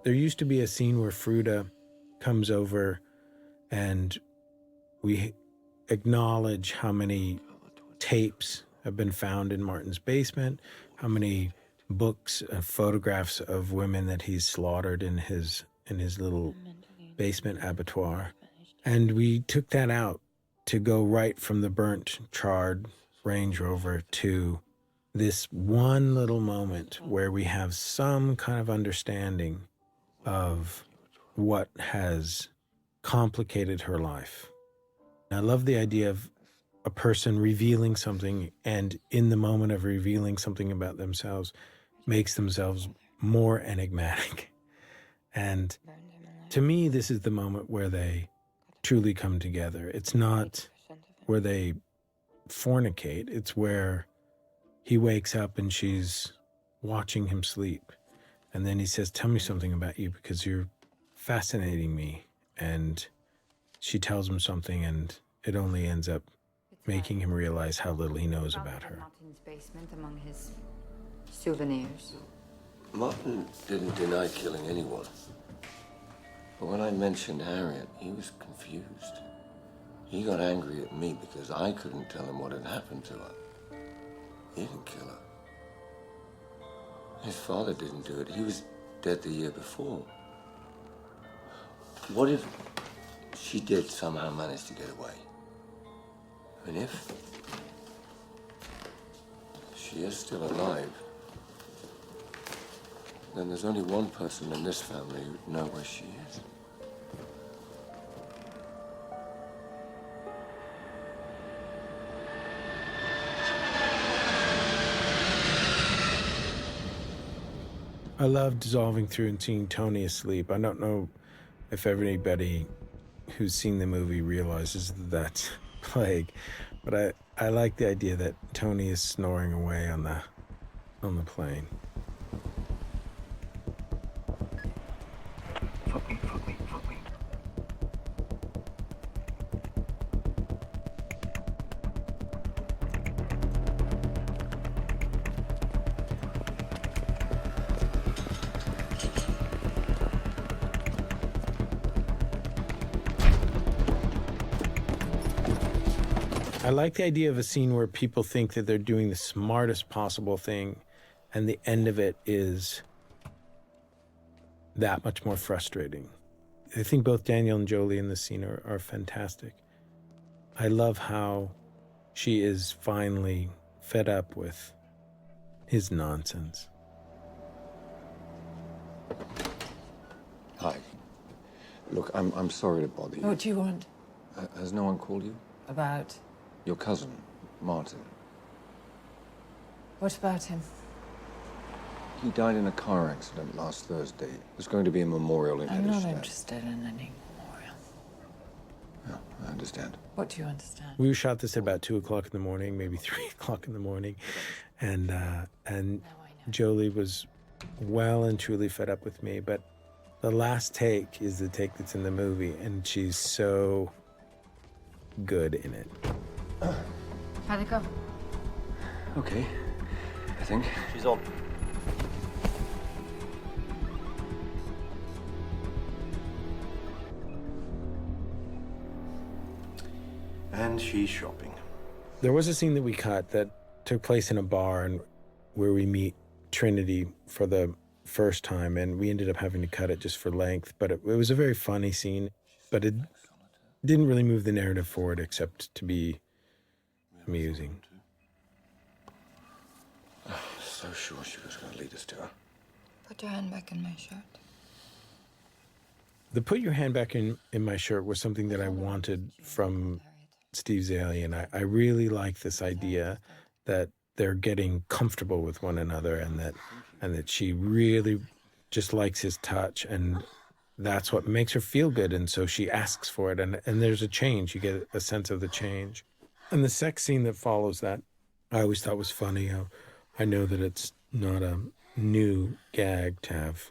There used to be a scene where Fruda comes over and we acknowledge how many tapes have been found in Martin's basement, how many books and photographs of women that he's slaughtered in his little basement abattoir. And we took that out to go right from the burnt, charred Range Rover to this one little moment where we have some kind of understanding of what has complicated her life. I love the idea of a person revealing something, and in the moment of revealing something about themselves, makes themselves more enigmatic. And to me, this is the moment where they truly come together. It's not where they fornicate. It's where he wakes up and she's watching him sleep. And then he says, tell me something about you because you're fascinating me. And she tells him something, and it only ends up making him realize how little he knows about her. Martin's basement among his souvenirs. Martin didn't deny killing anyone. But when I mentioned Harriet, he was confused. He got angry at me because I couldn't tell him what had happened to her. He didn't kill her. His father didn't do it. He was dead the year before. What if she did somehow manage to get away? I mean, if she is still alive, then there's only one person in this family who'd know where she is. I love dissolving through and seeing Tony asleep. I don't know if everybody who's seen the movie realizes that that's plague, but I like the idea that Tony is snoring away on the plane. I like the idea of a scene where people think that they're doing the smartest possible thing, and the end of it is that much more frustrating. I think both Daniel and Jolie in this scene are fantastic. I love how she is finally fed up with his nonsense. Hi. Look, I'm sorry to bother you. What do you want? Has no one called you? About? Your cousin, Martin. What about him? He died in a car accident last Thursday. There's going to be a memorial in I'm not Hedderstad. interested in any memorial. No, I understand. What do you understand? We shot this at about 2 o'clock in the morning, maybe 3 o'clock in the morning, and Jolie was well and truly fed up with me, but the last take is the take that's in the movie, and she's so good in it. How'd it go? Okay, I think. She's on. And she's shopping. There was a scene that we cut that took place in a bar and where we meet Trinity for the first time, and we ended up having to cut it just for length, but it was a very funny scene, but it didn't really move the narrative forward except to be amusing. So sure she was going to lead us to her. Put your hand back in my shirt. The put your hand back in my shirt was something that I wanted from Steve Zalian. I really like this idea that they're getting comfortable with one another, and that she really just likes his touch, and that's what makes her feel good, and so she asks for it, and there's a change. You get a sense of the change. And the sex scene that follows that, I always thought was funny. I know that it's not a new gag to have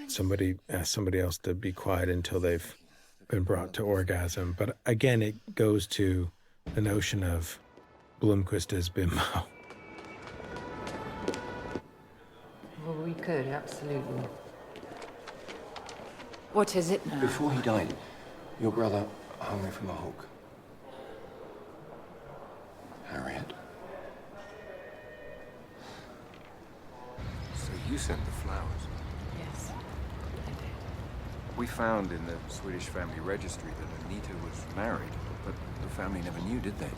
somebody ask somebody else to be quiet until they've been brought to orgasm. But again, it goes to the notion of Blomkvist as bimbo. Well, we could, absolutely. What is it now? Before he died, your brother hung me from a hook. Harriet. So you sent the flowers? Yes, I did. We found in the Swedish family registry that Anita was married, but the family never knew, did they?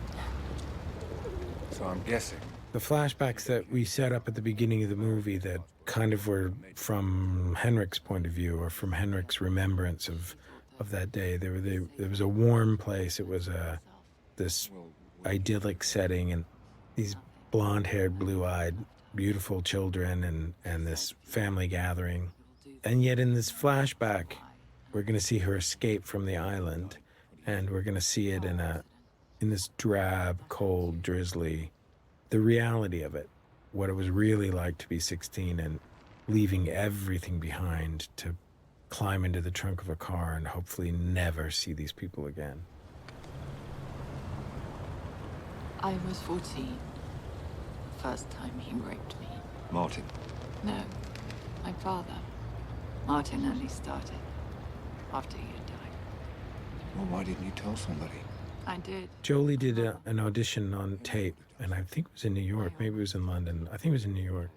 So I'm guessing. The flashbacks that we set up at the beginning of the movie that kind of were from Henrik's point of view or from Henrik's remembrance of that day. There was a warm place. It was this idyllic setting and these blonde-haired, blue-eyed, beautiful children and this family gathering. And yet in this flashback, we're going to see her escape from the island, and we're going to see it in this drab, cold, drizzly, the reality of it, what it was really like to be 16 and leaving everything behind to climb into the trunk of a car and hopefully never see these people again. I was 14. First time he raped me. Martin. No, my father. Martin only started after he had died. Well, why didn't you tell somebody? I did. Jolie did an audition on tape, and I think it was in New York, maybe it was in London. I think it was in New York.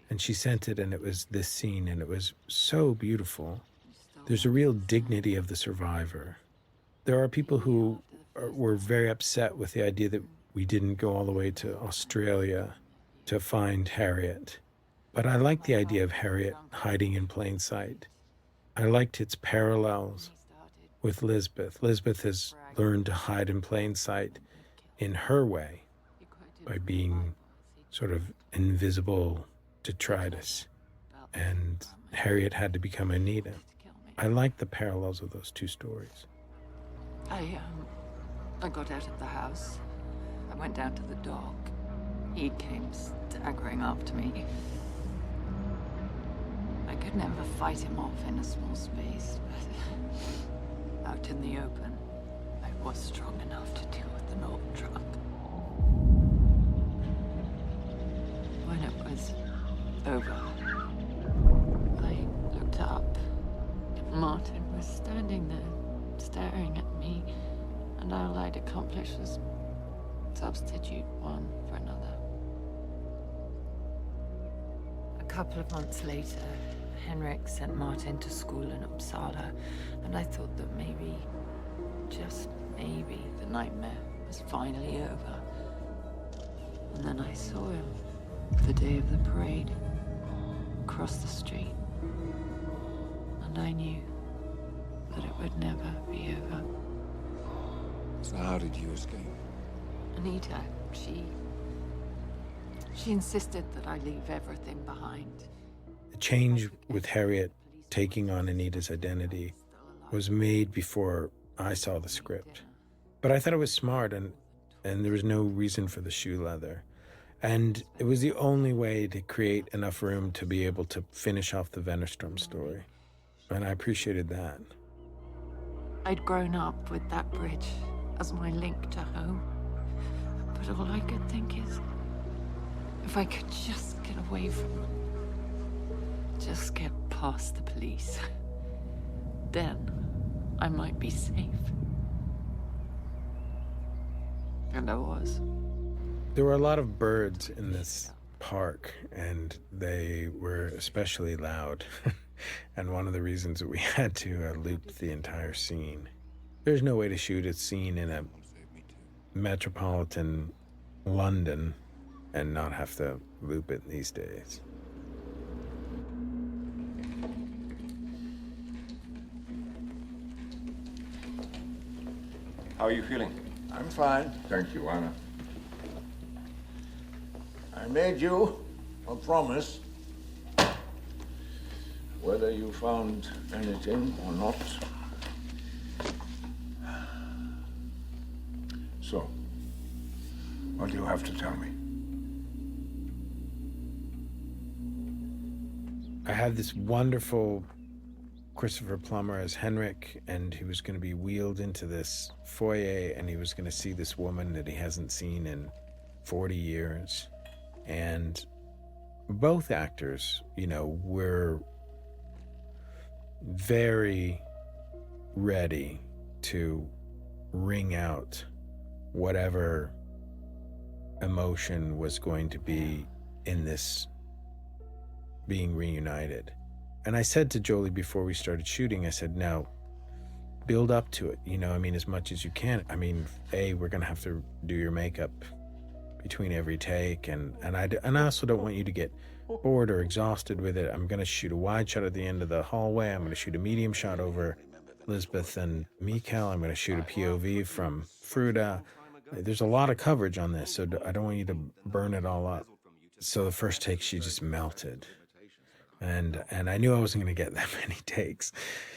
And she sent it, and it was this scene, and it was so beautiful. There's a real dignity of the survivor. There are people who were very upset with the idea that we didn't go all the way to Australia to find Harriet. But I like the idea of Harriet hiding in plain sight. I liked its parallels with Lisbeth. Lisbeth has learned to hide in plain sight in her way by being sort of invisible detritus. And Harriet had to become Anita. I like the parallels of those two stories. I got out of the house. I went down to the dock. He came staggering after me. I could never fight him off in a small space, but out in the open, I was strong enough to deal with an old truck. When it was over, I looked up. Martin was standing there, staring at me, and all I'd accomplished was substitute one for another. A couple of months later, Henrik sent Martin to school in Uppsala, and I thought that maybe, just maybe, the nightmare was finally over. And then I saw him the day of the parade, across the street. And I knew that it would never be over. So how did you escape? Anita, she insisted that I leave everything behind. The change with Harriet taking on Anita's identity was made before I saw the script. But I thought it was smart, and there was no reason for the shoe leather. And it was the only way to create enough room to be able to finish off the Wennerstrom story. And I appreciated that. I'd grown up with that bridge as my link to home. But all I could think is, if I could just get away from them, just get past the police, then I might be safe. And I was. There were a lot of birds in this park, and they were especially loud. And one of the reasons that we had to loop the entire scene. There's no way to shoot a scene in a metropolitan London and not have to loop it these days. How are you feeling? I'm fine, thank you, Anna. I made you a promise. Whether you found anything or not. So, what do you have to tell me? I had this wonderful Christopher Plummer as Henrik, and he was going to be wheeled into this foyer, and he was going to see this woman that he hasn't seen in 40 years. And both actors, were very ready to wring out whatever emotion was going to be in this being reunited. And I said to Jolie before we started shooting, I said, now, build up to it, as much as you can. We're going to have to do your makeup between every take, and I also don't want you to get bored or exhausted with it. I'm going to shoot a wide shot at the end of the hallway. I'm going to shoot a medium shot over Lisbeth and Mikael. I'm going to shoot a POV from Fruda. There's a lot of coverage on this, so I don't want you to burn it all up. So the first take, she just melted. And I knew I wasn't going to get that many takes.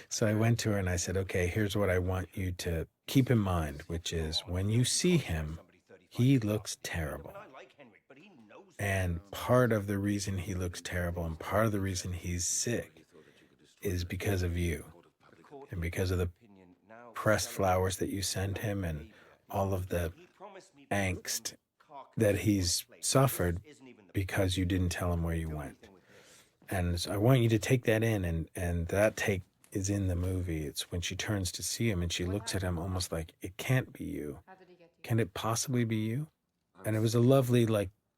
So I went to her and I said, okay, here's what I want you to keep in mind, which is when you see him, he looks terrible. And part of the reason he looks terrible and part of the reason he's sick is because of you and because of the pressed flowers that you sent him and all of the angst that he's suffered because you didn't tell him where you went. And so I want you to take that in, and that take is in the movie. It's when she turns to see him and she looks at him almost like, it can't be you. Can it possibly be you? And it was a lovely,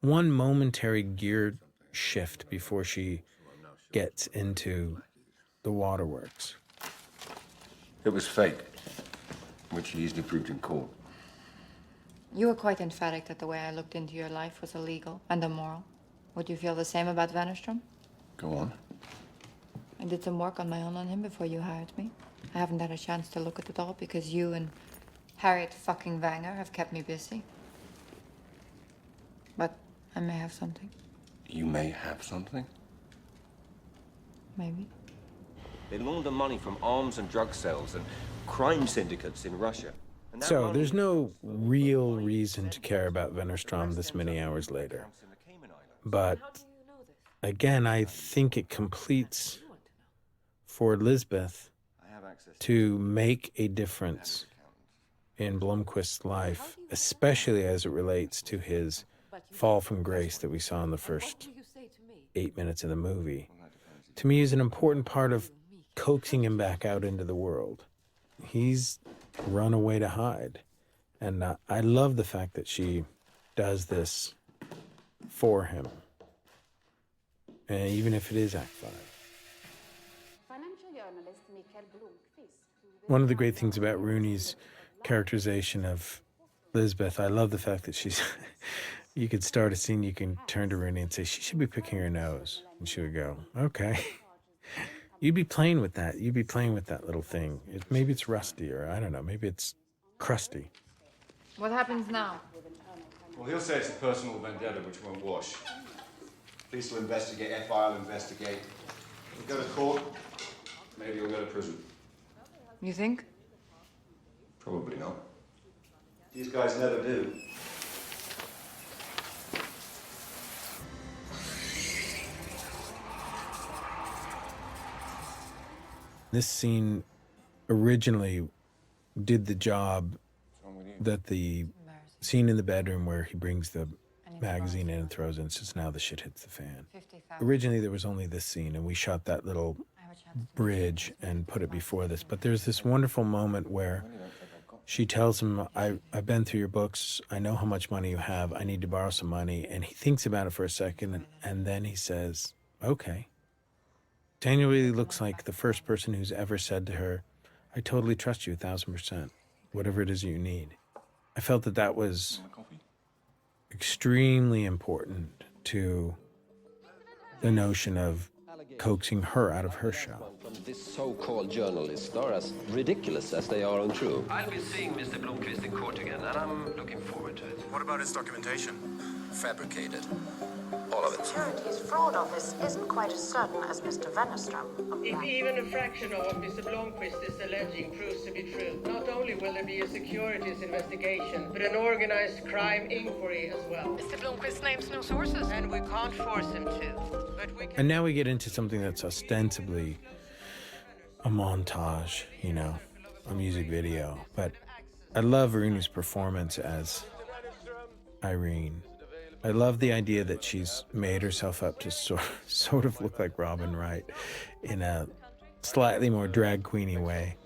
one momentary gear shift before she gets into the waterworks. It was fake, which he easily proved in court. You were quite emphatic that the way I looked into your life was illegal and immoral. Would you feel the same about Wennerstrom? Go on. I did some work on my own on him before you hired me. I haven't had a chance to look at it all because you and Harriet fucking Vanger have kept me busy. But I may have something. You may have something? Maybe. They launder money from arms and drug sales and crime syndicates in Russia. So there's no real reason to care about Wennerstrom this many hours later. But again, I think it completes for Lisbeth to make a difference in Blomqvist's life, especially as it relates to his fall from grace that we saw in the first 8 minutes of the movie. To me, is an important part of coaxing him back out into the world. He's run away to hide. And I love the fact that she does this for him. And even if it is Act 5. One of the great things about Rooney's characterization of Lisbeth, I love the fact that she's, you could start a scene, you can turn to Rooney and say, she should be picking her nose. And she would go, okay. You'd be playing with that. You'd be playing with that little thing. Maybe it's rusty, or I don't know, maybe it's crusty. What happens now? Well, he'll say it's a personal vendetta which won't wash. Police will investigate, FBI will investigate. He'll go to court, maybe he'll go to prison. You think? Probably not. These guys never do. This scene originally did the job that the scene in the bedroom where he brings the magazine in and throws it in, since now the shit hits the fan. Originally there was only this scene and we shot that little bridge and put it before this, but there's this wonderful moment where she tells him, I've been through your books, I know how much money you have, I need to borrow some money, and he thinks about it for a second and then he says, okay. Daniel really looks like the first person who's ever said to her, I totally trust you 1,000%, whatever it is you need. I felt that that was extremely important to the notion of coaxing her out of her shell. This so-called journalists are as ridiculous as they are untrue. I'll be seeing Mr. Blomqvist in court again, and I'm looking forward to it. What about his documentation? Fabricated. All of it. Securities fraud office isn't quite as certain as Mr. Wennerstrom. If even a fraction of what Mr. Blomqvist is alleging proves to be true, not only will there be a securities investigation, but an organized crime inquiry as well. Mr. Blomqvist names no sources. And we can't force him to. But we can... And now we get into something that's ostensibly a montage, you know, a music video. But I love Rooney's performance as Irene. I love the idea that she's made herself up to sort of look like Robin Wright in a slightly more drag queeny way.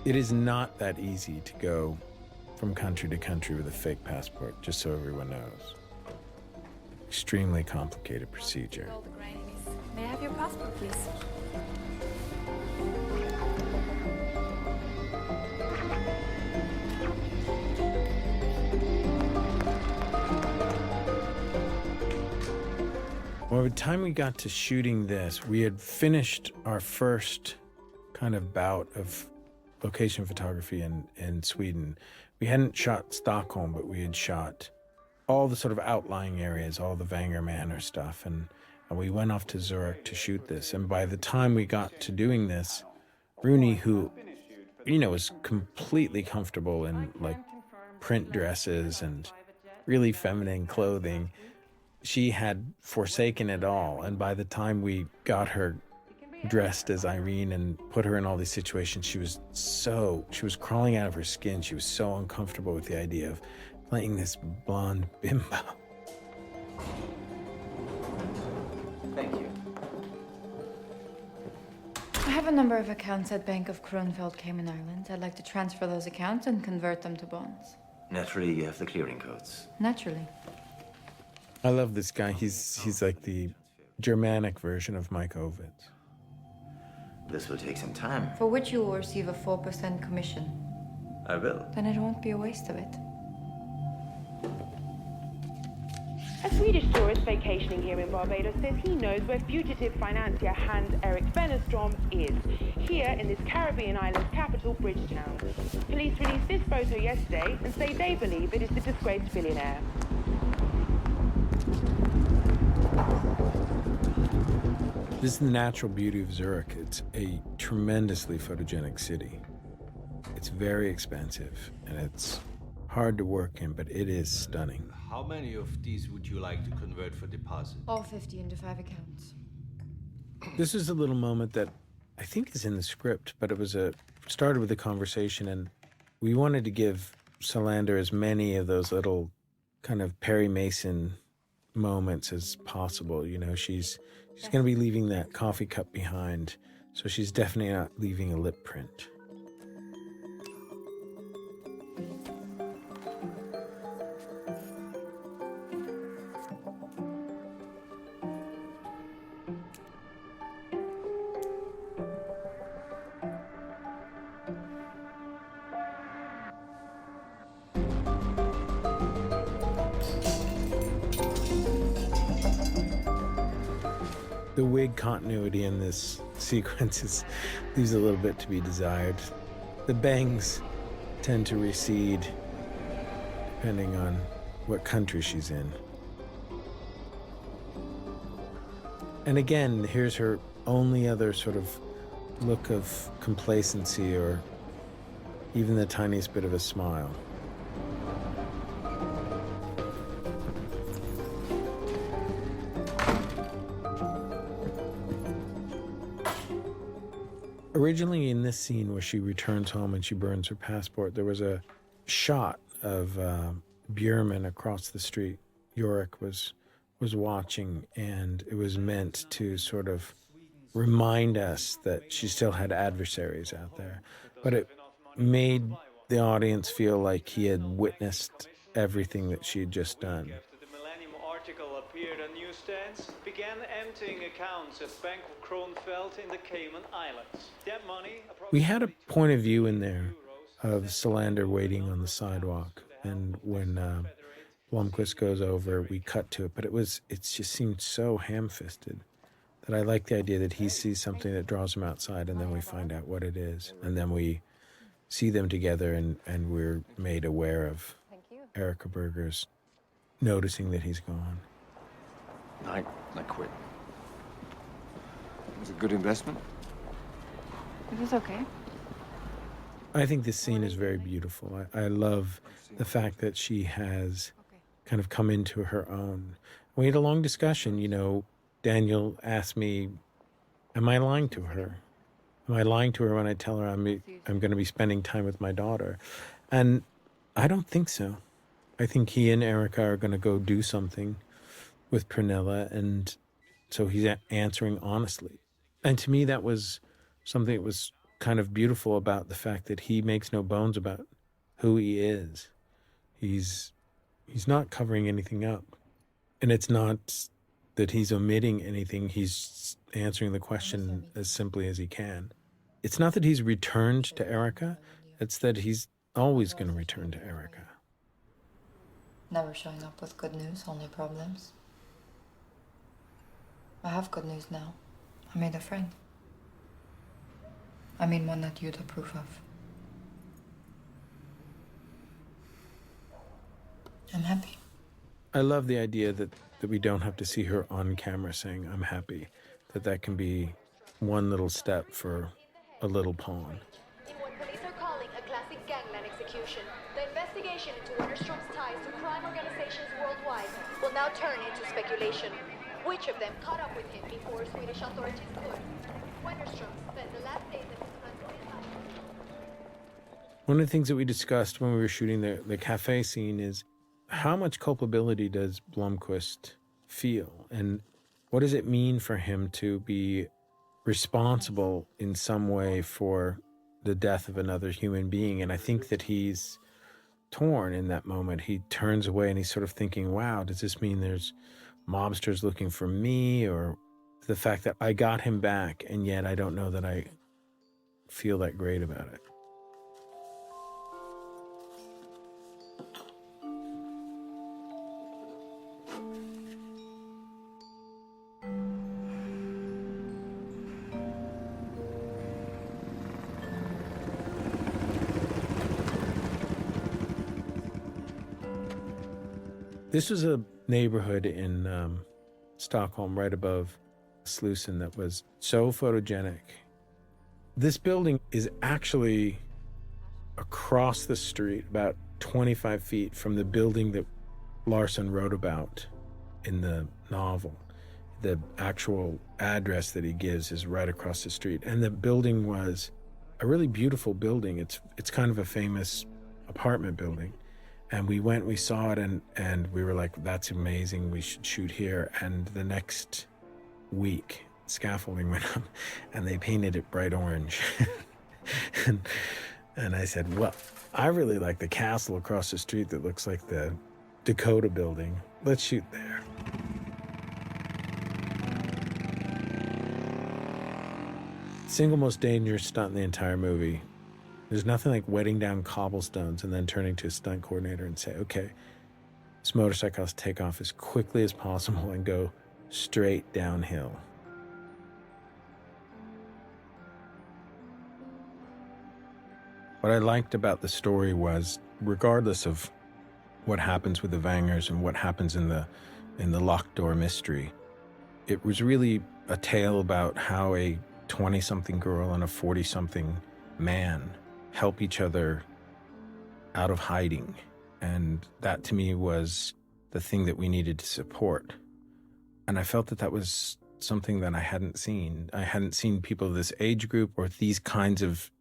It is not that easy to go from country to country with a fake passport, just so everyone knows. Extremely complicated procedure. May I have your passport, please? Well, by the time we got to shooting this, we had finished our first kind of bout of location photography in Sweden. We hadn't shot Stockholm, but we had shot all the sort of outlying areas, all the Vanger manor stuff, and we went off to Zurich to shoot this. And by the time we got to doing this, Rooney, who, you know, was completely comfortable in like print dresses and really feminine clothing, she had forsaken it all. And by the time we got her dressed as Irene and put her in all these situations, she was crawling out of her skin. She was so uncomfortable with the idea of playing this blonde bimbo. Thank you. I have a number of accounts at Bank of Kronfeld, Cayman Islands. I'd like to transfer those accounts and convert them to bonds. Naturally, you have the clearing codes. Naturally. I love this guy. He's like the Germanic version of Mike Ovitz. This will take some time. For which you will receive a 4% commission. I will. Then it won't be a waste of it. A Swedish tourist vacationing here in Barbados says he knows where fugitive financier Hans Erik Wennerstrom is, here in this Caribbean island's capital, Bridgetown. Police released this photo yesterday and say they believe it is the disgraced billionaire. This is the natural beauty of Zurich. It's a tremendously photogenic city. It's very expensive, and it's hard to work in, but it is stunning. How many of these would you like to convert for deposit? All 50 into 5 accounts. This is a little moment that I think is in the script, but it started with a conversation, and we wanted to give Solander as many of those little kind of Perry Mason moments as possible. You know, she's going to be leaving that coffee cup behind, so she's definitely not leaving a lip print. The wig continuity in this sequence leaves a little bit to be desired. The bangs tend to recede depending on what country she's in. And again, here's her only other sort of look of complacency or even the tiniest bit of a smile. Originally in this scene where she returns home and she burns her passport, there was a shot of Bjurman across the street. Yorick was watching, and it was meant to sort of remind us that she still had adversaries out there. But it made the audience feel like he had witnessed everything that she had just done. Article appeared on newsstands, began emptying accounts at Bank of Kronfeld in the Cayman Islands. That money... We had a point of view in there of Solander waiting on the sidewalk, and when Blomqvist goes over, we cut to it, but it just seemed so ham-fisted that I like the idea that he sees something that draws him outside, and then we find out what it is, and then we see them together, and we're made aware of Erica Berger's noticing that he's gone. I quit. It was a good investment. It was okay. I think this scene is very beautiful. I love the fact that she has kind of come into her own. We had a long discussion, you know. Daniel asked me, am I lying to her? Am I lying to her when I tell her I'm going to be spending time with my daughter? And I don't think so. I think he and Erica are going to go do something with Pernilla, and so he's answering honestly. And to me, that was something that was kind of beautiful about the fact that he makes no bones about who he is. He's not covering anything up. And it's not that he's omitting anything. He's answering the question as simply as he can. It's not that he's returned to Erica. It's that he's always going to return to Erica. Never showing up with good news, only problems. I have good news now. I made a friend. I mean, one that you'd approve of. I'm happy. I love the idea that we don't have to see her on camera saying, I'm happy. That can be one little step for a little pawn. In what police are calling a classic gangland execution, the investigation into Wennerstrom's ties to crime organizations worldwide will now turn into speculation. Which of them caught up with him before Swedish authorities could? Wennerstrom spent the last days of his life. One of the things that we discussed when we were shooting the cafe scene is how much culpability does Blomkvist feel? And what does it mean for him to be responsible in some way for the death of another human being? And I think that he's torn in that moment. He turns away and he's sort of thinking, wow, does this mean there's mobsters looking for me? Or the fact that I got him back and yet I don't know that I feel that great about it. This was a neighborhood in Stockholm, right above Slussen, that was so photogenic. This building is actually across the street, about 25 feet from the building that Larsson wrote about in the novel. The actual address that he gives is right across the street. And the building was a really beautiful building. It's kind of a famous apartment building. And we went, we saw it, and we were like, that's amazing, we should shoot here. And the next week, scaffolding went up, and they painted it bright orange. and I said, well, I really like the castle across the street that looks like the Dakota building. Let's shoot there. Single most dangerous stunt in the entire movie. There's nothing like wetting down cobblestones and then turning to a stunt coordinator and say, okay, this motorcycle has to take off as quickly as possible and go straight downhill. What I liked about the story was, regardless of what happens with the Vangers and what happens in the locked door mystery, it was really a tale about how a 20-something girl and a 40-something man help each other out of hiding. And that to me was the thing that we needed to support. And I felt that that was something that I hadn't seen. I hadn't seen people of this age group or these kinds of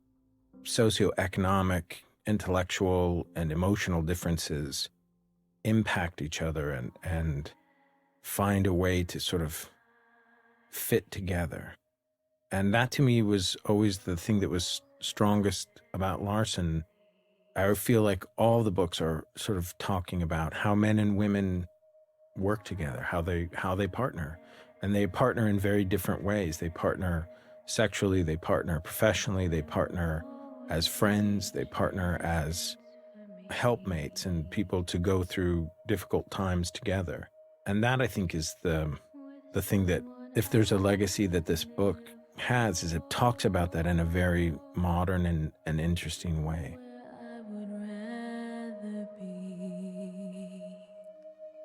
socioeconomic, intellectual, and emotional differences impact each other and find a way to sort of fit together. And that to me was always the thing that was strongest about Larsson. I feel like all the books are sort of talking about how men and women work together, how they partner. And they partner in very different ways. They partner sexually, they partner professionally, they partner as friends, they partner as helpmates and people to go through difficult times together. And that, I think, is the thing that, if there's a legacy that this book has, is it talks about that in a very modern and interesting way.